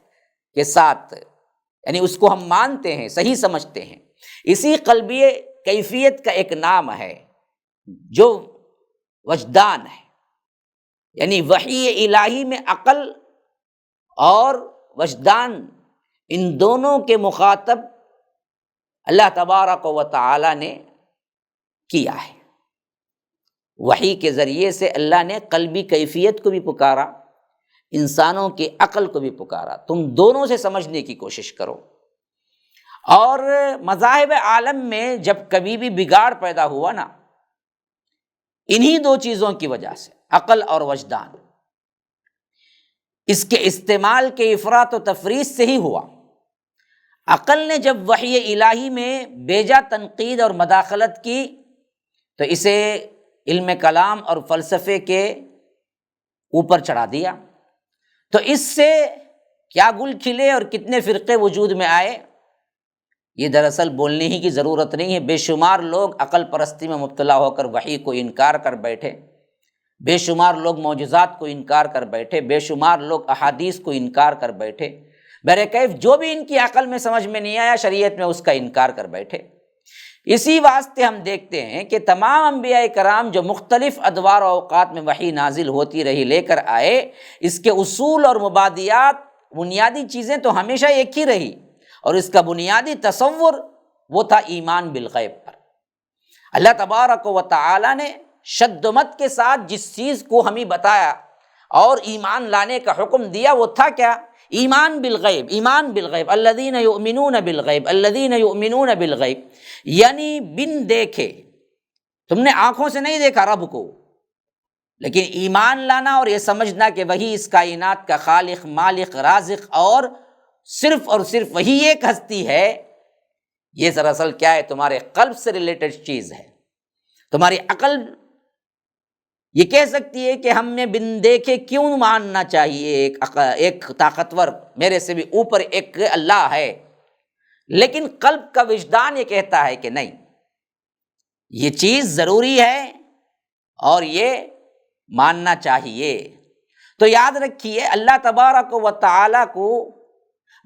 A: کے ساتھ، یعنی اس کو ہم مانتے ہیں، صحیح سمجھتے ہیں۔ اسی قلبی کیفیت کا ایک نام ہے جو وجدان ہے، یعنی وحی الہی میں عقل اور وجدان ان دونوں کے مخاطب اللہ تبارک و تعالی نے کیا ہے۔ وحی کے ذریعے سے اللہ نے قلبی کیفیت کو بھی پکارا، انسانوں کی عقل کو بھی پکارا، تم دونوں سے سمجھنے کی کوشش کرو۔ اور مذاہب عالم میں جب کبھی بھی بگاڑ پیدا ہوا نا، انہی دو چیزوں کی وجہ سے، عقل اور وجدان، اس کے استعمال کے افراط و تفریط سے ہی ہوا۔ عقل نے جب وحی الہی میں بیجا تنقید اور مداخلت کی تو اسے علم کلام اور فلسفے کے اوپر چڑھا دیا، تو اس سے کیا گل کھلے اور کتنے فرقے وجود میں آئے، یہ دراصل بولنے ہی کی ضرورت نہیں ہے۔ بے شمار لوگ عقل پرستی میں مبتلا ہو کر وحی کو انکار کر بیٹھے، بے شمار لوگ معجزات کو انکار کر بیٹھے، بے شمار لوگ احادیث کو انکار کر بیٹھے، بہرکیف جو بھی ان کی عقل میں سمجھ میں نہیں آیا شریعت میں اس کا انکار کر بیٹھے۔ اسی واسطے ہم دیکھتے ہیں کہ تمام انبیاء کرام جو مختلف ادوار و اوقات میں وحی نازل ہوتی رہی لے کر آئے، اس کے اصول اور مبادیات، بنیادی چیزیں تو ہمیشہ ایک ہی رہی، اور اس کا بنیادی تصور وہ تھا ایمان بالغیب پر۔ اللہ تبارک و تعالی نے شد و مت کے ساتھ جس چیز کو ہمیں بتایا اور ایمان لانے کا حکم دیا وہ تھا کیا؟ ایمان بالغیب، ایمان بالغیب، الذین یؤمنون بالغیب، الذین یؤمنون بالغیب، یعنی بن دیکھے، تم نے آنکھوں سے نہیں دیکھا رب کو، لیکن ایمان لانا اور یہ سمجھنا کہ وہی اس کائنات کا خالق، مالک، رازق اور صرف وہی ایک ہستی ہے، یہ دراصل کیا ہے؟ تمہارے قلب سے ریلیٹڈ چیز ہے۔ تمہاری عقل یہ کہہ سکتی ہے کہ ہم نے بن دیکھے کیوں ماننا چاہیے ایک طاقتور، میرے سے بھی اوپر ایک اللہ ہے، لیکن قلب کا وجدان یہ کہتا ہے کہ نہیں، یہ چیز ضروری ہے اور یہ ماننا چاہیے۔ تو یاد رکھیے اللہ تبارک و تعالی کو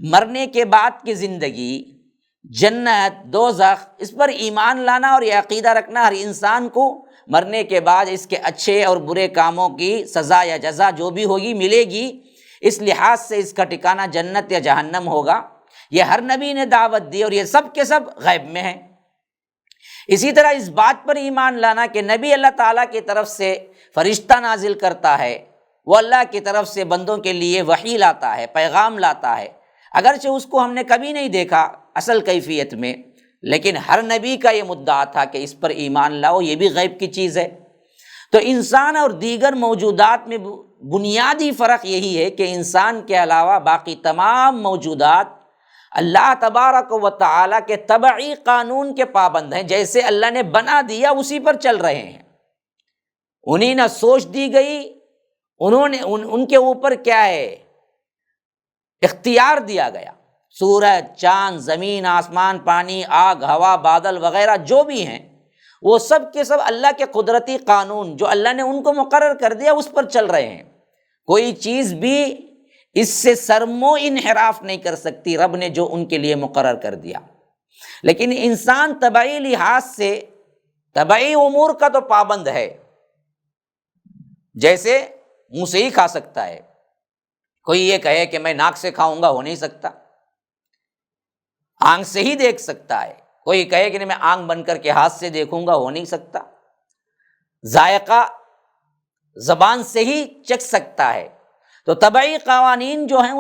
A: مرنے کے بعد کی زندگی، جنت، دوزخ، اس پر ایمان لانا اور یہ عقیدہ رکھنا ہر انسان کو مرنے کے بعد اس کے اچھے اور برے کاموں کی سزا یا جزا جو بھی ہوگی ملے گی، اس لحاظ سے اس کا ٹھکانہ جنت یا جہنم ہوگا، یہ ہر نبی نے دعوت دی اور یہ سب کے سب غیب میں ہے۔ اسی طرح اس بات پر ایمان لانا کہ نبی اللہ تعالیٰ کی طرف سے فرشتہ نازل کرتا ہے، وہ اللہ کی طرف سے بندوں کے لیے وحی لاتا ہے، پیغام لاتا ہے، اگرچہ اس کو ہم نے کبھی نہیں دیکھا اصل کیفیت میں، لیکن ہر نبی کا یہ مدعا تھا کہ اس پر ایمان لاؤ، یہ بھی غیب کی چیز ہے۔ تو انسان اور دیگر موجودات میں بنیادی فرق یہی ہے کہ انسان کے علاوہ باقی تمام موجودات اللہ تبارک و تعالیٰ کے طبعی قانون کے پابند ہیں، جیسے اللہ نے بنا دیا اسی پر چل رہے ہیں، انہیں نہ سوچ دی گئی، انہوں نے ان کے اوپر کیا ہے؟ اختیار دیا گیا۔ سورج، چاند، زمین، آسمان، پانی، آگ، ہوا، بادل وغیرہ جو بھی ہیں وہ سب کے سب اللہ کے قدرتی قانون جو اللہ نے ان کو مقرر کر دیا اس پر چل رہے ہیں، کوئی چیز بھی اس سے سرمو انحراف نہیں کر سکتی رب نے جو ان کے لیے مقرر کر دیا۔ لیکن انسان طبعی لحاظ سے طبعی امور کا تو پابند ہے، جیسے منہ سے ہی کھا سکتا ہے. کوئی یہ کہے کہ میں ناک سے کھاؤں گا، ہو نہیں سکتا. آنکھ سے ہی دیکھ سکتا ہے. کوئی کہے کہ نہیں میں آنکھ بن کر کے ہاتھ سے دیکھوں گا، ہو نہیں سکتا. ذائقہ زبان سے ہی چکھ سکتا ہے. تو طبعی قوانین جو ہیں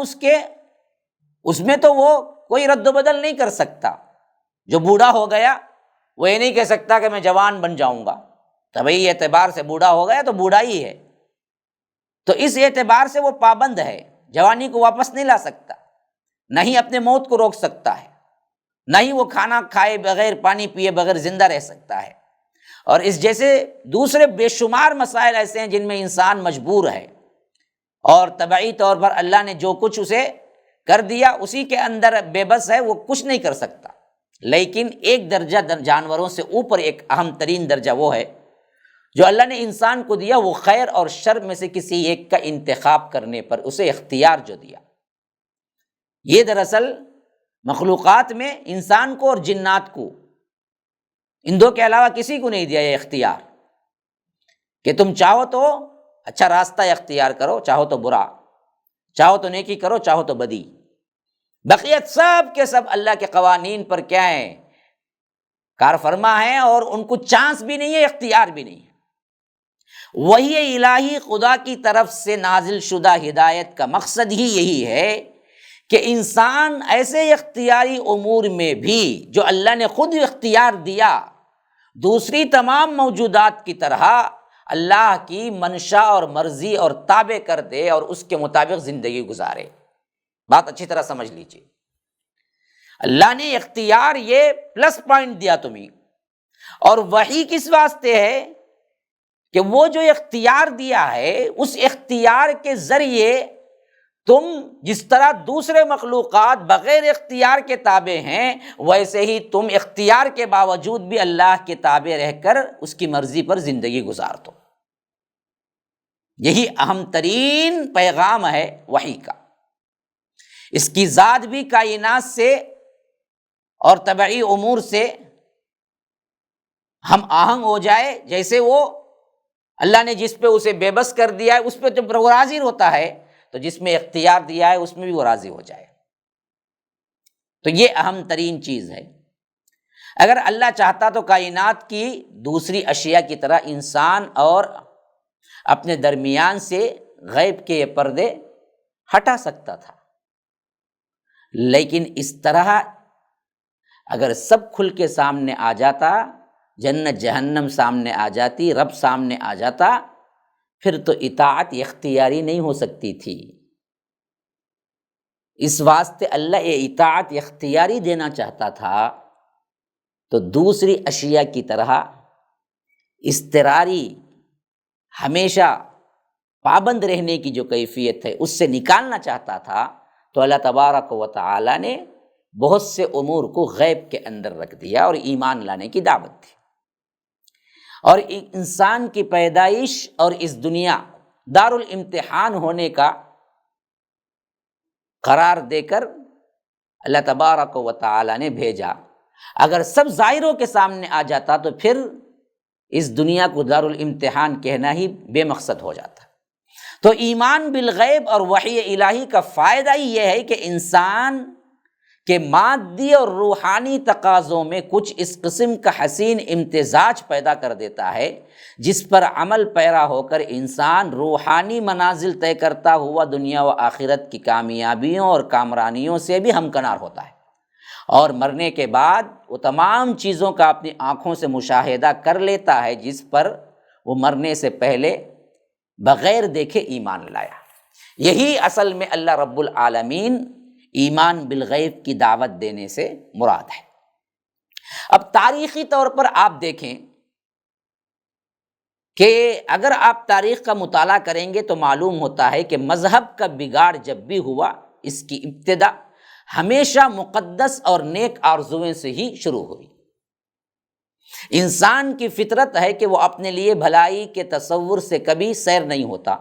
A: اس میں تو وہ کوئی رد و بدل نہیں کر سکتا. جو بوڑھا ہو گیا وہ یہ نہیں کہہ سکتا کہ میں جوان بن جاؤں گا. طبعی اعتبار سے بوڑھا ہو گیا تو بوڑھا ہی ہے. تو اس اعتبار سے وہ پابند ہے، جوانی کو واپس نہیں لا سکتا، نہ ہی اپنے موت کو روک سکتا ہے، نہ ہی وہ کھانا کھائے بغیر پانی پیے بغیر زندہ رہ سکتا ہے. اور اس جیسے دوسرے بے شمار مسائل ایسے ہیں جن میں انسان مجبور ہے، اور طبعی طور پر اللہ نے جو کچھ اسے کر دیا اسی کے اندر بے بس ہے، وہ کچھ نہیں کر سکتا. لیکن ایک درجہ جانوروں سے اوپر ایک اہم ترین درجہ وہ ہے جو اللہ نے انسان کو دیا، وہ خیر اور شر میں سے کسی ایک کا انتخاب کرنے پر اسے اختیار جو دیا. یہ دراصل مخلوقات میں انسان کو اور جنات کو، ان دو کے علاوہ کسی کو نہیں دیا یہ اختیار کہ تم چاہو تو اچھا راستہ اختیار کرو، چاہو تو برا، چاہو تو نیکی کرو، چاہو تو بدی. بقیت سب کے سب اللہ کے قوانین پر کیا ہیں؟ کار فرما ہیں، اور ان کو چانس بھی نہیں ہے، اختیار بھی نہیں ہے. وحی الہی خدا کی طرف سے نازل شدہ ہدایت کا مقصد ہی یہی ہے کہ انسان ایسے اختیاری امور میں بھی جو اللہ نے خود اختیار دیا، دوسری تمام موجودات کی طرح اللہ کی منشا اور مرضی اور تابع کر دے اور اس کے مطابق زندگی گزارے. بات اچھی طرح سمجھ لیجیے. اللہ نے اختیار یہ پلس پوائنٹ دیا تمہیں، اور وحی کس واسطے ہے کہ وہ جو اختیار دیا ہے اس اختیار کے ذریعے تم جس طرح دوسرے مخلوقات بغیر اختیار کے تابع ہیں، ویسے ہی تم اختیار کے باوجود بھی اللہ کے تابع رہ کر اس کی مرضی پر زندگی گزار دو. یہی اہم ترین پیغام ہے وحی کا. اس کی ذات بھی کائنات سے اور طبعی امور سے ہم آہنگ ہو جائے، جیسے وہ اللہ نے جس پہ اسے بے بس کر دیا ہے اس پہ جب وہ راضی ہوتا ہے تو جس میں اختیار دیا ہے اس میں بھی وہ راضی ہو جائے. تو یہ اہم ترین چیز ہے. اگر اللہ چاہتا تو کائنات کی دوسری اشیاء کی طرح انسان اور اپنے درمیان سے غیب کے یہ پردے ہٹا سکتا تھا، لیکن اس طرح اگر سب کھل کے سامنے آ جاتا، جنت جہنم سامنے آ جاتی، رب سامنے آ جاتا، پھر تو اطاعت اختیاری نہیں ہو سکتی تھی. اس واسطے اللہ یہ اطاعت اختیاری دینا چاہتا تھا تو دوسری اشیاء کی طرح اضطراری ہمیشہ پابند رہنے کی جو کیفیت ہے اس سے نکالنا چاہتا تھا. تو اللہ تبارک و تعالی نے بہت سے امور کو غیب کے اندر رکھ دیا اور ایمان لانے کی دعوت دی، اور انسان کی پیدائش اور اس دنیا دار الامتحان ہونے کا قرار دے کر اللہ تبارک و تعالی نے بھیجا. اگر سب ظاہروں کے سامنے آ جاتا تو پھر اس دنیا کو دار الامتحان کہنا ہی بے مقصد ہو جاتا. تو ایمان بالغیب اور وحی الہی کا فائدہ ہی یہ ہے کہ انسان کہ مادی اور روحانی تقاضوں میں کچھ اس قسم کا حسین امتزاج پیدا کر دیتا ہے جس پر عمل پیرا ہو کر انسان روحانی منازل طے کرتا ہوا دنیا و آخرت کی کامیابیوں اور کامرانیوں سے بھی ہمکنار ہوتا ہے، اور مرنے کے بعد وہ تمام چیزوں کا اپنی آنکھوں سے مشاہدہ کر لیتا ہے جس پر وہ مرنے سے پہلے بغیر دیکھے ایمان لایا. یہی اصل میں اللہ رب العالمین ایمان بالغیب کی دعوت دینے سے مراد ہے. اب تاریخی طور پر آپ دیکھیں کہ اگر آپ تاریخ کا مطالعہ کریں گے تو معلوم ہوتا ہے کہ مذہب کا بگاڑ جب بھی ہوا اس کی ابتدا ہمیشہ مقدس اور نیک آرزوئیں سے ہی شروع ہوئی. انسان کی فطرت ہے کہ وہ اپنے لیے بھلائی کے تصور سے کبھی سیر نہیں ہوتا،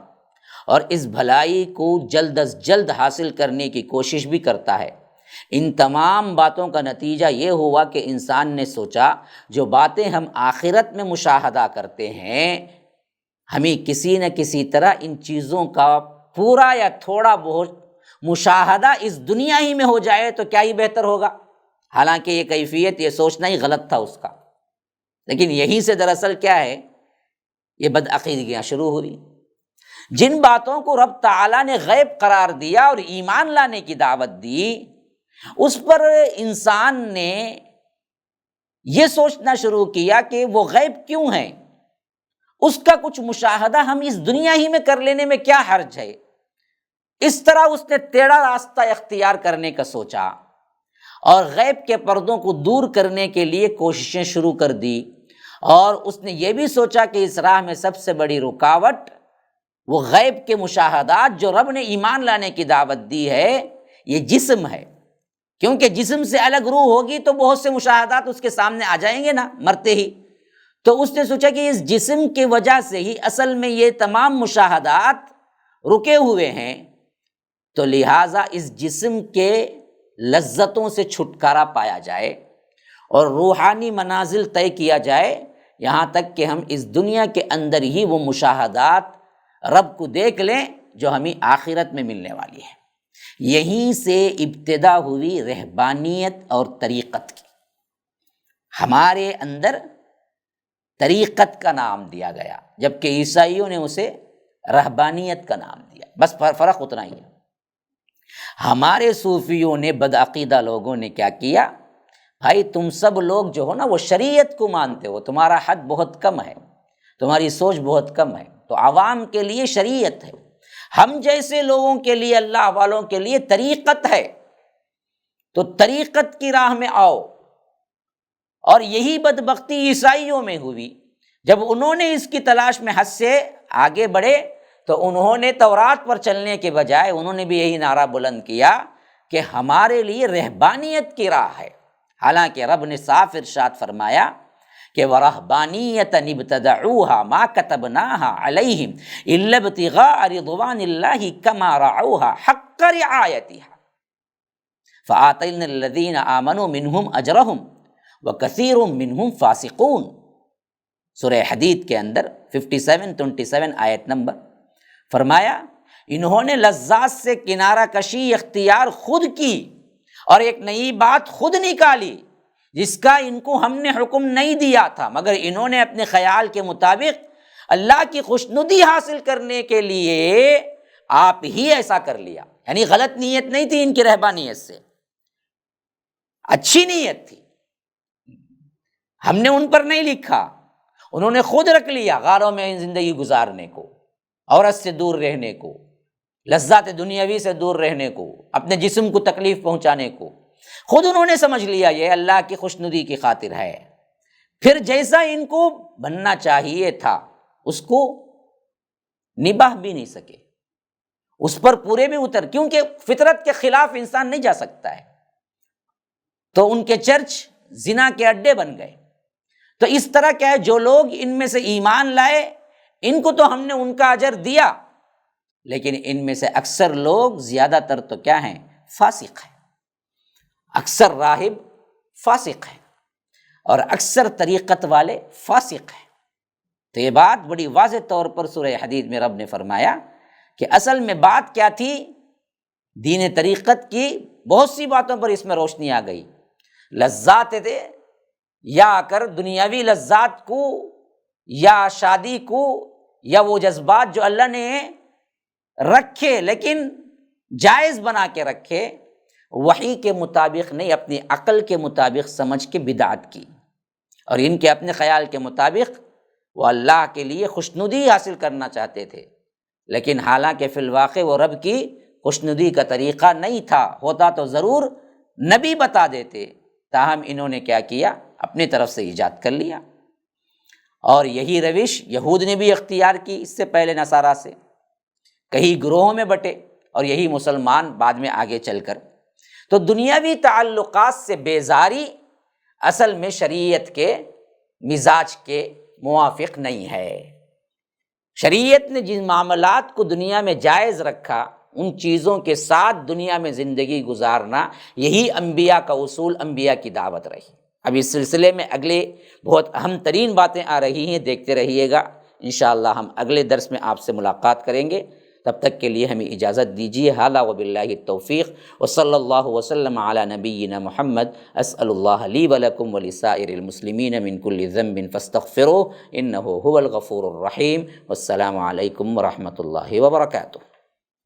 A: اور اس بھلائی کو جلد از جلد حاصل کرنے کی کوشش بھی کرتا ہے. ان تمام باتوں کا نتیجہ یہ ہوا کہ انسان نے سوچا جو باتیں ہم آخرت میں مشاہدہ کرتے ہیں ہمیں کسی نہ کسی طرح ان چیزوں کا پورا یا تھوڑا بہت مشاہدہ اس دنیا ہی میں ہو جائے تو کیا ہی بہتر ہوگا۔ حالانکہ یہ کیفیت، یہ سوچنا ہی غلط تھا اس کا، لیکن یہیں سے دراصل کیا ہے، یہ بدعقیدگیاں شروع ہوئی۔ جن باتوں کو رب تعالیٰ نے غیب قرار دیا اور ایمان لانے کی دعوت دی، اس پر انسان نے یہ سوچنا شروع کیا کہ وہ غیب کیوں ہیں، اس کا کچھ مشاہدہ ہم اس دنیا ہی میں کر لینے میں کیا حرج ہے۔ اس طرح اس نے ٹیڑھا راستہ اختیار کرنے کا سوچا اور غیب کے پردوں کو دور کرنے کے لیے کوششیں شروع کر دی، اور اس نے یہ بھی سوچا کہ اس راہ میں سب سے بڑی رکاوٹ وہ غیب کے مشاہدات جو رب نے ایمان لانے کی دعوت دی ہے، یہ جسم ہے، کیونکہ جسم سے الگ روح ہوگی تو بہت سے مشاہدات اس کے سامنے آ جائیں گے نا مرتے ہی۔ تو اس نے سوچا کہ اس جسم کی وجہ سے ہی اصل میں یہ تمام مشاہدات رکے ہوئے ہیں، تو لہٰذا اس جسم کے لذتوں سے چھٹکارا پایا جائے اور روحانی منازل طے کیا جائے، یہاں تک کہ ہم اس دنیا کے اندر ہی وہ مشاہدات رب کو دیکھ لیں جو ہمیں آخرت میں ملنے والی ہے۔ یہیں سے ابتدا ہوئی رہبانیت اور طریقت کی۔ ہمارے اندر طریقت کا نام دیا گیا، جبکہ عیسائیوں نے اسے رہبانیت کا نام دیا، بس فرق اتنا ہی ہے۔ ہمارے صوفیوں نے، بدعقیدہ لوگوں نے کیا کیا، بھائی تم سب لوگ جو ہو نا وہ شریعت کو مانتے ہو، تمہارا حد بہت کم ہے، تمہاری سوچ بہت کم ہے، تو عوام کے لیے شریعت ہے، ہم جیسے لوگوں کے لیے، اللہ والوں کے لیے طریقت ہے، تو طریقت کی راہ میں آؤ۔ اور یہی بدبختی عیسائیوں میں ہوئی، جب انہوں نے اس کی تلاش میں حد سے آگے بڑھے تو انہوں نے تورات پر چلنے کے بجائے انہوں نے بھی یہی نعرہ بلند کیا کہ ہمارے لیے رہبانیت کی راہ ہے، حالانکہ رب نے صاف ارشاد فرمایا کہ وَرَهْبَانِيَّةً ابْتَدَعُوهَا مَا كَتَبْنَاهَا عَلَيْهِمْ إِلَّا ابْتِغَاءَ رِضْوَانِ اللَّهِ كَمَا رَعَوْهَا حَقَّ رِعَایَتِهَا فَآتَيْنَا الَّذِينَ آمَنُوا مِنْهُمْ أَجْرَهُمْ وَكَثِيرٌ مِّنْهُمْ فَاسِقُونَ۔ سورہ حدید کے اندر 57-27 آیت نمبر، فرمایا انہوں نے لذات سے کنارہ کشی اختیار خود کی اور ایک نئی بات خود نکالی جس کا ان کو ہم نے حکم نہیں دیا تھا، مگر انہوں نے اپنے خیال کے مطابق اللہ کی خوشنودی حاصل کرنے کے لیے آپ ہی ایسا کر لیا۔ یعنی غلط نیت نہیں تھی ان کی رہبانیت سے، اچھی نیت تھی، ہم نے ان پر نہیں لکھا، انہوں نے خود رکھ لیا غاروں میں زندگی گزارنے کو، عورت سے دور رہنے کو، لذات دنیاوی سے دور رہنے کو، اپنے جسم کو تکلیف پہنچانے کو، خود انہوں نے سمجھ لیا یہ اللہ کی خوشنودی کی خاطر ہے۔ پھر جیسا ان کو بننا چاہیے تھا اس کو نباہ بھی نہیں سکے، اس پر پورے بھی اتر، کیونکہ فطرت کے خلاف انسان نہیں جا سکتا ہے، تو ان کے چرچ زنا کے اڈے بن گئے۔ تو اس طرح کیا ہے، جو لوگ ان میں سے ایمان لائے ان کو تو ہم نے ان کا اجر دیا، لیکن ان میں سے اکثر لوگ، زیادہ تر تو کیا ہیں، فاسق ہیں، اکثر راہب فاسق ہیں اور اکثر طریقت والے فاسق ہیں۔ تو یہ بات بڑی واضح طور پر سورہ حدید میں رب نے فرمایا کہ اصل میں بات کیا تھی، دین طریقت کی بہت سی باتوں پر اس میں روشنی آ گئی۔ لذات دے یا کر دنیاوی لذات کو یا شادی کو یا وہ جذبات جو اللہ نے رکھے لیکن جائز بنا کے رکھے، وحی کے مطابق نہیں، اپنی عقل کے مطابق سمجھ کے بدعت کی، اور ان کے اپنے خیال کے مطابق وہ اللہ کے لیے خوشنودی حاصل کرنا چاہتے تھے، لیکن حالانکہ فی الواقع وہ رب کی خوشنودی کا طریقہ نہیں تھا، ہوتا تو ضرور نبی بتا دیتے، تاہم انہوں نے کیا کیا، اپنی طرف سے ایجاد کر لیا۔ اور یہی روش یہود نے بھی اختیار کی، اس سے پہلے نصارہ سے کئی گروہوں میں بٹے، اور یہی مسلمان بعد میں آگے چل کر۔ تو دنیاوی تعلقات سے بیزاری اصل میں شریعت کے مزاج کے موافق نہیں ہے۔ شریعت نے جن معاملات کو دنیا میں جائز رکھا، ان چیزوں کے ساتھ دنیا میں زندگی گزارنا، یہی انبیاء کا اصول، انبیاء کی دعوت رہی۔ اب اس سلسلے میں اگلے بہت اہم ترین باتیں آ رہی ہیں، دیکھتے رہیے گا انشاءاللہ ہم اگلے درس میں آپ سے ملاقات کریں گے، تب تک کے لیے ہمیں اجازت دیجیے۔ ھذا وباللہ التوفیق وصلی اللہ وسلم علی نبینا محمد۔ اسأل اللہ لی ولکم ولسائر المسلمین من کل ذنب فاستغفروہ انہ هو الغفور الرحیم۔ والسلام علیکم ورحمۃ اللہ وبرکاتہ۔